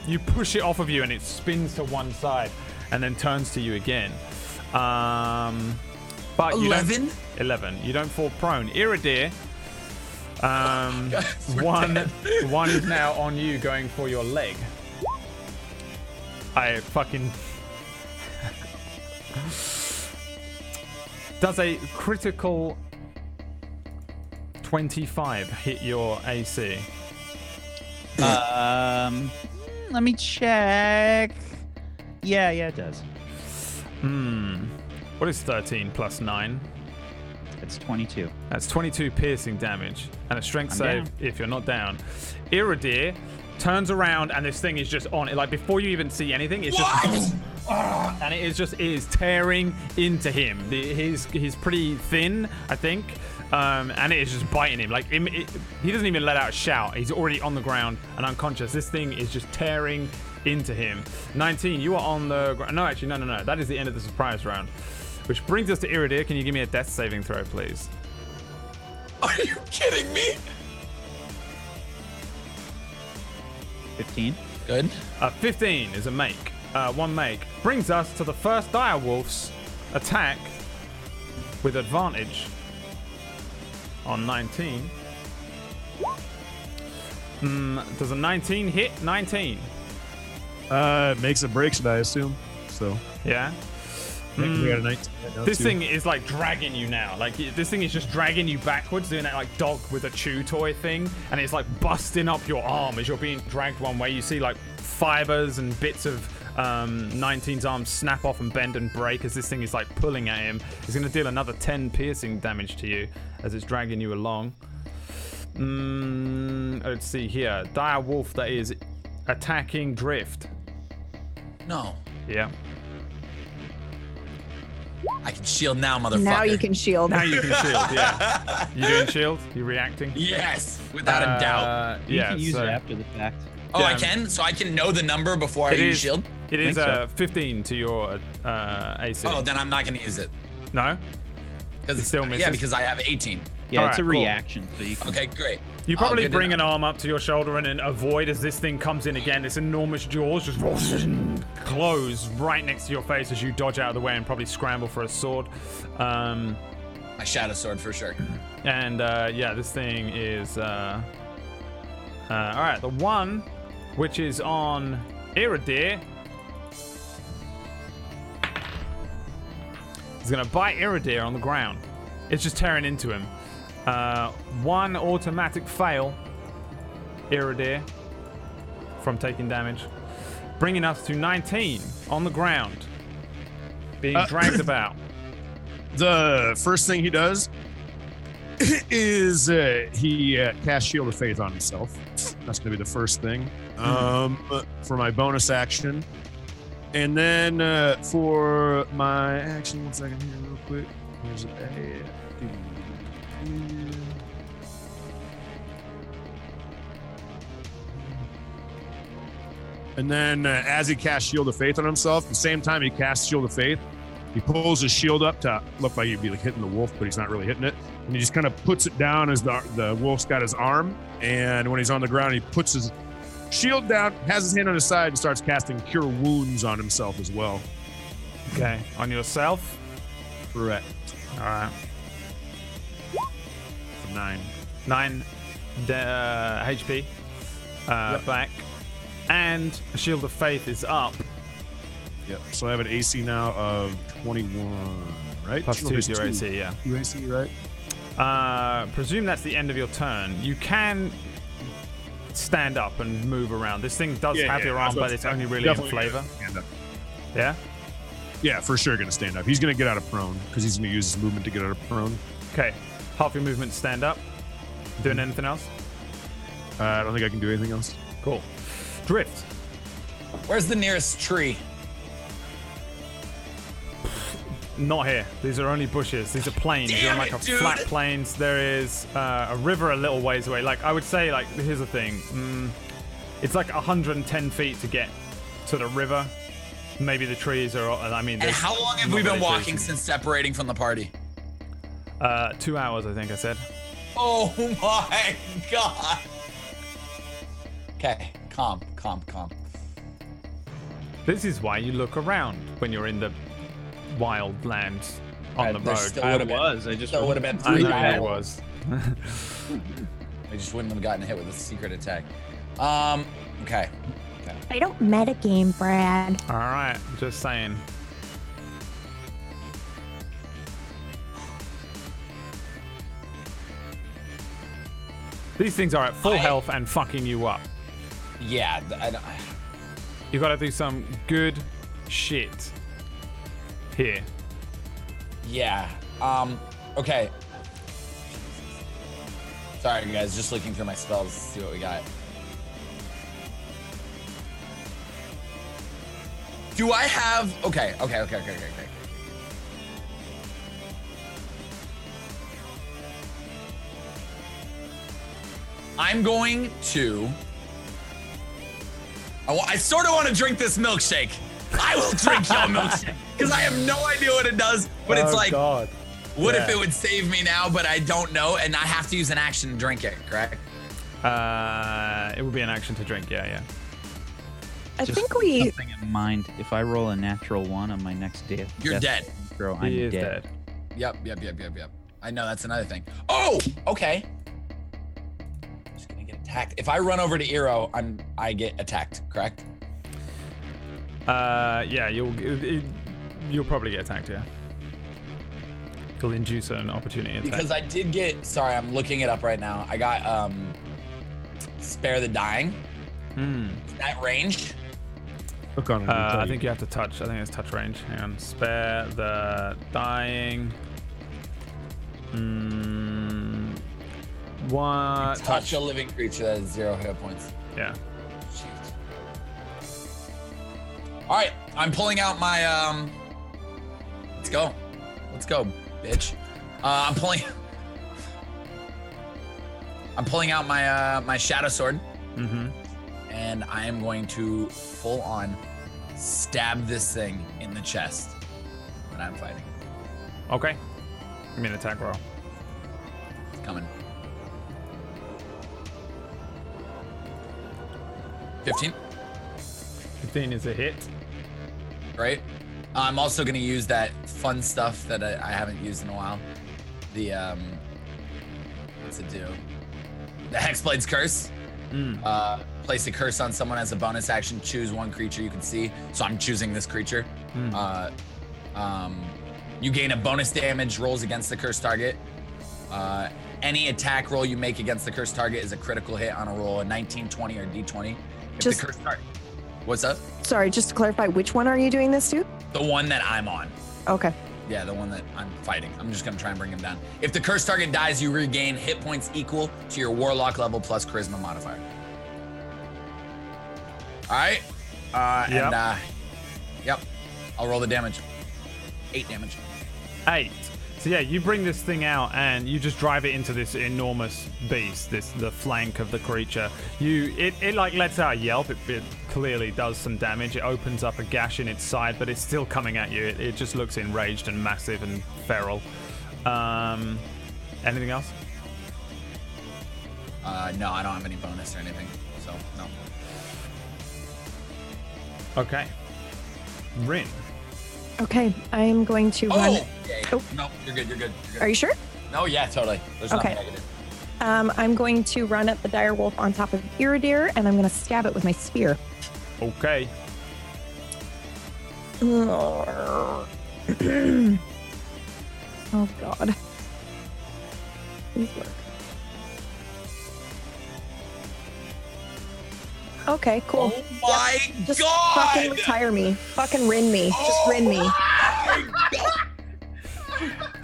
You push it off of you, and it spins to one side, and then turns to you again. But 11? 11. You don't fall prone. Iridir, One is now on you, going for your leg. I fucking does a critical 25 hit your AC? Let me check. Yeah, it does. What is 13 plus 9? It's 22. That's 22 piercing damage and a strength I'm save down. if you're not down. Iridir turns around and this thing is just on it. Like before you even see anything, it's just and it is tearing into him. He's pretty thin, I think. And it is just biting him. Like he doesn't even let out a shout. He's already on the ground and unconscious. This thing is just tearing into him. 19, you are on the ground. No, actually, no. That is the end of the surprise round. Which brings us to Iridir. Can you give me a death saving throw, please? Are you kidding me? 15. Good. 15 is a make. One make. Brings us to the first direwolf's attack with advantage on 19. Does a 19 hit? 19. Makes it breaks it, I assume. So Yeah. we got a 19 right now, This too. thing is like dragging you now. Like this thing is just dragging you backwards, doing that like dog with a chew toy thing, and it's like busting up your arm as you're being dragged one way. You see like fibers and bits of 19's arm snap off and bend and break as this thing is like pulling at him. It's going to deal another 10 piercing damage to you as it's dragging you along. Let's see here. Dire wolf that is attacking Drift. No. Yeah. I can shield now, motherfucker. Now you can shield. Now you can shield, yeah. You doing shield? You reacting? Yes, without a doubt. You Yeah, can use so it after the fact. Oh, I yeah. can? So I can know the number before I It use is- shield? It is Think so. 15 to your AC. Oh, then I'm not going to use it. No? Because It still misses? Yeah, because I have 18. Yeah, All it's a right, cool. reaction. So you can Okay, great. You Oh, probably good to bring know. an arm up to your shoulder and then avoid as this thing comes in again. This enormous jaws just close right next to your face as you dodge out of the way and probably scramble for a sword. My shadow sword for sure. And yeah, this thing is... all right, the one which is on Iridir is going to bite Iridir on the ground. It's just tearing into him. One automatic fail, Iridir, from taking damage. Bringing us to 19 on the ground. Being dragged about. The first thing he does is he casts Shield of Faith on himself. That's going to be the first thing for my bonus action. And then for my action, 1 second here real quick. Here's a... And then as he casts Shield of Faith on himself, at the same time he casts Shield of Faith, he pulls his shield up to look like he'd be like hitting the wolf, but he's not really hitting it. And he just kind of puts it down as the wolf's got his arm. And when he's on the ground, he puts his shield down, has his hand on his side, and starts casting Cure Wounds on himself as well. Okay, on yourself? Correct. All right. For 9. 9 HP back. And a Shield of Faith is up. Yep. So I have an AC now of 21, right? Plus 2 to your Two. AC, yeah. 2 AC, right? Presume that's the end of your turn. You can stand up and move around. This thing does have your arm, but it's only really in flavor. Stand up. Yeah? Yeah, for sure going to stand up. He's going to get out of prone because he's going to use his movement to get out of prone. Okay. Half your movement stand up. Doing anything else? I don't think I can do anything else. Cool. Drift. Where's the nearest tree? Not here. These are only bushes. These are plains. You're on Damn like a it, dude. flat plains. There is a river a little ways away. Like I would say, like here's the thing. It's like 110 feet to get to the river. Maybe the trees are. I mean. And how long have we been walking since separating from the party? 2 hours, I think I said. Oh my god. Okay, calm. This is why you look around when you're in the wild lands on the There road. still would have been. I just Still would have been I 3 know it hours. was. I just wouldn't have gotten hit with a secret attack. Okay. I don't metagame, Brad. All right, just saying. These things are at full health and fucking you up. Yeah, You gotta do some good shit here. Yeah. Okay. Sorry, guys. Just looking through my spells to see what we got. Do I have... Okay. I'm going to... I sort of want to drink this milkshake. I will drink your milkshake because I have no idea what it does, but it's like, God. What if it would save me now, but I don't know, and I have to use an action to drink it, correct? It would be an action to drink, yeah. I think we... Something in mind, if I roll a natural 1 on my next death, You're dead. Throw, I'm dead. Yep. I know, that's another thing. Oh, okay. Just gonna get attacked. If I run over to Eero, I get attacked, correct? Yeah, you'll probably get attacked, yeah. It'll induce an opportunity attack. Because I did get, sorry, I'm looking it up right now. I got Spare the Dying. Is that range? Look on it. I think you have to touch. I think it's touch range. Hang on. Spare the Dying. What? Touch a living creature that has 0 hit points. Yeah. All right, I'm pulling out my Let's go, bitch. I'm pulling out my my shadow sword. And I am going to full on stab this thing in the chest when I'm fighting. Okay. Give me an attack roll. It's coming. 15. 15 is a hit. Right. I'm also going to use that fun stuff that I haven't used in a while. The what's it do? The Hexblade's Curse. Place a curse on someone as a bonus action. Choose one creature you can see. So I'm choosing this creature. You gain a bonus damage rolls against the cursed target. Any attack roll you make against the cursed target is a critical hit on a roll, a 19, 20, or D20. If the cursed target... What's up? Sorry, just to clarify, which one are you doing this to? The one that I'm on. Okay. Yeah, the one that I'm fighting. I'm just gonna try and bring him down. If the cursed target dies, you regain hit points equal to your warlock level plus charisma modifier. All right. Yep. I'll roll the damage. 8 damage. 8. So yeah, you bring this thing out and you just drive it into this enormous beast, the flank of the creature. It like lets out a yelp. It clearly does some damage. It opens up a gash in its side, but it's still coming at you. It just looks enraged and massive and feral. Anything else? No, I don't have any bonus or anything, so no. Okay. Rin. Okay, I am going to run. Yeah. Oh. No, you're good. Are you sure? No, yeah, totally. There's nothing I can do. I'm going to run up the dire wolf on top of Iridir, and I'm going to stab it with my spear. Okay. Oh God. Please work. Okay, cool. Oh my Just God! fucking retire me. Fucking rin me. Just rin me.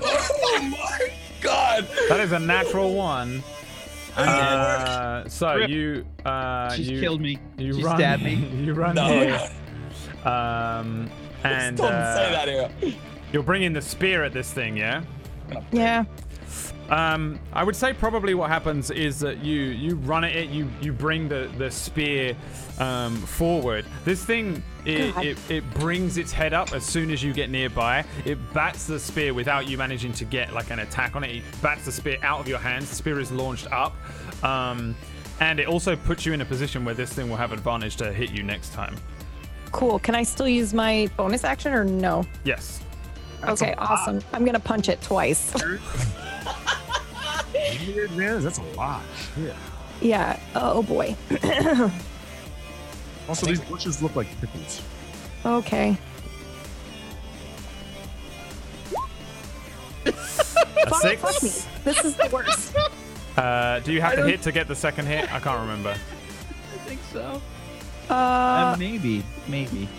Oh my God! That is a natural 1. So Rip. you She's killed me. You She run, stabbed me. You run here. And Don't say that here. you're bringing the spear at this thing, yeah? Yeah. I would say probably what happens is that you run at it, you bring the spear forward. This thing, it brings its head up as soon as you get nearby. It bats the spear without you managing to get like an attack on it. It bats the spear out of your hands. The spear is launched up. And it also puts you in a position where this thing will have advantage to hit you next time. Cool. Can I still use my bonus action or no? Yes. Okay, awesome. I'm going to punch it twice. weird, man. That's a lot. Shit. Yeah. Oh boy. Also, these bushes look like pickles. Okay. A 6. Fuck me. This is the worst. Do you have to hit to get the second hit? I can't remember. I think so. Maybe.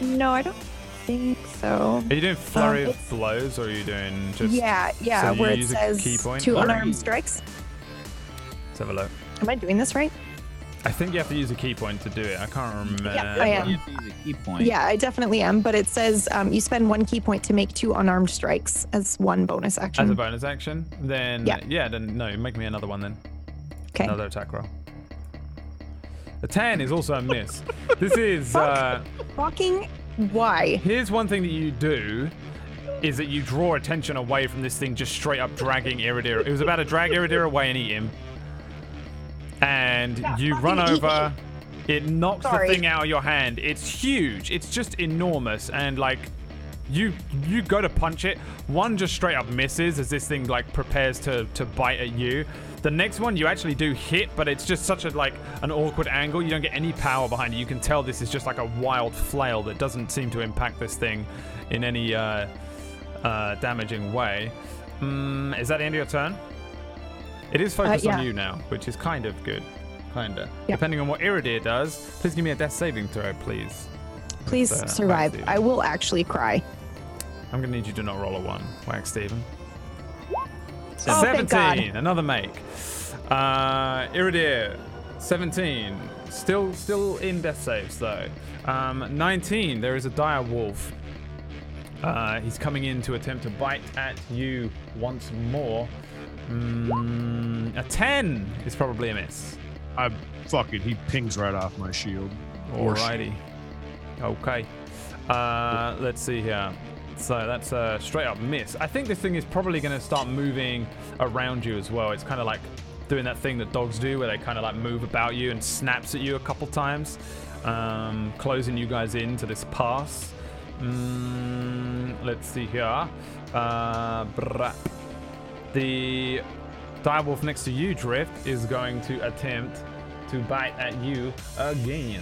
No, I don't think so. Are you doing flurry of blows, or are you doing just? Yeah, so you where it use a says key point? 2 unarmed strikes. Let's have a look. Am I doing this right? I think you have to use a key point to do it. I can't remember. Yeah, I am. You have to use a key point. Yeah, I definitely am. But it says you spend 1 key point to make 2 unarmed strikes as 1 bonus action. As a bonus action, then Yeah. then no, make me another one then. Okay. Another attack roll. A 10 is also a miss. This is Fucking why? here's one thing that you do is that you draw attention away from this thing just straight up dragging Iridir. It was about to drag Iridir away and eat him. And you run over, it knocks the thing out of your hand. It's huge. It's just enormous. And like you go to punch it, one just straight up misses as this thing like prepares to bite at you. The next one you actually do hit, but it's just such an awkward angle. You don't get any power behind it. You can tell this is just like a wild flail that doesn't seem to impact this thing in any damaging way. Is that the end of your turn? It is focused on you now, which is kind of good. Kinda. Yep. Depending on what Iridir does, please give me a death saving throw, please. Please survive. I will actually cry. I'm gonna need you to not roll a 1. Whack Steven. Oh, thank 17, God. another make. Iridir, 17. Still in death saves though. 19, there is a dire wolf. He's coming in to attempt to bite at you once more. A 10 is probably a miss. He pings right off my shield. Alrighty. Okay. Let's see here. So that's a straight up miss. I think this thing is probably going to start moving around you as well. It's kind of like doing that thing that dogs do where they kind of like move about you and snaps at you a couple times, closing you guys into this pass. Let's see here. The direwolf next to you, Drift, is going to attempt to bite at you again.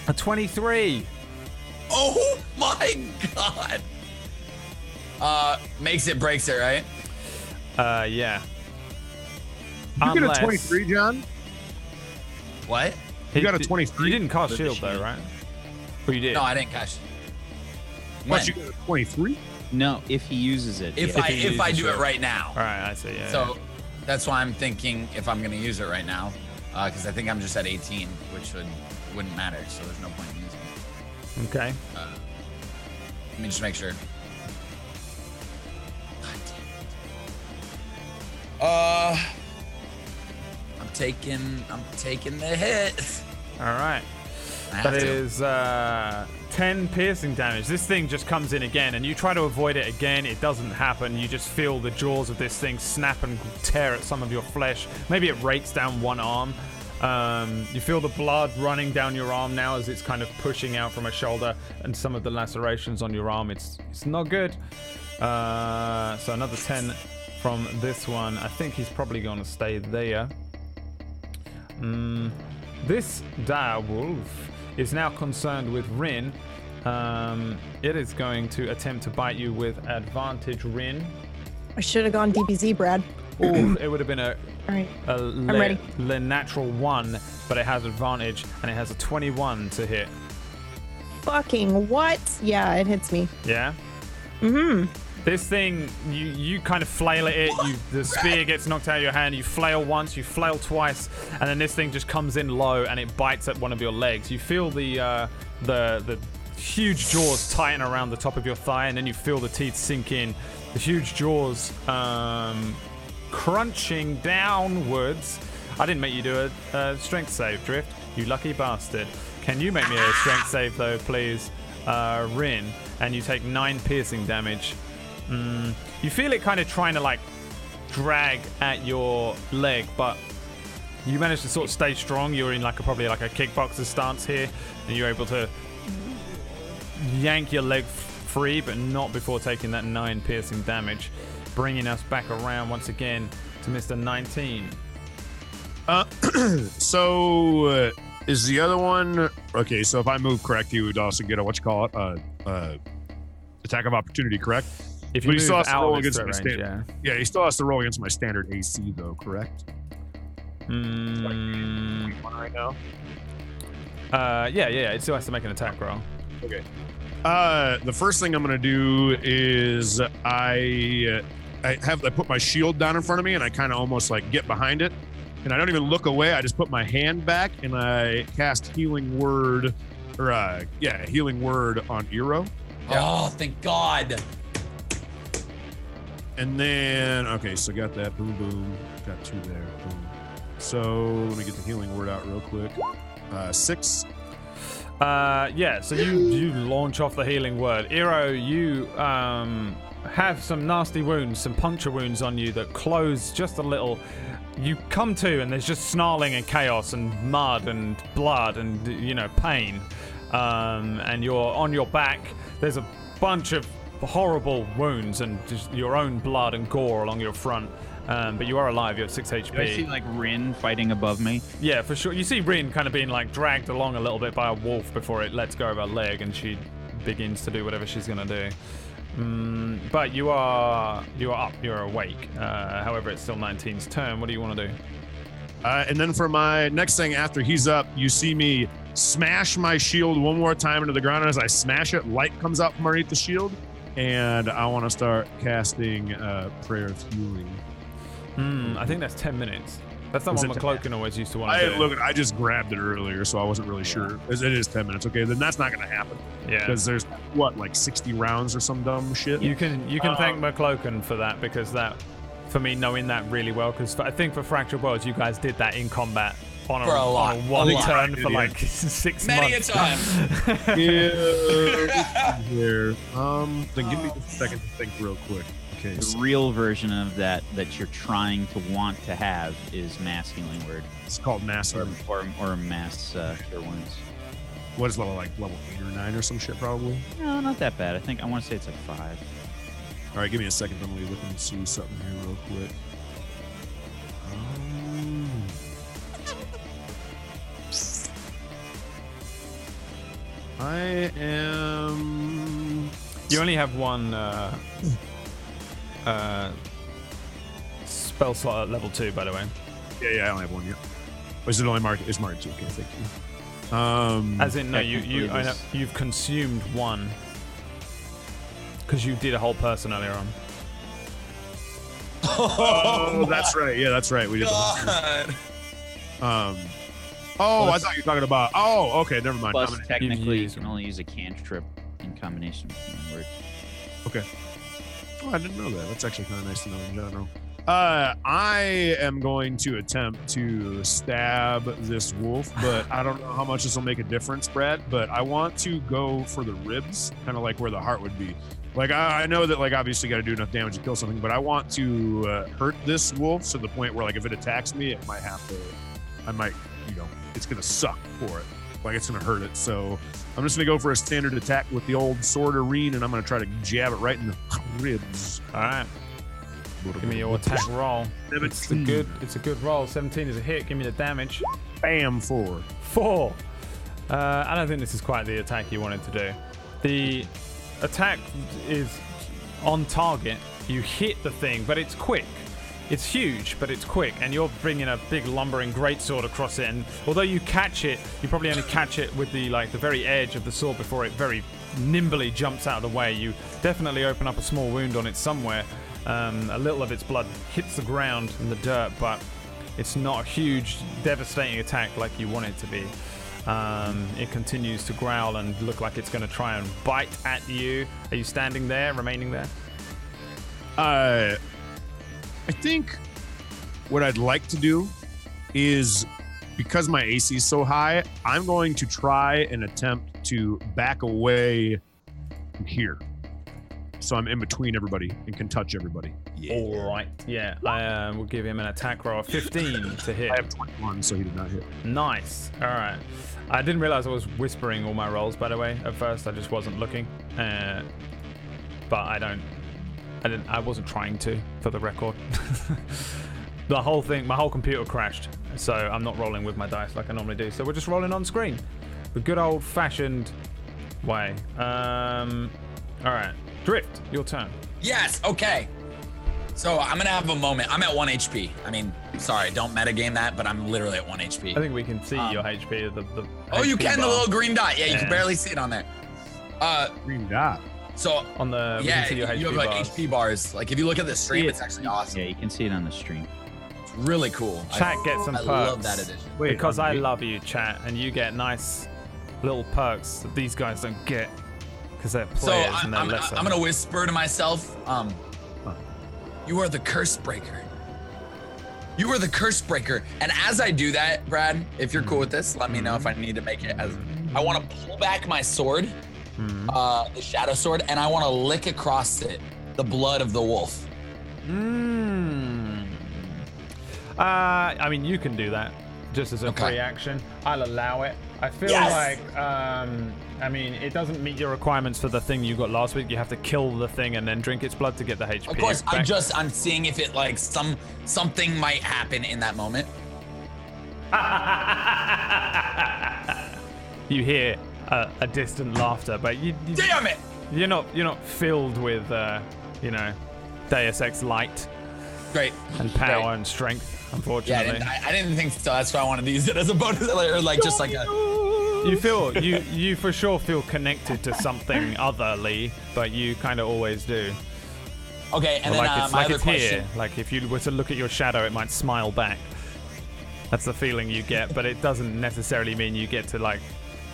A 23. Oh my God. Makes it, breaks it, right? Yeah. You get a 23, John? What? You got a 23? You didn't cast shield though, right? Or you did? No, I didn't cast. What, you got a 23? No, if he uses it. If I do it right now. All right, I see. Yeah. So that's why I'm thinking if I'm gonna use it right now, because I think I'm just at 18, which wouldn't matter. So there's no point in using it. Okay. Let me just make sure. God damn it. I'm taking the hit. All right. That is 10 piercing damage. This thing just comes in again, and you try to avoid it again. It doesn't happen. You just feel the jaws of this thing snap and tear at some of your flesh. Maybe it rakes down one arm. You feel the blood running down your arm now as it's kind of pushing out from a shoulder, and some of the lacerations on your arm. It's not good. So another 10 from this one. I think he's probably going to stay there. This dire wolf is now concerned with Rin. It is going to attempt to bite you with advantage, Rin. I should have gone DBZ, Brad. Ooh, it would have been a I'm ready. natural 1, but it has advantage, and it has a 21 to hit. Fucking what? Yeah, it hits me. Yeah? Mm-hmm. This thing, you kind of flail at it, the spear gets knocked out of your hand, you flail once, you flail twice, and then this thing just comes in low and it bites at one of your legs. You feel the huge jaws tighten around the top of your thigh, and then you feel the teeth sink in. The huge jaws crunching downwards. I didn't make you do a strength save, Drift. You lucky bastard. Can you make me a strength save though, please, Rin? And you take 9 piercing damage. You feel it kind of trying to like drag at your leg, but you manage to sort of stay strong. You're in probably like a kickboxer stance here, and you're able to yank your leg free, but not before taking that 9 piercing damage, bringing us back around once again to Mr. 19. So is the other one okay? So if I move correct, he would also get a attack of opportunity, correct? If you But he move still has to out roll of his against my threat range, standard. Yeah, he still has to roll against my standard AC though, correct? Right now. Yeah. It still has to make an attack roll. Okay. The first thing I'm gonna do is I put my shield down in front of me and I kind of almost like get behind it, and I don't even look away. I just put my hand back and I cast Healing Word, Healing Word on Eero. Oh, thank God. And then, okay, so got that. Boom, boom. Got 2 there. Boom. So let me get the Healing Word out real quick. 6. So you launch off the Healing Word. Eero, you have some nasty wounds, some puncture wounds on you that close just a little. You come to and there's just snarling and chaos and mud and blood and, pain. And you're on your back. There's a bunch of horrible wounds and just your own blood and gore along your front. But you are alive. You have 6 HP. Do I see like Rin fighting above me? Yeah, for sure. You see Rin kind of being like dragged along a little bit by a wolf before it lets go of her leg, and she begins to do whatever she's gonna do. But you are up. You're awake. However, it's still 19's turn. What do you want to do? And then for my next thing after he's up, you see me smash my shield one more time into the ground. And as I smash it, light comes out from underneath the shield, and I want to start casting Prayer of Healing. I think that's 10 minutes. That's not what McCloakin always used to want to do. Look, I just grabbed it earlier, so I wasn't really sure. It is 10 minutes. Okay, then that's not going to happen. Yeah. Because there's, like 60 rounds or some dumb shit? You can thank McCloakin for that, because for me knowing that really well, because I think for Fractured Worlds, you guys did that in combat on a one turn for like 6 months. Many a time. Here. Then give me just a second to think real quick. Okay. The real version of that you're trying to want to have is Mass Healing Word. It's called Mass or Mass Cure Wounds. What is level 8 or 9 or some shit probably? No, not that bad. I want to say it's like 5. All right, give me a second. I'm looking to see something here real quick. I am. You only have one spell slot at level 2, by the way. Yeah, I only have one yet. Or is it only marked? It's marked 2. Okay, thank you. As in, no, you've consumed one because you did a whole person earlier on. Oh, that's right. Yeah, that's right. We did. I thought you were talking about. Oh, okay, never mind. Plus, technically, you can only use a cantrip in combination with Healing Word. Okay. Oh, I didn't know that. That's actually kind of nice to know in general. I am going to attempt to stab this wolf, but I don't know how much this will make a difference, Brad. But I want to go for the ribs, kind of like where the heart would be. Like, I know that, like, obviously you got to do enough damage to kill something, but I want to hurt this wolf to the point where, like, if it attacks me, it might have to, it's going to suck for it. Like, it's going to hurt it. So I'm just going to go for a standard attack with the old sword arena, and I'm going to try to jab it right in the ribs. All right. Give me your attack roll. It's a good roll. 17 is a hit. Give me the damage. Bam, 4. 4. I don't think this is quite the attack you wanted to do. The attack is on target. You hit the thing, but it's quick. It's huge, but it's quick, and you're bringing a big lumbering greatsword across it. And although you catch it, you probably only catch it with the very edge of the sword before it very nimbly jumps out of the way. You definitely open up a small wound on it somewhere. A little of its blood hits the ground in the dirt, but it's not a huge, devastating attack like you want it to be. It continues to growl and look like it's going to try and bite at you. Are you standing there, remaining there? I think what I'd like to do is, because my AC is so high, I'm going to try and attempt to back away from here. So I'm in between everybody and can touch everybody. Yeah. All right. Yeah. We'll give him an attack roll of 15 to hit. I have 21, so he did not hit. Nice. All right. I didn't realize I was whispering all my rolls, by the way. At first, I just wasn't looking. But I wasn't trying to, for the record. the whole thing, my whole computer crashed, so I'm not rolling with my dice like I normally do. So we're just rolling on screen, the good old-fashioned way. All right, Drift, your turn. Yes. Okay. So I'm gonna have a moment. I'm at 1 HP. I mean, sorry, don't metagame that, but I'm literally at 1 HP. I think we can see your HP. Oh, you HP can, bar. the little green dot. Yeah, you can barely see it on there. Green dot. So on the yeah, you have like bars. HP bars. Like if you look at the stream, it's actually awesome. Yeah, you can see it on the stream. It's really cool. Chat gets some I perks. love that edition. Wait, because I love you, chat, and you get nice little perks that these guys don't get because they're players and they're lesser. I'm gonna whisper to myself, you are the curse breaker. You are the curse breaker. And as I do that, Brad, if you're cool with this, let me know if I need to make it as I want to pull back my sword, the shadow sword, and I want to lick across it the blood of the wolf. I mean, you can do that just as a free action. I'll allow it. I feel like, I mean, it doesn't meet your requirements for the thing you got last week. You have to kill the thing and then drink its blood to get the HP. Of course, back. I'm seeing if it like something might happen in that moment. You hear a distant laughter, but you damn it! You're not filled with you know, Deus Ex light. Great. And power and strength. Unfortunately. Yeah, I didn't think so. That's why I wanted to use it as a bonus, or like just like a. You for sure feel connected to something otherly, but you kind of always do. Okay, and or then my other question. Here, like if you were to look at your shadow, it might smile back. That's the feeling you get, but it doesn't necessarily mean you get to like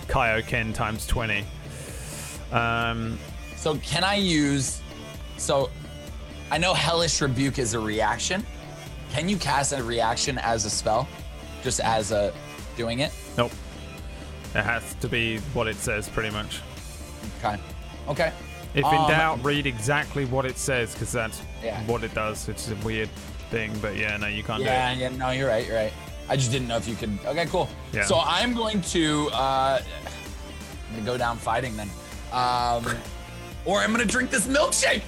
Kaioken times 20. So can I use? So I know Hellish Rebuke is a reaction. Can you cast a reaction as a spell, just as a doing it? Nope. It has to be what it says, pretty much. Okay. If in doubt, read exactly what it says, because that's what it does. It's a weird thing, but yeah, no, you can't do it. Yeah, no, you're right. I just didn't know if you could. Okay, cool. Yeah. So I'm going to go down fighting then, or I'm gonna drink this milkshake.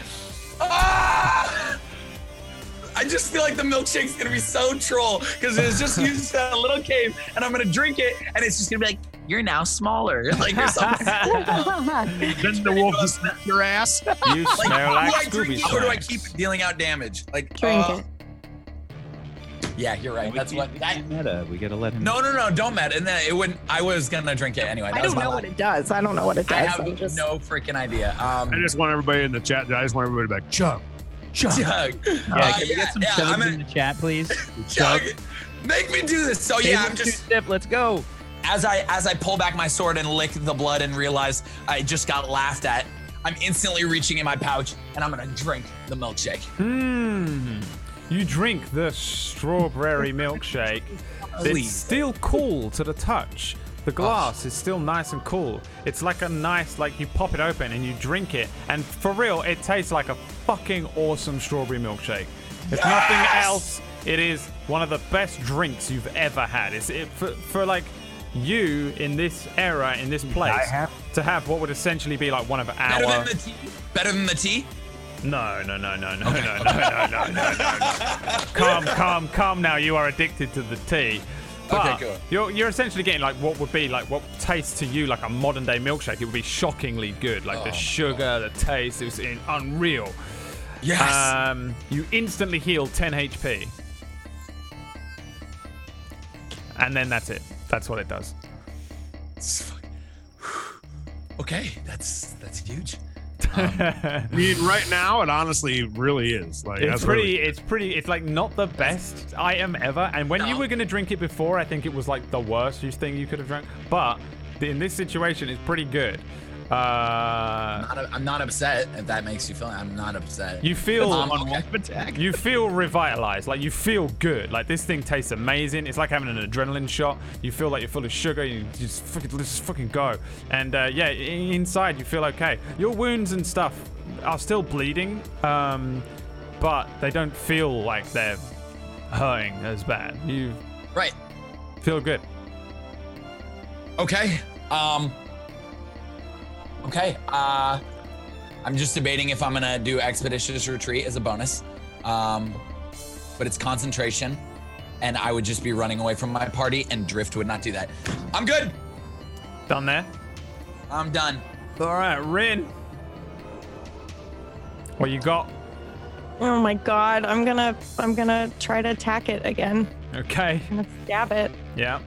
I just feel like the milkshake's gonna be so troll because it's just used that little cave, and I'm gonna drink it, and it's just gonna be like, "You're now smaller," like or something. Then the wolf just licked your ass. You smell like Scooby Or do I keep dealing out damage? Like Drink it. Yeah, you're right. That's what. Meta. We gotta let him. No, don't meta. And then it wouldn't. I was gonna drink it anyway. I don't know what it does. I don't know what it does. I have no freaking idea. I just want everybody in the chat. I just want everybody to be like, chug. Chug. Yeah, can we get some chugs in the chat, please? Chug. Make me do this. So yeah, I'm just. Step. Let's go. As I pull back my sword and lick the blood and realize I just got laughed at, I'm instantly reaching in my pouch and I'm gonna drink the milkshake. You drink the strawberry milkshake. It's still cool to the touch. The glass is still nice and cool. It's like a nice, like you pop it open and you drink it, and for real, it tastes like a fucking awesome strawberry milkshake. If nothing else, it is one of the best drinks you've ever had. For like you in this era, in this place, to have what would essentially be like one of our. Better than the tea? No. Calm now. You are addicted to the tea. But okay, cool. You're essentially getting like what would be like what tastes to you like a modern day milkshake. It would be shockingly good. Like the sugar, the taste, it was unreal. Yes. You instantly heal 10 HP. And then that's it. That's what it does. Okay, that's huge. I mean, right now, it honestly really is. Like, it's like not the best item ever. And when you were going to drink it before, I think it was like the worst thing you could have drank. But in this situation, it's pretty good. I'm not upset. If that makes you feel, I'm not upset. You feel you feel revitalized. Like you feel good. Like this thing tastes amazing. It's like having an adrenaline shot. You feel like you're full of sugar. You just fucking go. And yeah, inside you feel okay. Your wounds and stuff are still bleeding, but they don't feel like they're hurting as bad. You feel good. Okay. Okay, I'm just debating if I'm gonna do Expeditious Retreat as a bonus. but it's concentration, and I would just be running away from my party, and Drift would not do that. I'm good. Done there? I'm done. All right, Rin. What you got? Oh my god, I'm gonna try to attack it again. Okay. I'm gonna stab it. Yeah.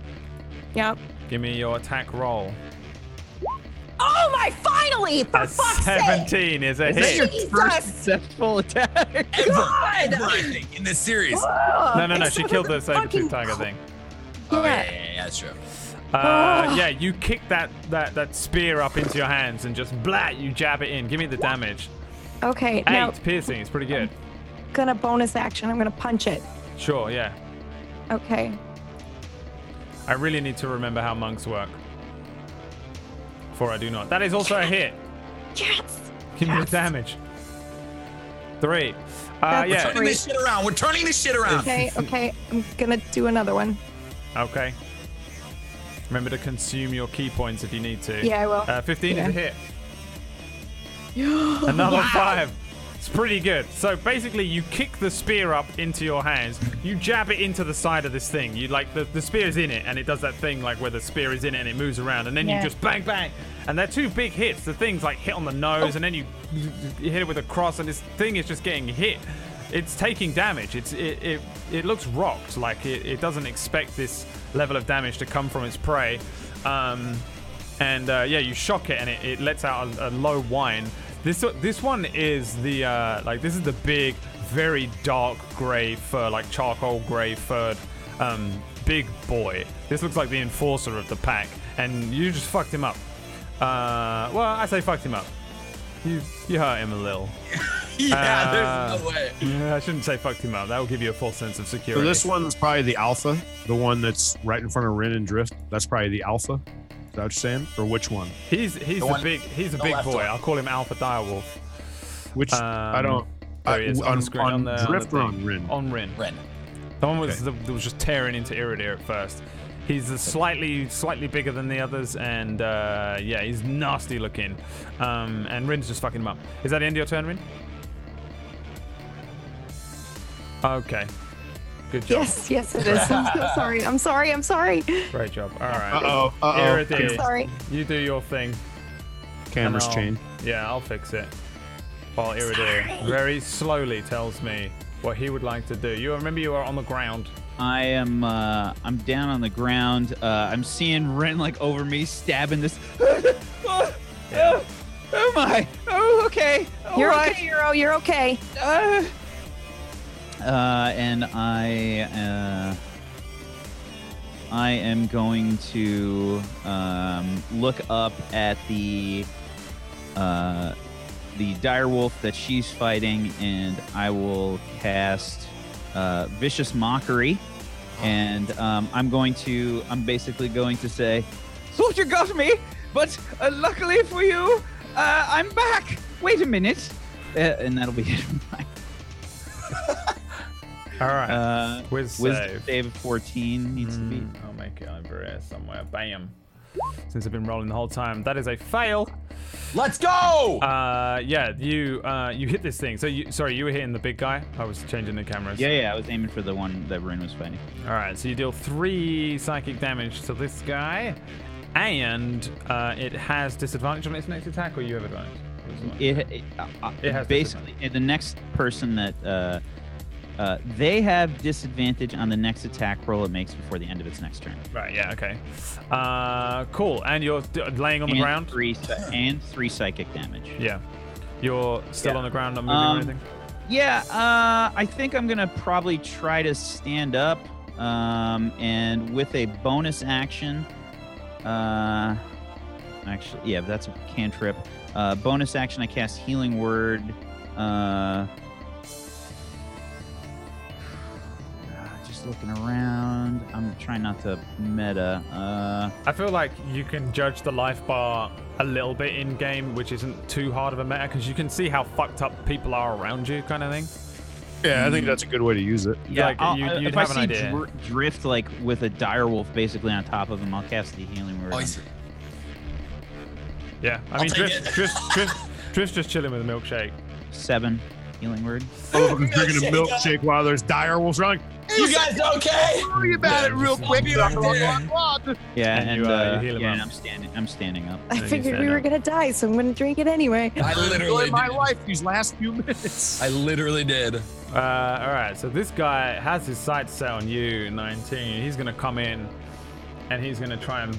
Yep. Give me your attack roll. Oh my, finally! For A fuck's sake! 17 is a Is that hit. your Jesus! first successful attack? Ever, I think, in this series. No, she killed the saber-tooth fucking tiger thing. Oh, Yeah. yeah, that's true. Yeah, you kick that spear up into your hands and just blah, you jab it in. Give me the damage. Okay, 8 now piercing. It's pretty good. gonna bonus action. I'm gonna punch it. Sure, yeah. Okay. I really need to remember how monks work. Before I do not. That is also a hit. Yes. Give me the damage. 3. That's Yeah. Turning this shit around. We're turning this shit around. Okay. I'm gonna do another one. Okay. Remember to consume your key points if you need to. Yeah, I will. 15 Yeah. is a hit. Another 5. It's pretty good. So basically, you kick the spear up into your hands. You jab it into the side of this thing. You like the spear's in it, and it does that thing like where the spear is in it and it moves around, and then you just bang bang, and they're 2 big hits. The thing's like hit on the nose, and then you hit it with a cross, and this thing is just getting hit. It's taking damage. It looks rocked. Like it doesn't expect this level of damage to come from its prey. Yeah, you shock it, and it lets out a low whine. This one is the this is the big, very dark gray fur, like charcoal gray furred, big boy. This looks like the enforcer of the pack, and you just fucked him up. Well, I say fucked him up. You hurt him a little. Yeah, there's no way. Yeah, I shouldn't say fucked him up. That will give you a false sense of security. So this one's probably the alpha, the one that's right in front of Rin and Drift. That's probably the alpha. Is that what you're saying? Or which one? He's a big boy. one. I'll call him Alpha Direwolf. Which I don't. There he is, on the screen, on the Drift or thing. on Rin? On Rin. Ren. The one that was just tearing into Iridir at first. He's slightly bigger than the others, and yeah, he's nasty looking. And Rin's just fucking him up. Is that the end of your turn, Rin? Okay. Good job. Yes, it is. I'm so sorry. Great job. All right. Uh-oh. Iridir, I'm sorry. you do your thing. Camera's And I'll- chained. Yeah, I'll fix it. While Iridir very slowly tells me what he would like to do. You remember you are on the ground. I am. I'm down on the ground. I'm seeing Ren like over me, stabbing this. Oh my! Oh, okay. You're All right. okay, Euro. You're okay. And I am going to look up at the direwolf that she's fighting, and I will cast Vicious Mockery, and I'm basically going to say, "Soldier got me, but luckily for you, I'm back. Wait a minute," and that'll be it. All right. Wisdom save of 14 needs to be. I'll make it over here somewhere. Bam. Since I've been rolling the whole time, that is a fail. Let's go! Yeah, you hit this thing. So you were hitting the big guy. I was changing the cameras. Yeah, I was aiming for the one that Rin was fighting. All right, so you deal 3 psychic damage to this guy, and it has disadvantage on its next attack, or you have advantage? It has basically the next person that they have disadvantage on the next attack roll it makes before the end of its next turn. Right. Yeah. Okay. Cool. And you're laying on the ground. 3 psychic damage. Yeah. You're still on the ground, not moving or anything. Yeah. I think I'm gonna probably try to stand up. And with a bonus action. Actually, yeah, that's a cantrip. Bonus action, I cast Healing Word. Just looking around. I'm trying not to meta. I feel like you can judge the life bar a little bit in game, which isn't too hard of a meta, because you can see how fucked up people are around you, kind of thing. Yeah, I think that's a good way to use it. Yeah, like, you'd if have I an see idea. Drift like with a direwolf basically on top of him, I'll cast the Healing Word. Oh, on he's- him. Yeah. I I'll mean, take Drift's just chilling with a milkshake. 7. Healing word. Oh, I'm drinking a milkshake while there's dire wolves running. You guys okay? Worry about it real quick. Yeah, And you heal him and up. I'm standing up. I figured we were gonna die, so I'm gonna drink it anyway. I literally Enjoy my did. life these last few minutes. I literally did. All right, so this guy has his sights set on you, 19. He's gonna come in, and he's gonna try and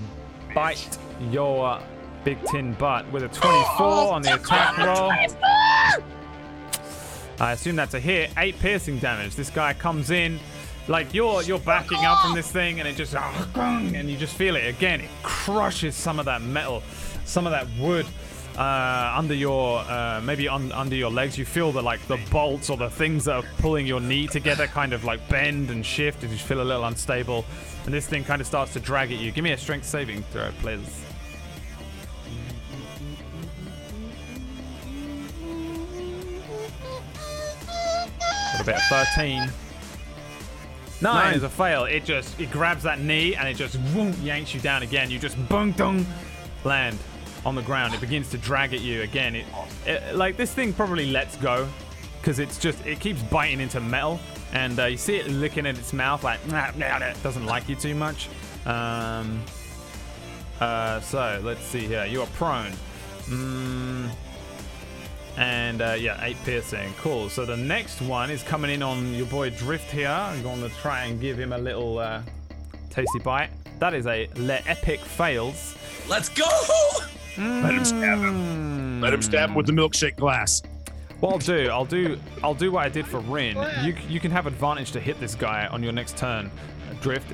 bite your big tin butt with a 24 on the attack roll. I assume that's a hit. 8 piercing damage. This guy comes in, like you're backing up from this thing, and it just and you just feel it again. It crushes some of that metal, some of that wood under your maybe under your legs. You feel the like the bolts or the things that are pulling your knee together kind of like bend and shift, and you feel a little unstable. And this thing kind of starts to drag at you. Give me a strength saving throw, please. A bit of 13. 9 is a fail. It grabs that knee and it just yanks you down again. You just bung dung land on the ground. It begins to drag at you again. It like this thing probably lets go because it keeps biting into metal, and you see it licking at its mouth like it doesn't like you too much. So let's see here. You are prone. And yeah, 8 piercing. Cool. So the next one is coming in on your boy Drift here. I'm going to try and give him a little tasty bite. That is a epic fails. Let's go! Let him stab him. Let him stab him with the milkshake glass. What I'll do what I did for Rin. You can have advantage to hit this guy on your next turn. Drift.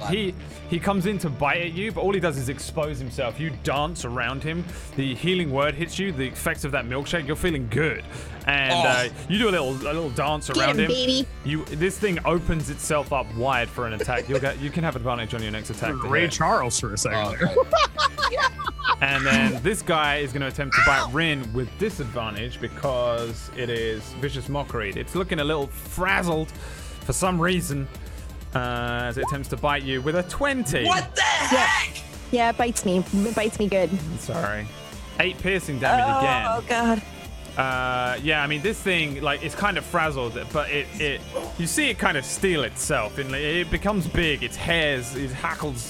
He comes in to bite at you, but all he does is expose himself. You dance around him. The healing word hits you. The effects of that milkshake. You're feeling good, and you do a little dance around him. Baby. This thing opens itself up wide for an attack. You can have advantage on your next attack. Ray Charles for a second there. And then this guy is going to attempt to bite Rin with disadvantage because it is vicious mockery. It's looking a little frazzled for some reason. As it attempts to bite you with a 20. What the heck? Yeah, it bites me. It bites me good. Sorry. 8 piercing damage again. Oh god. Yeah, I mean this thing, like, it's kind of frazzled, but it you see it kind of steal itself, and it becomes big. Its hairs, its hackles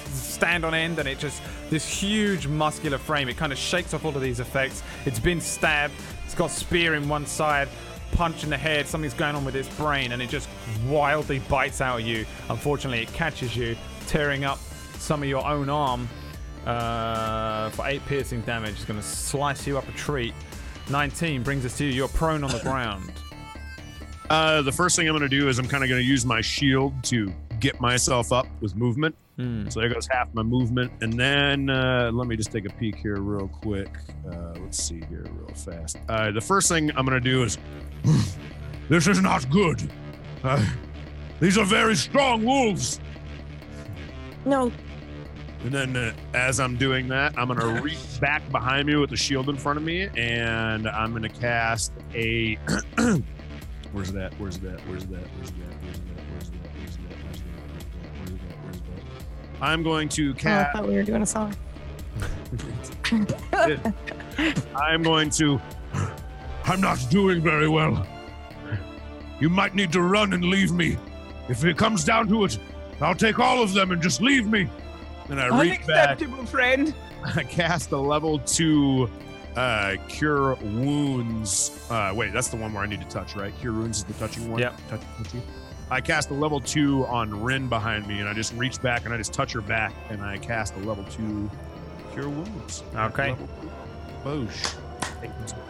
stand on end, and it just this huge muscular frame. It kind of shakes off all of these effects. It's been stabbed. It's got spear in one side. Punch in the head, something's going on with its brain, and it just wildly bites out at you. Unfortunately, it catches you, tearing up some of your own arm for 8 piercing damage. It's going to slice you up a treat. 19 brings us to you. You're prone on the ground. The first thing I'm going to do is I'm kind of going to use my shield to get myself up with movement. So there goes half my movement. And then let me just take a peek here real quick. Let's see here real fast. The first thing I'm going to do is, this is not good. These are very strong wolves. No. And then as I'm doing that, I'm going to reach back behind me with the shield in front of me, and I'm going to cast a... Where's that? I'm going to cast... I thought we were doing a song. I'm not doing very well. You might need to run and leave me. If it comes down to it, I'll take all of them and just leave me. And I reach back. Unacceptable, friend. I cast a level 2 Cure Wounds. Wait, that's the one where I need to touch, right? Cure Wounds is the touching one? Yep. Touching. I cast a level 2 on Rin behind me, and I just reach back and I just touch her back, and I cast a level 2 Cure Wounds. Okay. Boosh.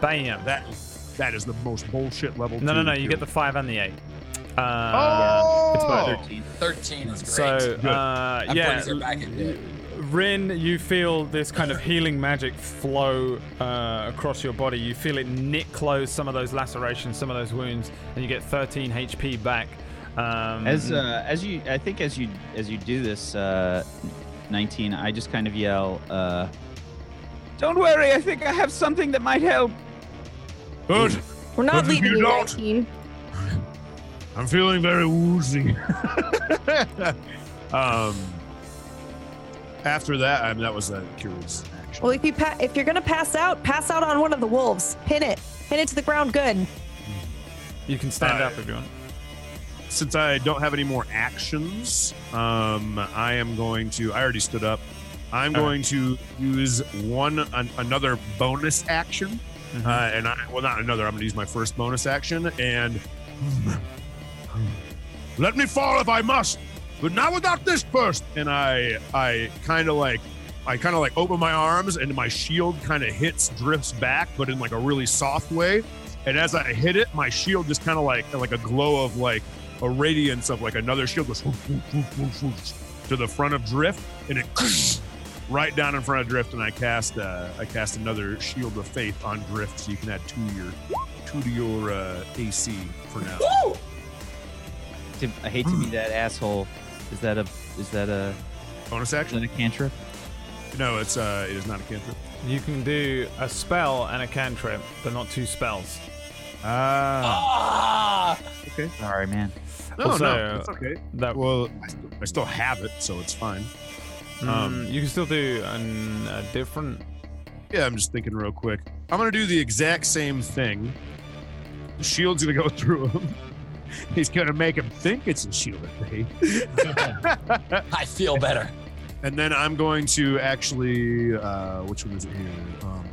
Bam. That is the most bullshit level 2. No. You get the 5 and the 8. It's about 13. 13 is great. So, I'm yeah. putting her back in. Rin, you feel this kind of healing magic flow across your body. You feel it nick close some of those lacerations, some of those wounds, and you get 13 HP back. As you do this, 19, I just kind of yell, "Don't worry, I think I have something that might help." Good. We're not But if leaving you you, don't- 19. I'm feeling very woozy. After that, that was a curious action. Well, if you're gonna pass out on one of the wolves. Pin it to the ground. Good. You can stand up if you want. Since I don't have any more actions, I am going to. I already stood up. I'm going to use another bonus action, and not another. I'm going to use my first bonus action, and let me fall if I must, but not without this first. And I kind of like open my arms, and my shield kind of drifts back, but in like a really soft way. And as I hit it, my shield just kind of like a glow of like a radiance of like another shield goes to the front of Drift, and it right down in front of Drift, and I cast another Shield of Faith on Drift, so you can add 2 to your AC for now. Woo! I hate to be that asshole. Is that a bonus action? Is that a cantrip? No, it is not a cantrip. You can do a spell and a cantrip, but not 2 spells. Okay. Sorry, man. No, it's okay. I still have it, so it's fine. You can still do a different. Yeah, I'm just thinking real quick. I'm gonna do the exact same thing. The shield's gonna go through him. He's gonna make him think it's a shield of faith. I feel better. And then I'm going to actually, which one is it here?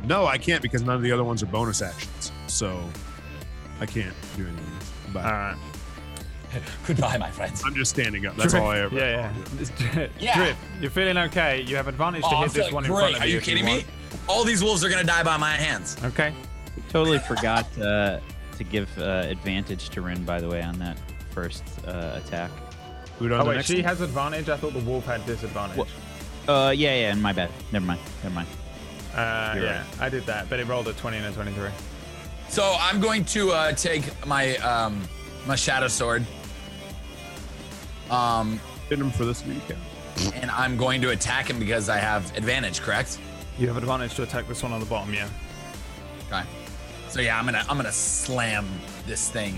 No, I can't because none of the other ones are bonus actions. So I can't do anything. Bye. All right. Goodbye, my friends. I'm just standing up. That's all I ever. Yeah. Yeah. Drip, you're feeling okay. You have advantage to hit this one in front of you. Are you kidding me? All these wolves are gonna die by my hands. Okay. Totally forgot to give advantage to Rin, by the way, on that first attack. Oh wait, she has advantage. I thought the wolf had disadvantage. Yeah. My bad. Never mind. Yeah, right. I did that, but it rolled a 20 and a 23. So I'm going to take my my shadow sword. Hit him for this weekend. And I'm going to attack him because I have advantage, correct? You have advantage to attack this one on the bottom, yeah. Okay. So yeah, I'm gonna slam this thing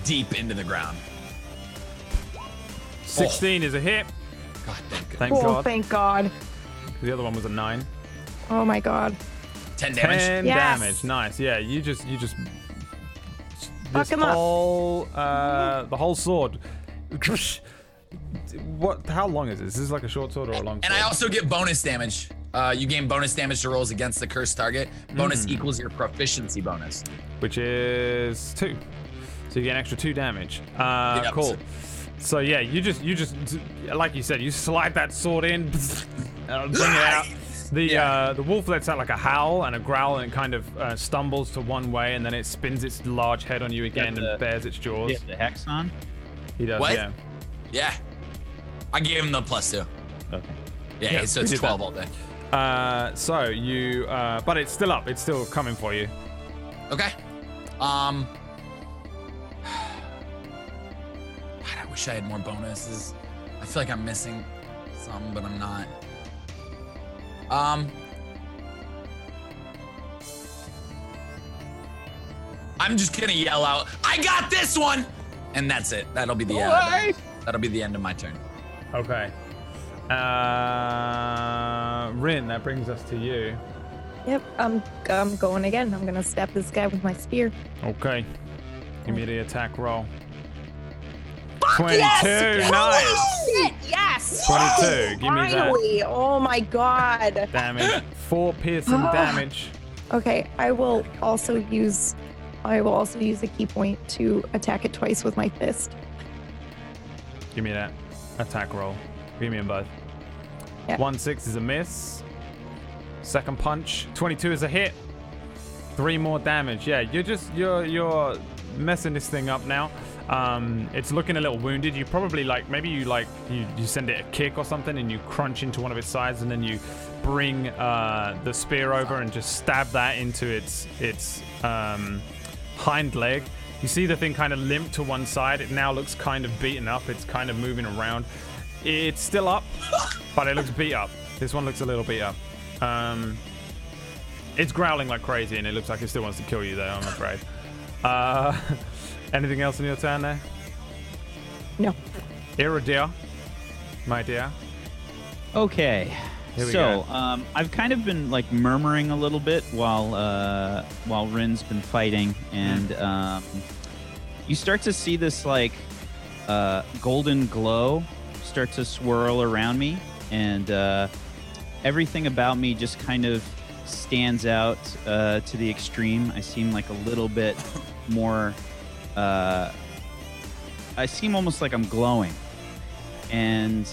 deep into the ground. 16 is a hit. God, thank God. Thank God. The other one was a 9. Oh my God. 10 damage. 10 damage. Nice. Yeah, you just fuck him up. The whole sword. What? How long is this? Is this like a short sword or a long sword? And I also get bonus damage. You gain bonus damage to rolls against the cursed target. Bonus equals your proficiency bonus, which is 2. So you get an extra 2 damage. Yep. Cool. So yeah, you just like you said, you slide that sword in, bring it out. The wolf lets out like a howl and a growl, and it kind of stumbles to one way, and then it spins its large head on you again and bares its jaws. Yeah, the hex on. He does. What? Yeah. Yeah. I gave him the +2. Okay. Yeah, so it's 12 all day. So you, but it's still up. It's still coming for you. Okay. God, I wish I had more bonuses. I feel like I'm missing some, but I'm not. I'm just gonna yell out, "I got this one!" And that's it. That'll be the end. That'll be the end of my turn. Okay. Rin, that brings us to you. Yep, I'm going again. I'm gonna stab this guy with my spear. Okay. Give me the attack roll. 22. Yes! Nice. Shit, yes. 22. Give me that. Finally. Oh my God. Damage. 4 piercing damage. Okay, I will also use a key point to attack it twice with my fist. Give me that attack roll. Give me them both. Yeah. 1-6 is a miss. Second punch. 22 is a hit. 3 more damage. Yeah, you're messing this thing up now. It's looking a little wounded. You probably you send it a kick or something, and you crunch into one of its sides, and then you bring the spear over and just stab that into its hind leg. You see the thing kind of limp to one side. It now looks kind of beaten up. It's kind of moving around. It's still up, but it looks beat up. This one looks a little beat up. It's growling like crazy, and it looks like it still wants to kill you, though, I'm afraid. Anything else in your turn there? No. Iridia, my dear. Okay. Here we go. I've kind of been like murmuring a little bit while Rin's been fighting, and you start to see this like golden glow start to swirl around me, and everything about me just kind of stands out to the extreme. I seem like a little bit more I seem almost like I'm glowing, and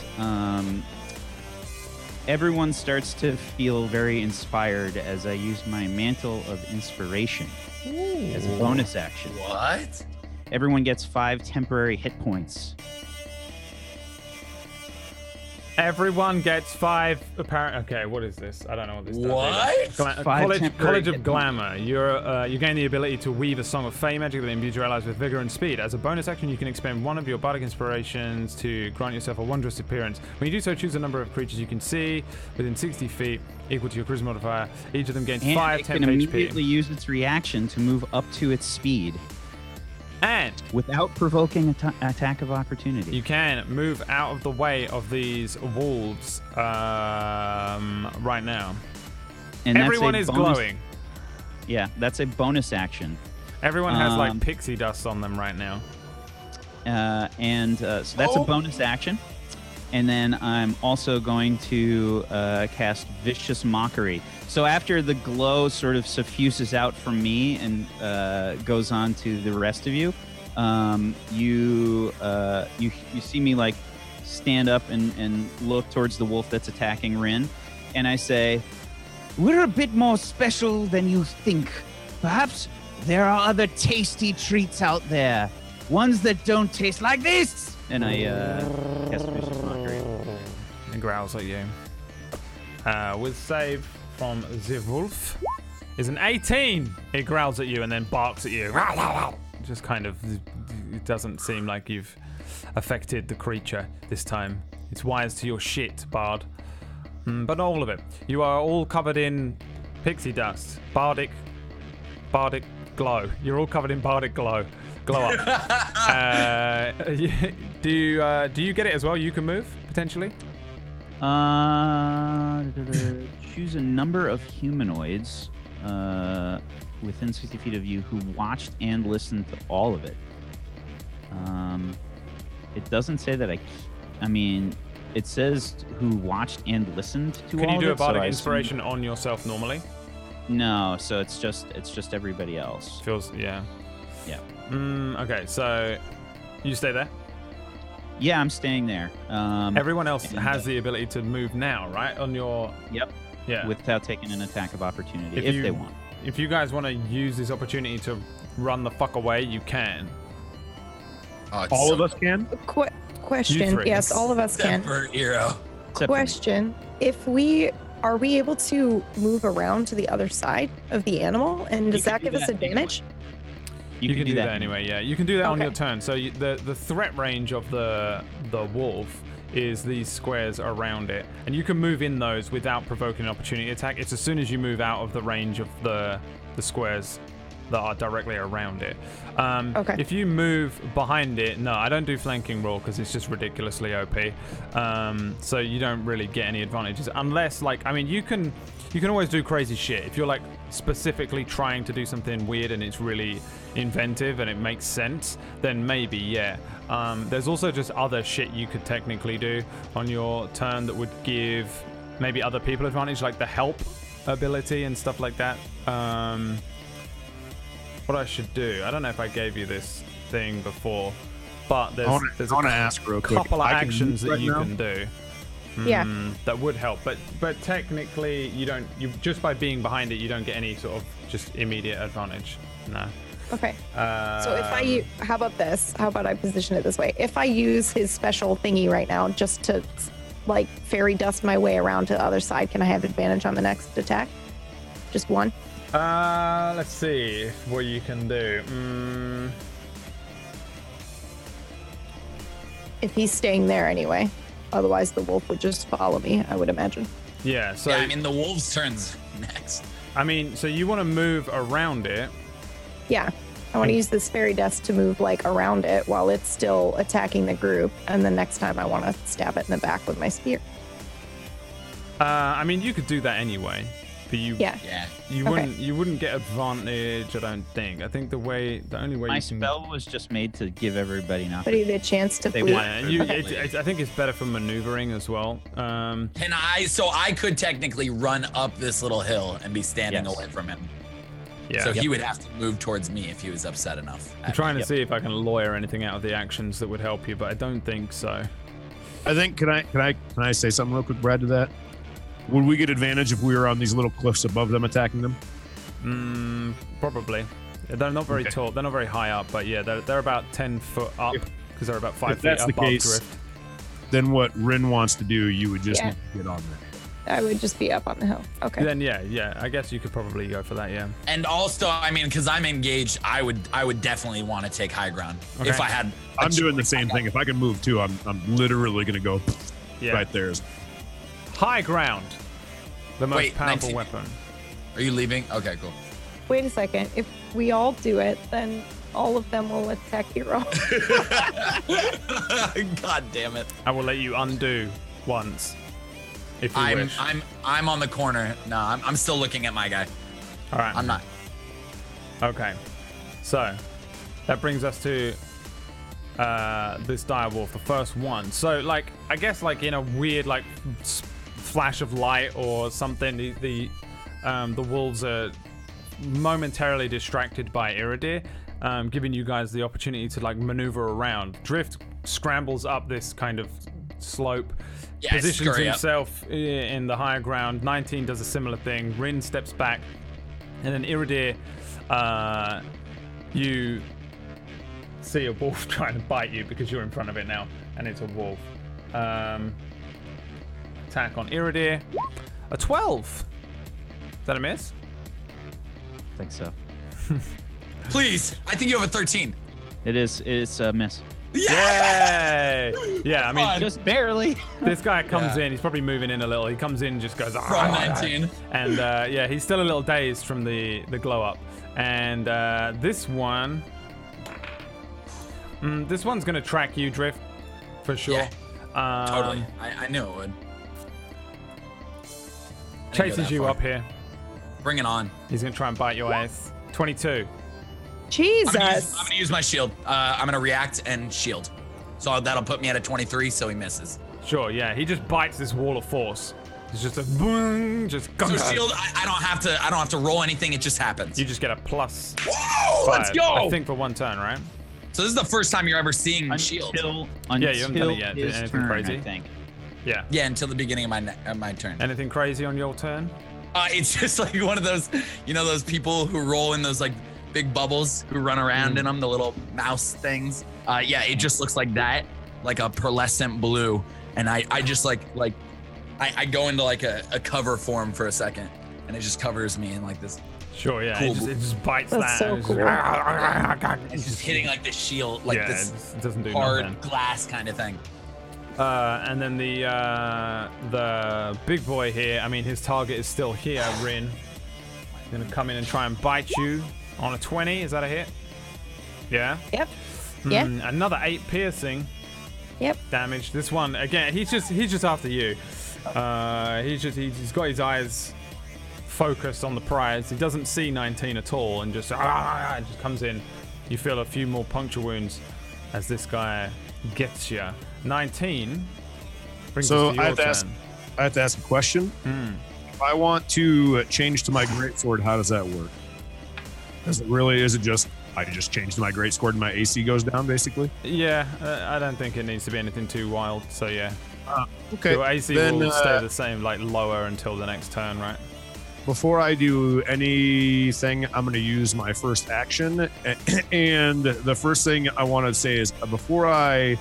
everyone starts to feel very inspired as I use my Mantle of Inspiration as a bonus action. What? Everyone gets 5 temporary hit points. Everyone gets 5 apparent. Okay, what is this? I don't know what this does. What? College of Glamour. You gain the ability to weave a song of fey magic that imbues your allies with vigor and speed. As a bonus action, you can expend one of your bardic inspirations to grant yourself a wondrous appearance. When you do so, choose a number of creatures you can see within 60 feet, equal to your charisma modifier. Each of them gains 5 temp HP. And it can immediately use its reaction to move up to its speed. And without provoking attack of opportunity, you can move out of the way of these wolves right now. And everyone is glowing. Yeah, that's a bonus action. Everyone has like pixie dust on them right now. So that's a bonus action. And then I'm also going to cast Vicious Mockery. So after the glow sort of suffuses out from me and goes on to the rest of you, you see me like stand up and look towards the wolf that's attacking Rin, and I say, "We're a bit more special than you think. Perhaps there are other tasty treats out there, ones that don't taste like this." And I cast Vicious Mockery. And growls at you. With save from the wolf is an 18. It growls at you and then barks at you. Just kind of, it doesn't seem like you've affected the creature this time. It's wise to your shit, Bard. But not all of it. You are all covered in pixie dust. Bardic glow. You're all covered in bardic glow. Glow up. Do you get it as well? You can move, potentially? Choose a number of humanoids within 60 feet of you who watched and listened to all of it. It doesn't say that I mean, it says who watched and listened to all of it. Can you do a bardic inspiration on yourself normally? No, so it's just everybody else. Yeah. Okay, so you stay there? Yeah, I'm staying there. Everyone else has the ability to move now, right? On your... Yep. Yeah. Without taking an attack of opportunity, if they want. If you guys want to use this opportunity to run the fuck away, you can. All of us can? Question. Yes, all of us can. Hero. Question. Are we able to move around to the other side of the animal? And does that give us advantage? You can do that anyway, yeah. You can do that on your turn. So the threat range of the wolf is these squares around it. And you can move in those without provoking an opportunity attack. It's as soon as you move out of the range of the squares that are directly around it. If you move behind it, no, I don't do flanking roll because it's just ridiculously OP. So you don't really get any advantages unless, like, I mean, you can always do crazy shit. If you're like specifically trying to do something weird and it's really inventive and it makes sense, then maybe, yeah. There's also just other shit you could technically do on your turn that would give maybe other people advantage, like the help ability and stuff like that. What I should do, I don't know if I gave you this thing before, but there's a couple of actions that you can do. That would help, but technically you just by being behind it, you don't get any sort of just immediate advantage. No. Okay. So how about this? How about I position it this way? If I use his special thingy right now just to like fairy dust my way around to the other side, can I have advantage on the next attack? Just one? Let's see what you can do. If he's staying there anyway. Otherwise, the wolf would just follow me, I would imagine. Yeah, so... Yeah, I mean, the wolf's turn's next. I mean, so you want to move around it. Yeah. I want to use this fairy dust to move, like, around it while it's still attacking the group. And then next time I want to stab it in the back with my spear. I mean, you could do that anyway. But you wouldn't get advantage, I don't think. I think the only way my you can... spell was just made to give everybody enough. But the chance to flee. I think it's better for maneuvering as well. So I could technically run up this little hill and be standing away from him. Yeah. So he would have to move towards me if he was upset enough. I'm trying to see if I can lawyer anything out of the actions that would help you, but I don't think so. I think can I say something real quick, Brad, to that? Would we get advantage if we were on these little cliffs above them attacking them? Probably. They're not very tall. They're not very high up, but yeah, they're about 10 foot up because they're about 5 feet above Drift. Then what Rin wants to do, you would just need to get on there. I would just be up on the hill. Okay. Then yeah, I guess you could probably go for that, yeah. And also, I mean, because I'm engaged, I would definitely want to take high ground if I had. I'm doing the same thing. If I can move too, I'm literally gonna go right there. High ground, the most powerful 19. weapon. Are you leaving? Okay, cool. Wait a second. If we all do it, then all of them will attack Hero. God damn it! I will let you undo once. If you wish. I'm on the corner. No, I'm still looking at my guy. All right. I'm not. Okay. So that brings us to this direwolf, the first one. So like, I guess like in a weird like flash of light or something, the wolves are momentarily distracted by Iridir, giving you guys the opportunity to like maneuver around. Drift scrambles up this kind of slope. Positions himself in the higher ground. 19 does a similar thing. Rin steps back, and then Iridir, you see a wolf trying to bite you because you're in front of it now, and it's a wolf. Attack on Iridir. A 12. Is that a miss? I think so. Please, I think you have a 13. It's a miss. Yay! Yeah, I mean, just barely. This guy comes in. He's probably moving in a little. He comes in and just goes. From 19. And he's still a little dazed from the glow up. And this one's gonna track you, Drift, for sure. Yeah, totally. I knew it would. Chases you up here. Bring it on. He's gonna try and bite your ass. 22. Jesus. I'm gonna use my shield. I'm gonna react and shield. So that'll put me at a 23, so he misses. Sure, yeah. He just bites this wall of force. It's just a boom, just so shield, I don't have to roll anything, it just happens. You just get a plus. Whoa, 5, let's go! I think for one turn, right? So this is the first time you're ever seeing shield. Yeah, you haven't done it yet. Anything crazy? I think. Yeah, until the beginning of my turn. Anything crazy on your turn? It's just like one of those, those people who roll in those like big bubbles who run around in them, the little mouse things. It just looks like that, like a pearlescent blue. And I just like I go into like a cover form for a second, and it just covers me in like this. Sure, yeah. Cool. It just bites That's that. so cool. It's just hitting like the shield, like this it doesn't do hard nothing. glass kind of thing. And then the big boy here, I mean, his target is still here, Rin. He's gonna come in and try and bite you on a 20. Is that a hit? Yeah? Yep. Yeah. Another 8 piercing. Yep. Damage. This one, again, he's just after you. He's got his eyes focused on the prize. He doesn't see 19 at all and just comes in. You feel a few more puncture wounds as this guy gets you. 19 brings us to your turn. I have to ask a question. If I want to change to my greatsword, how does that work? Is it just I just change to my greatsword and my AC goes down, basically? Yeah, I don't think it needs to be anything too wild. So yeah. Okay. Your AC will stay the same, like lower until the next turn, right? Before I do anything, I'm going to use my first action. And the first thing I want to say is before I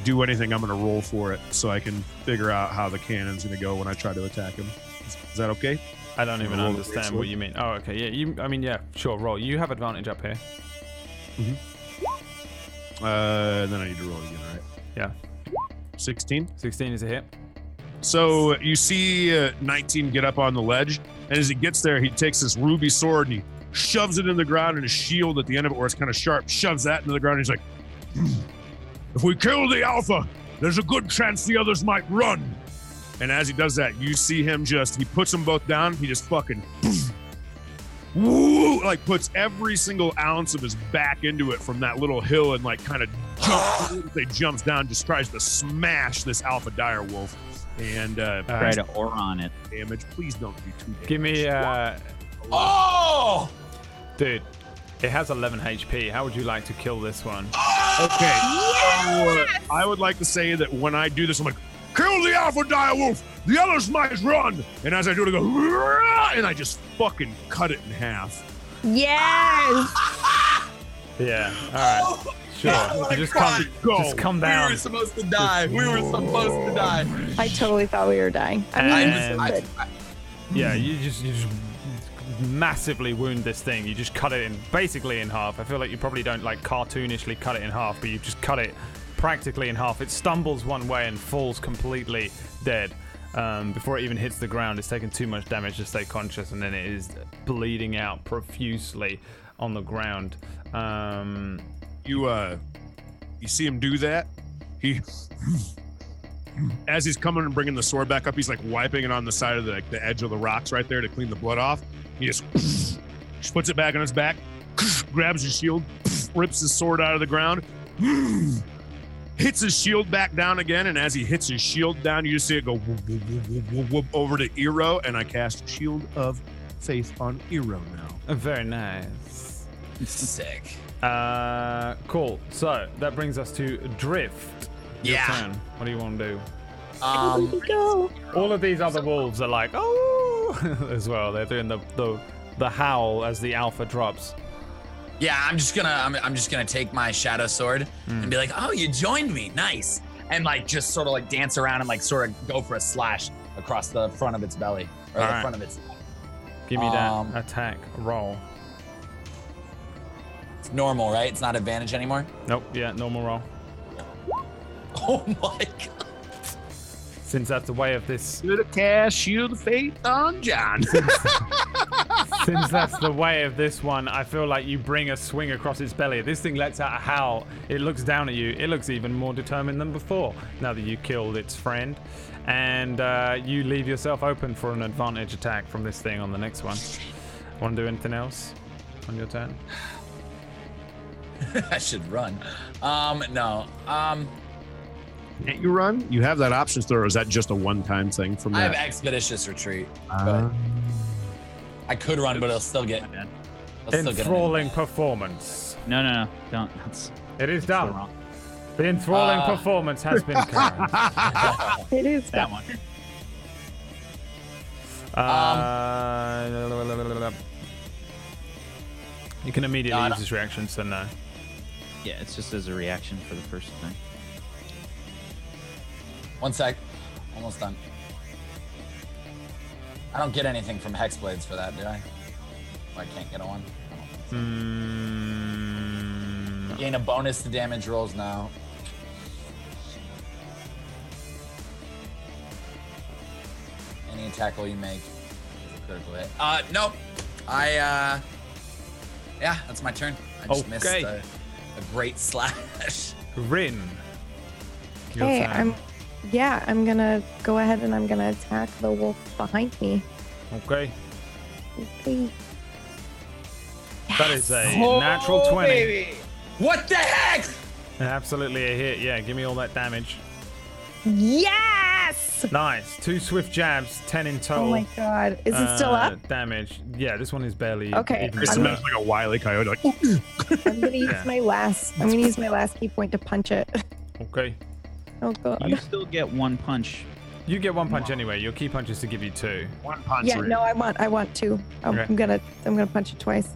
do anything, I'm going to roll for it so I can figure out how the cannon's going to go when I try to attack him. Is that okay? I don't even understand what you mean. Oh, okay. Yeah, sure, roll. You have advantage up here. Then I need to roll again, right? Yeah. 16. 16 is a hit. So you see 19 get up on the ledge, and as he gets there, he takes this ruby sword and he shoves it in the ground, and his shield at the end of it, where it's kind of sharp, shoves that into the ground. And he's like, if we kill the alpha, there's a good chance the others might run. And as he does that, you see him he puts them both down. He just fucking, woo, like puts every single ounce of his back into it from that little hill and like kind of jumps down, just tries to smash this alpha dire wolf. And try to aura on it. Damage. Please don't do too damage. Give me. Oh! Dude, it has 11 HP. How would you like to kill this one? Okay. Yes! I would like to say that when I do this, I'm like, kill the alpha dire wolf. The others might run. And as I do it, I go, "Rah!" And I just fucking cut it in half. Yes! Yeah. All right. Sure. Just come down. We were supposed to die. I totally thought we were dying. Yeah, you just massively wound this thing. You just cut it basically in half. I feel like you probably don't like cartoonishly cut it in half, but you just cut it practically in half. It stumbles one way and falls completely dead before it even hits the ground. It's taken too much damage to stay conscious, and then it is bleeding out profusely on the ground. You see him do that. As he's coming and bringing the sword back up, he's like wiping it on the side of the edge of the rocks right there to clean the blood off. He just puts it back on his back, grabs his shield, rips his sword out of the ground, hits his shield back down again, and as he hits his shield down, you just see it go whoop, whoop, whoop, whoop, whoop, over to Eero, and I cast Shield of Faith on Eero now. Very nice. Sick. Cool. So that brings us to Drift. Your turn. What do you want to do? All of these other wolves are like, oh, as well. They're doing the howl as the alpha drops. Yeah, I'm just gonna take my shadow sword and be like, oh, you joined me, nice, and like just sort of like dance around and like sort of go for a slash across the front of its belly or the front of its. Give me that attack roll. It's normal, right? It's not advantage anymore. Nope. Yeah, normal roll. Oh my god. Since that's the way of this. Should have cast Shield of Faith on John. Since that's the way of this one, I feel like you bring a swing across its belly. This thing lets out a howl. It looks down at you. It looks even more determined than before now that you killed its friend. And you leave yourself open for an advantage attack from this thing on the next one. Want to do anything else on your turn? I should run. No. Can't you run? You have that option still, or is that just a one-time thing from that? I have Expeditious Retreat. But I could run, but it'll still get enthralling performance. No, don't. It is done. The enthralling performance has been carried. It is that one. You can immediately use this reaction, so no. Yeah, it's just as a reaction for the first thing. 1 sec. Almost done. I don't get anything from Hexblades for that, do I? Oh, I can't get a one. Gain a bonus to damage rolls now. Any attack roll you make is a critical hit. Nope. Yeah, that's my turn. I just missed a great slash. Rin. Hey, I'm gonna go ahead and I'm gonna attack the wolf behind me. Okay. Yes. That is a natural 20. Baby. What the heck? Absolutely a hit. Yeah, give me all that damage. Yes! Nice. 2 swift jabs, 10 in total. Oh my god. Is it still up? Damage. Yeah, this one is barely. Okay. It smells like a Wile E. Coyote. Like, I'm gonna use my last key point to punch it. Okay. Oh god. You still get 1 punch. You get 1 punch anyway. Your key punch is to give you 2. 1 punch. Yeah, no, I want 2. I'm gonna punch it twice.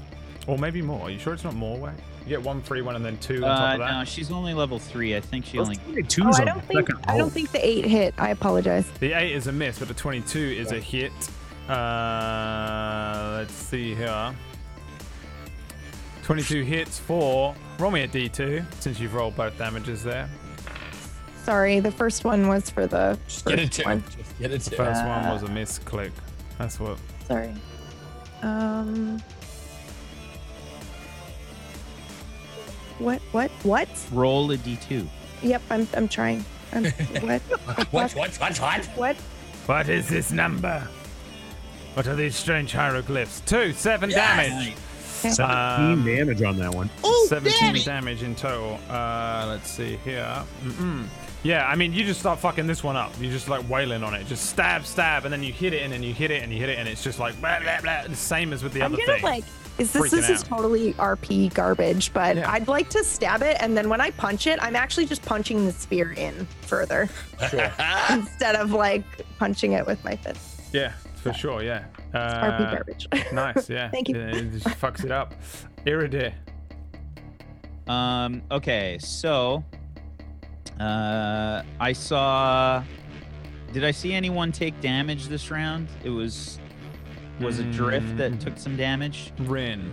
Or maybe more. Are you sure it's not more way? You get 1 free one and then 2 on top of that. No, she's only level 3. I think she only. I don't think the 8 hit. I apologize. The 8 is a miss, but the 22 is a hit. Let's see here. 22 hits for. Roll me a D2 since you've rolled both damages there. Sorry, the first one was for the Just get it to one. Just get it to The first one was a misclick. That's what. Sorry. What? Roll a D2. Yep, I'm trying. What? What? What? What is this number? What are these strange hieroglyphs? 2, 7 damage. 17 damage on that one. Oh, 17 damage in total. Let's see here. Yeah, I mean, you just start fucking this one up. You just like wailing on it. Just stab, stab, and then you hit it, and then you hit it, and you hit it, and it's just like blah, blah, blah. The same as with the other thing. Like, this is totally RP garbage, but I'd like to stab it, and then when I punch it, I'm actually just punching the spear in further. Sure. Instead of like punching it with my fist. Yeah, for sure, yeah. RP garbage. Nice, yeah. Thank you. It just fucks it up. Iridir. Okay, so I saw. Did I see anyone take damage this round? It was it Drift that took some damage? Rin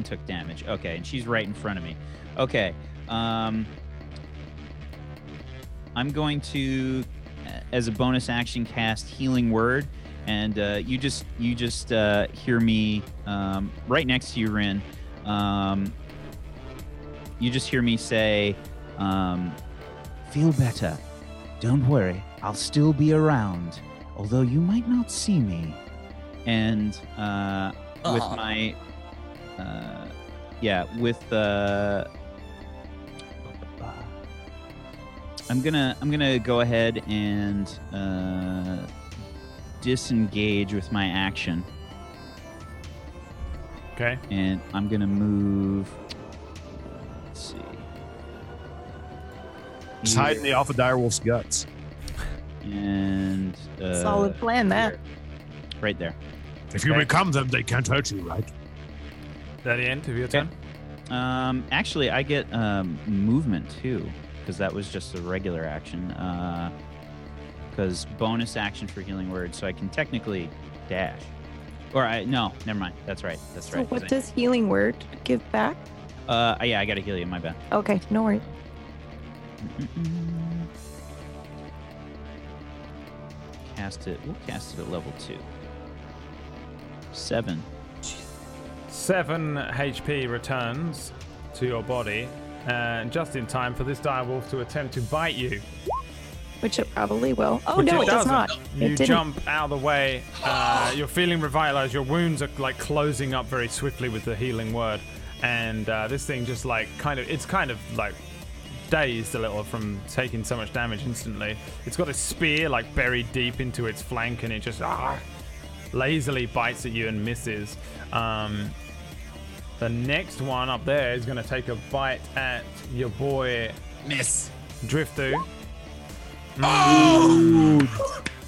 took damage. Okay, and she's right in front of me. Okay, I'm going to, as a bonus action, cast Healing Word, and you just hear me right next to you, Rin. You just hear me say, "Feel better. Don't worry. I'll still be around, although you might not see me." And with my, I'm gonna go ahead and disengage with my action. Okay. And I'm gonna move. Let's see. Just hide in the Alpha Direwolf's guts. And solid plan, that. Right there. If you become them, they can't hurt you, right? Is that the end of your turn? Actually, I get movement too, because that was just a regular action. Because bonus action for Healing Word, so I can technically dash. Or no, never mind. That's right. So what does Healing Word give back? Yeah, I gotta heal you. My bad. Okay, no worries. We'll cast it at level 2. 7. 7 HP returns to your body, just in time for this direwolf to attempt to bite you. Which it probably will. Oh, Which no, it does not. You jump out of the way. You're feeling revitalized. Your wounds are like closing up very swiftly with the Healing Word. And this thing just like it's kind of like dazed a little from taking so much damage instantly. It's got a spear like buried deep into its flank, and it just lazily bites at you and misses. The next one up there is going to take a bite at your boy Miss Driftu. Oh!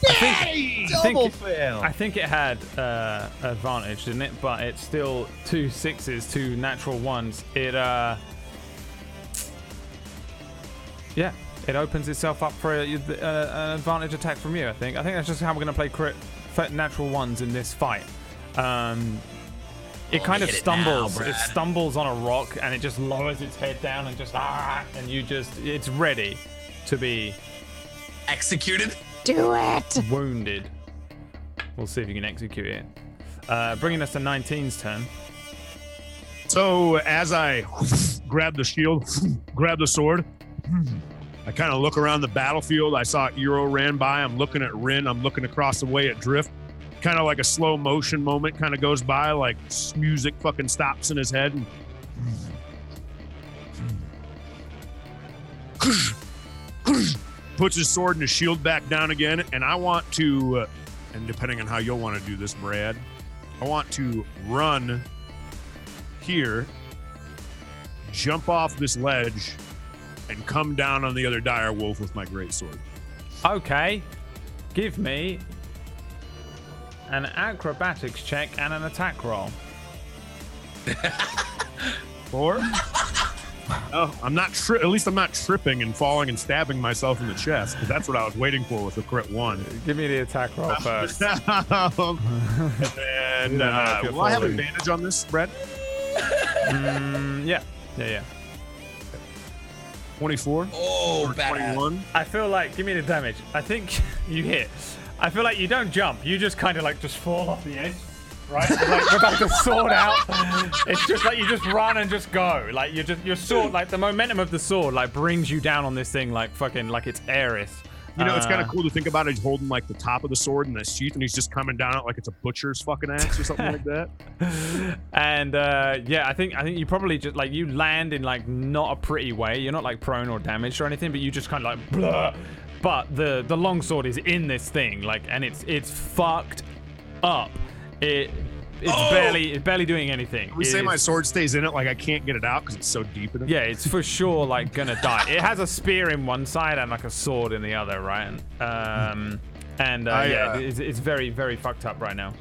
Fail. I think it had advantage, didn't it? But it's still 2 6s, 2 natural 1s. It opens itself up for an advantage attack from you. I think that's just how we're going to play natural 1s in this fight. It kind of stumbles. It stumbles on a rock, and it just lowers its head down and just and it's ready to be executed. Do it. Wounded. We'll see if you can execute it. Bringing us to 19's turn. So as I grab the shield, grab the sword, I kind of look around the battlefield. I saw Eero ran by. I'm looking at Rin. I'm looking across the way at Drift. Kind of like a slow motion moment kind of goes by, like music fucking stops in his head. And puts his sword and his shield back down again. And I want to, and depending on how you'll want to do this, Brad, I want to run here, jump off this ledge, and come down on the other dire wolf with my great sword. Okay. Give me an acrobatics check and an attack roll. 4? Oh, I'm not at least I'm not tripping and falling and stabbing myself in the chest, because that's what I was waiting for with the crit 1. Give me the attack roll first. And will I have advantage on this, Brett? Yeah. 24? Oh, bad. 21? I feel like, give me the damage. I think you hit. I feel like you don't jump. You just kind of like just fall off the edge, right? Like without the sword out. It's just like you just run and just go. Like your sword, like the momentum of the sword, like brings you down on this thing like fucking like it's Aerith. You know, it's kind of cool to think about it. He's holding like the top of the sword in the sheath, and he's just coming down it like it's a butcher's fucking axe or something like that. And yeah, I think you probably just like you land in like not a pretty way. You're not like prone or damaged or anything, but you just kind of like blah. But the longsword is in this thing, like, and it's fucked up. It's barely doing anything. We say my sword stays in it, like I can't get it out because it's so deep in it. Yeah, it's for sure like gonna die. It has a spear in one side and like a sword in the other, right? Yeah, it's very, very fucked up right now.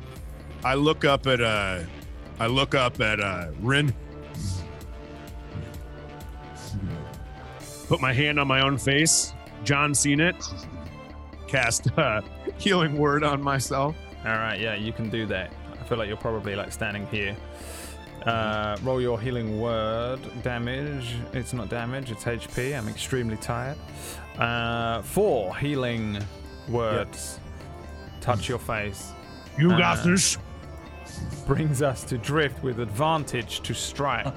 I look up at Rin. Put my hand on my own face. John seen it. Cast healing word on myself. All right, yeah, you can do that. I feel like you're probably like standing here. Roll your healing word damage. It's not damage, it's HP. I'm extremely tired. 4 healing words. Yep. Touch your face. You got this. Brings us to Drift with advantage to strike.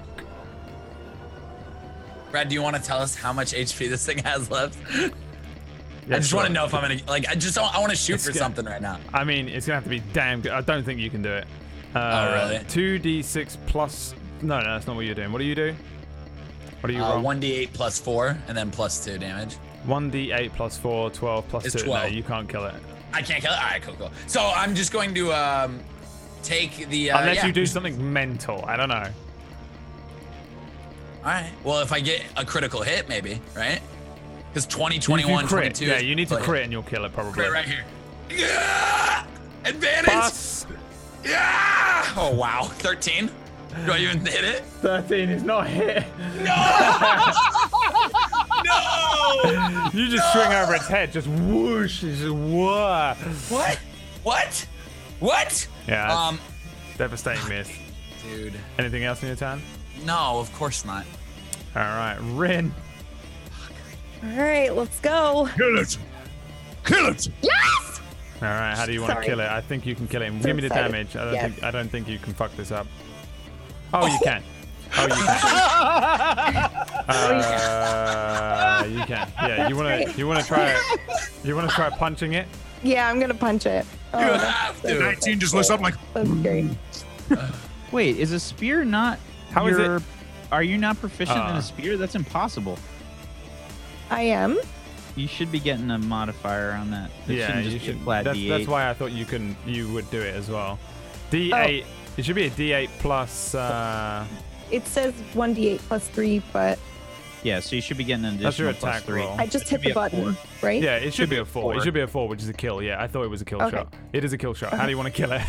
Brad, do you want to tell us how much HP this thing has left? Yeah, I just want to know if I'm gonna like. I want to shoot for something right now. I mean, it's gonna have to be damn good. I don't think you can do it. Oh really? 2d6 plus. No, that's not what you're doing. What do you do? What do you roll? 1d8 plus 4 and then plus 2 damage. 1d8 plus 4, 12 plus it's 2. 12. No, you can't kill it. I can't kill it. All right, cool. So I'm just going to take the. Unless you do something mental. I don't know. All right. Well, if I get a critical hit, maybe, right? Because 20, 21, 22. Yeah, you need to crit and you'll kill it probably. Crit right here. Yeah! Advantage. Pass. Yeah! Oh, wow. 13. Do I even hit it? 13 is not hit. No! No! You just swing over its head, just whoosh. It's just whoa. What? What? Yeah. Devastating miss. Dude. Anything else in your turn? No, of course not. All right, Rin. All right, let's go. Kill it. Kill it. Yes! All right, how do you want to kill it? I think you can kill it. Give me the damage. I don't think you can fuck this up. Oh, you can. Oh, you can. You can. Yeah, you want to try it? You want to try punching it? Yeah, I'm gonna punch it. You have to. 19 just lifts up like. That's great. Wait, is a spear not? How is it? Are you not proficient in a spear? That's impossible. I am. You should be getting a modifier on that. It Yeah, you should. Flat D8. That's why I thought you would do it as well. D8. It should be a D8 plus. It says 1d8 plus 3, but. Yeah, so you should be getting an additional That's your attack plus 3. roll. I just hit the button, right? Yeah, it should be a 4. It should be a 4, which is a kill. Yeah, I thought it was a kill shot. It is a kill shot. How do you want to kill it?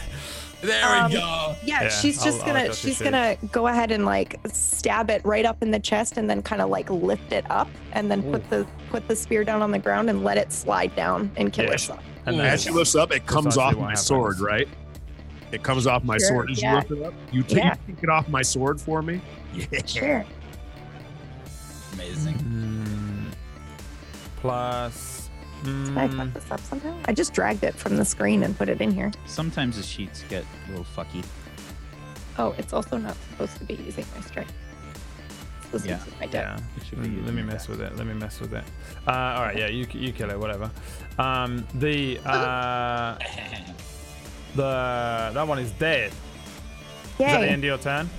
There we go. Yeah, she's just gonna go ahead and like stab it right up in the chest and then kind of like lift it up and then put the spear down on the ground and let it slide down and kill herself. And as she lifts up, it comes off my sword, right? It comes off my sword as you lift it up. You take it off my sword for me. Yeah. Sure. Amazing. Plus. Can I fuck this up somehow? I just dragged it from the screen and put it in here. Sometimes the sheets get a little fucky. Oh, it's also not supposed to be using my strike. It's supposed to be using my deck. Yeah. Let me mess with it. All right, yeah, you kill it, whatever. That one is dead. Yay. Is that the end of your turn?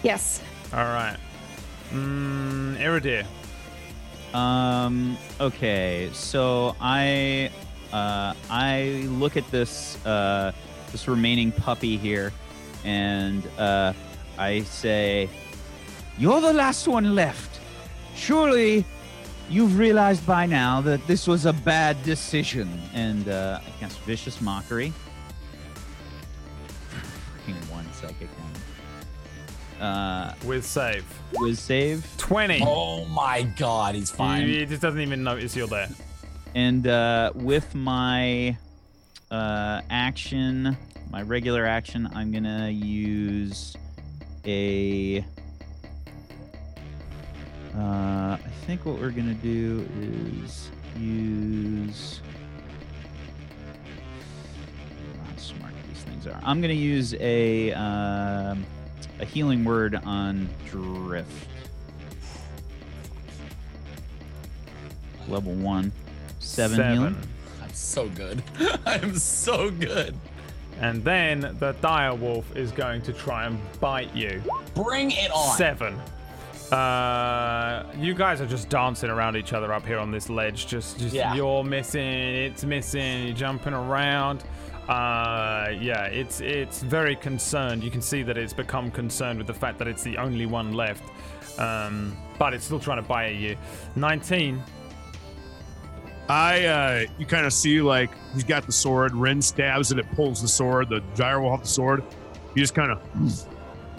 Yes. All right. Iridir. Okay, so I look at this this remaining puppy here, and I say, "You're the last one left. Surely you've realized by now that this was a bad decision." And I cast Vicious Mockery. Freaking 1 psychic damage. With save. With save. 20. Oh my god, he's fine. He just doesn't even notice you're there. And with my action, my regular action, I'm gonna use a. I think what we're gonna do is use. How smart these things are. I'm gonna use a healing word on Drift. Level 1. 7 healing. I'm so good. I'm so good. And then the dire wolf is going to try and bite you. Bring it on. 7. You guys are just dancing around each other up here on this ledge. Just You're missing, it's missing, you're jumping around. Yeah, it's very concerned. You can see that it's become concerned with the fact that it's the only one left. But it's still trying to bite at you. 19. You kind of see like he's got the sword. Rin stabs it. It pulls the sword. The gyro will have the sword. He just kind of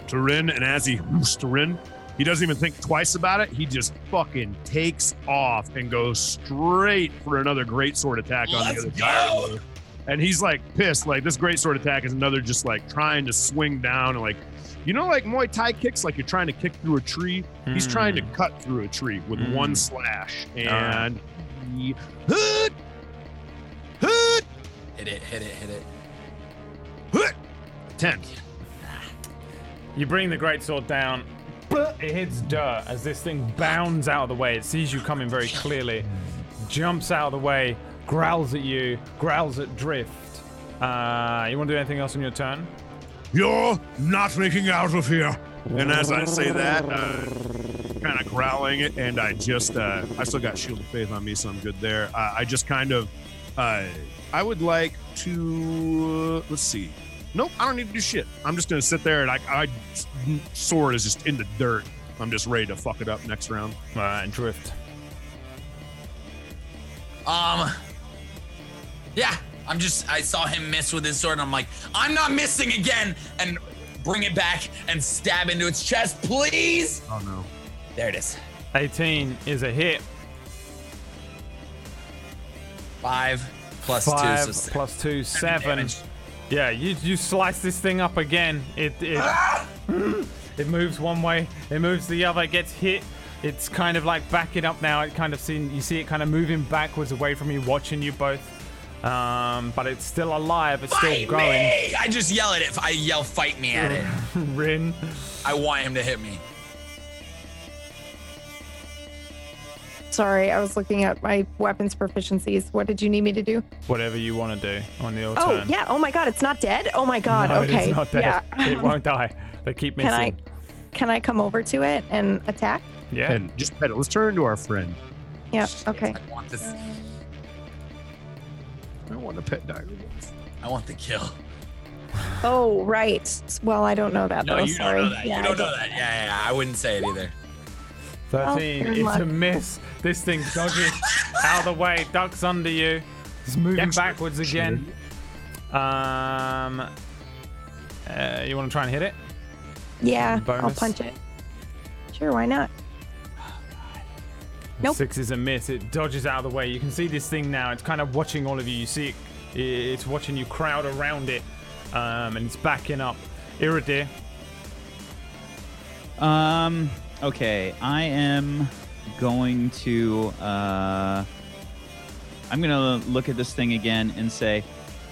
to Rin, and as he to Rin, he doesn't even think twice about it. He just fucking takes off and goes straight for another great sword attack on the other gyro. And he's like pissed. Like this great sword attack is another just like trying to swing down and like. You know, like Muay Thai kicks, like you're trying to kick through a tree. He's trying to cut through a tree with one slash, and he hit it. 10. You bring the greatsword down. It hits dirt as this thing bounds out of the way. It sees you coming very clearly, jumps out of the way, growls at you, growls at Drift. You want to do anything else on your turn? You're not making out of here. And as I say that, kind of growling it, and I just, I still got Shield of Faith on me, so I'm good there. I just kind of, I would like to, let's see. Nope, I don't need to do shit. I'm just going to sit there, and I sword is just in the dirt. I'm just ready to fuck it up next round. All right, Drift. Yeah. I saw him miss with his sword, and I'm like, I'm not missing again, and bring it back and stab into its chest, please. Oh no. There it is. 18 is a hit. 5 plus 5 2. So plus 2, 7. Yeah, you slice this thing up again. It moves one way, it moves the other, it gets hit. It's kind of like backing up now. You see it kind of moving backwards away from you, watching you both. But it's still alive. It's still going. Me! I just yell at it. I yell, fight me at it. Rin. I want him to hit me. Sorry, I was looking at my weapons proficiencies. What did you need me to do? Whatever you want to do on your turn. turn. Oh, yeah. Oh my god, it's not dead? Oh my god, No, okay. It's not dead. Yeah. It won't die. They keep missing. Can I come over to it and attack? Yeah. And just pet it. Let's turn to our friend. Yeah, okay. I want this. I want a pet dagger. I want the kill. Oh, right. Well, I don't know that, No, though. you Sorry. don't know that. Yeah, You don't know that. Yeah. I wouldn't say it either. 13. It's a miss. This thing dodges out of the way, ducks under you. It's moving backwards again. You want to try and hit it? Yeah, Bonus? I'll punch it. Sure, why not? Nope. 6 is a miss. It dodges out of the way. You can see this thing now. It's kind of watching all of you. You see it's watching you crowd around it, and it's backing up. Iridir. Okay, I am going to I'm gonna look at this thing again and say,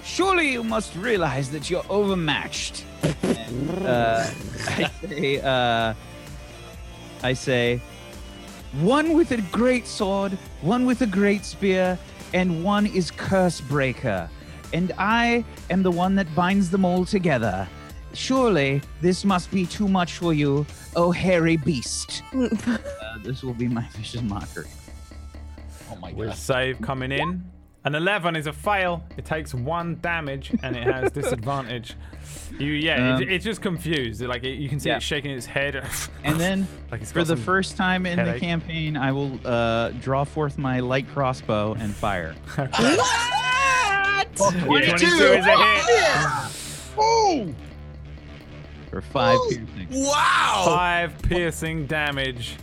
surely you must realize that you're overmatched. And, I say, one with a great sword, one with a great spear, and one is Curse Breaker. And I am the one that binds them all together. Surely this must be too much for you, oh hairy beast. This will be my vicious mockery. Oh my With god. save coming in. An 11 is a fail. It takes 1 damage and it has disadvantage. It's just confused. Like you can see it shaking its head. And then like it's for the first time in headache. the campaign, I will draw forth my light crossbow and fire. What? 22 is a hit. Oh! For 5 piercing. Wow! 5 piercing damage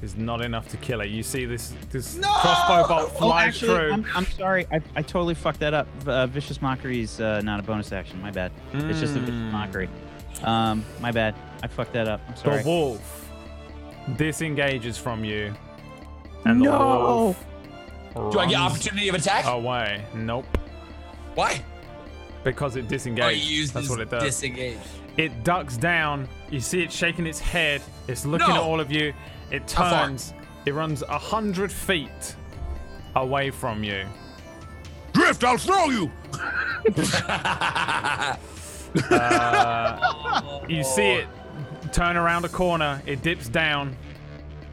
is not enough to kill it. You see this crossbow bolt flies through. I'm sorry. I totally fucked that up. Vicious Mockery is not a bonus action. My bad. It's just a Vicious Mockery. My bad. I fucked that up. I'm sorry. The wolf disengages from you. And the wolf Do I get runs opportunity of attack? away. Nope. Why? Because it disengaged. Oh, you used That's what it does. disengage. It ducks down. You see it shaking its head. It's looking at all of you. It How far? turns. It runs 100 feet away from you. Drift, I'll throw you. You see it turn around a corner. It dips down.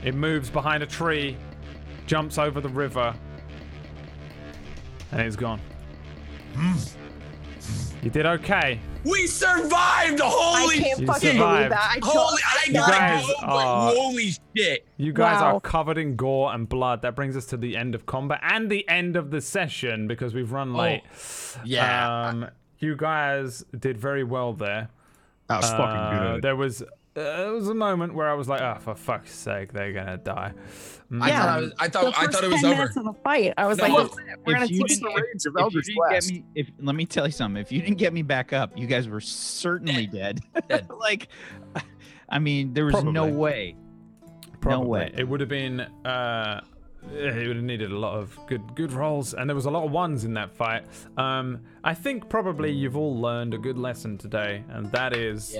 It moves behind a tree, jumps over the river, and it's gone. You did okay. We survived! Holy I can't You fucking survived. believe that. Holy shit. You guys Wow. are covered in gore and blood. That brings us to the end of combat and the end of the session because we've run late. Yeah. You guys did very well there. That was fucking good. There was a moment where I was like, "Oh, for fuck's sake, they're gonna die." I thought it was 10 over. minutes of the fight, I was No. like, we're gonna If you take didn't- the rage of if you Eldritch didn't get Blast. me, let me tell you something. If you didn't get me back up, you guys were certainly dead. Dead. Like, I mean, there was no Probably. way. Probably. No way. It would have been. It would have needed a lot of good rolls, and there was a lot of ones in that fight. I think probably you've all learned a good lesson today, and that is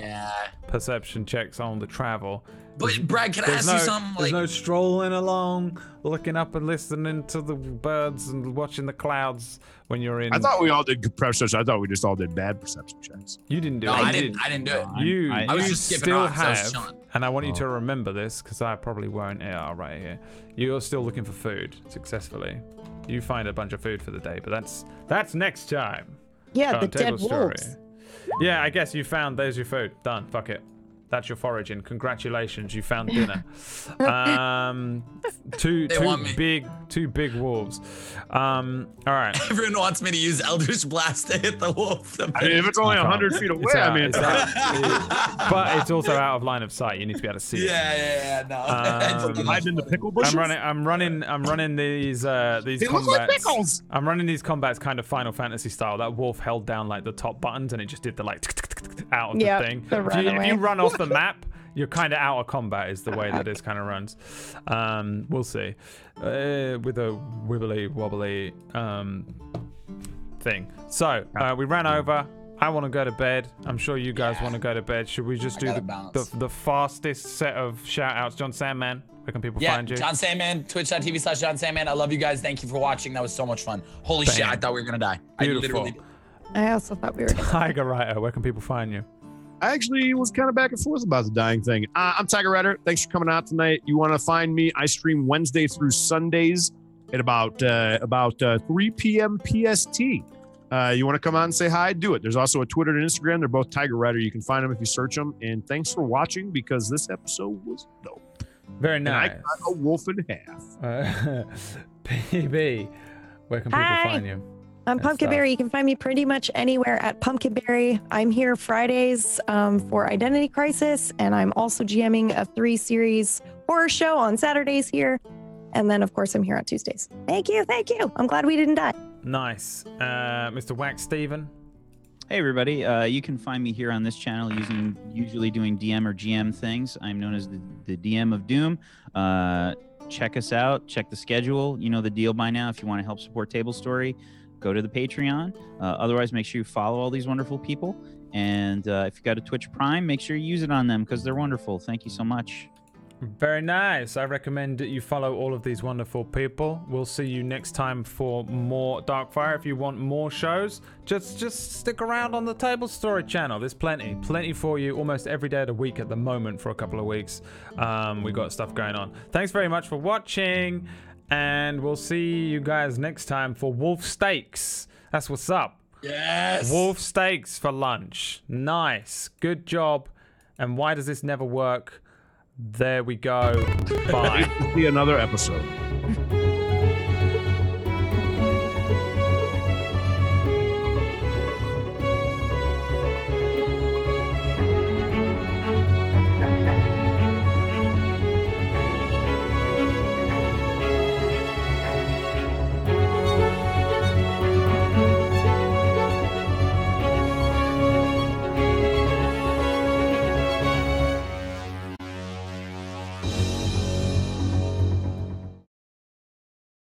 perception checks on the travel. But Brad, can I ask you something? There's no strolling along, looking up and listening to the birds and watching the clouds when you're in. I thought we all did good perception. I thought we just all did bad perception checks. You didn't do No, it. I didn't do it. You I was you just skipping still rocks. I was have, chilling. and I want you to remember this because I probably won't. Yeah, right here. You're still looking for food successfully. You find a bunch of food for the day, but that's next time. yeah, on the dead Tablestory. wolves. Yeah, I guess you found. There's your food. Done. Fuck it. That's your foraging. Congratulations, you found dinner. Two want me. big wolves. All right. Everyone wants me to use Eldritch Blast to hit the wolf. I mean, if it's only 100 feet away, I mean, But it's also out of line of sight. You need to be able to see it. Yeah, no. hiding in the pickle bushes. I'm running these They look combats. like pickles. I'm running these combats kind of Final Fantasy style. That wolf held down like the top buttons and it just did the like out of the Yep, thing. the If you runaway. run off the map, you're kind of out of combat is the way that it kind of runs. We'll see. With a wibbly wobbly thing. So we ran over. I want to go to bed. I'm sure you guys want to go to bed. Should we just do the fastest set of shout outs? John Sandman, where can people find you? John Sandman, twitch.tv/John Sandman. I love you guys. Thank you for watching. That was so much fun. Holy shit, I thought we were going to die. Beautiful. I literally I also thought we were gonna Tiger Writer, where can people find you? I actually was kind of back and forth about the dying thing. I'm Tiger Rider. Thanks for coming out tonight. You want to find me? I stream Wednesday through Sundays at about 3 p.m. PST. You want to come out and say hi? Do it. There's also a Twitter and Instagram. They're both Tiger Rider. You can find them if you search them. And thanks for watching because this episode was dope. Very And nice. I got a wolf in half. PB, where can people Hi. find you? I'm Good Pumpkinberry. stuff. You can find me pretty much anywhere at Pumpkinberry. I'm here Fridays for Identity Crisis, and I'm also GMing a 3-series horror show on Saturdays here. And then, of course, I'm here on Tuesdays. Thank you. I'm glad we didn't die. Nice. Mr. Wax Steven. Hey everybody, you can find me here on this channel usually doing DM or GM things. I'm known as the DM of Doom. Check us out, check the schedule. You know the deal by now. If you want to help support Tablestory, go to the Patreon. Otherwise, make sure you follow all these wonderful people. And if you got a Twitch Prime, make sure you use it on them because they're wonderful. Thank you so much. Very nice. I recommend that you follow all of these wonderful people. We'll see you next time for more Darkfire. If you want more shows, just stick around on the Tablestory channel. There's plenty for you almost every day of the week at the moment for a couple of weeks. We got stuff going on. Thanks very much for watching, and we'll see you guys next time for Wolf Steaks. That's what's up. Yes. Wolf Steaks for lunch. Nice. Good job. And why does this never work? There we go. Bye. See another episode.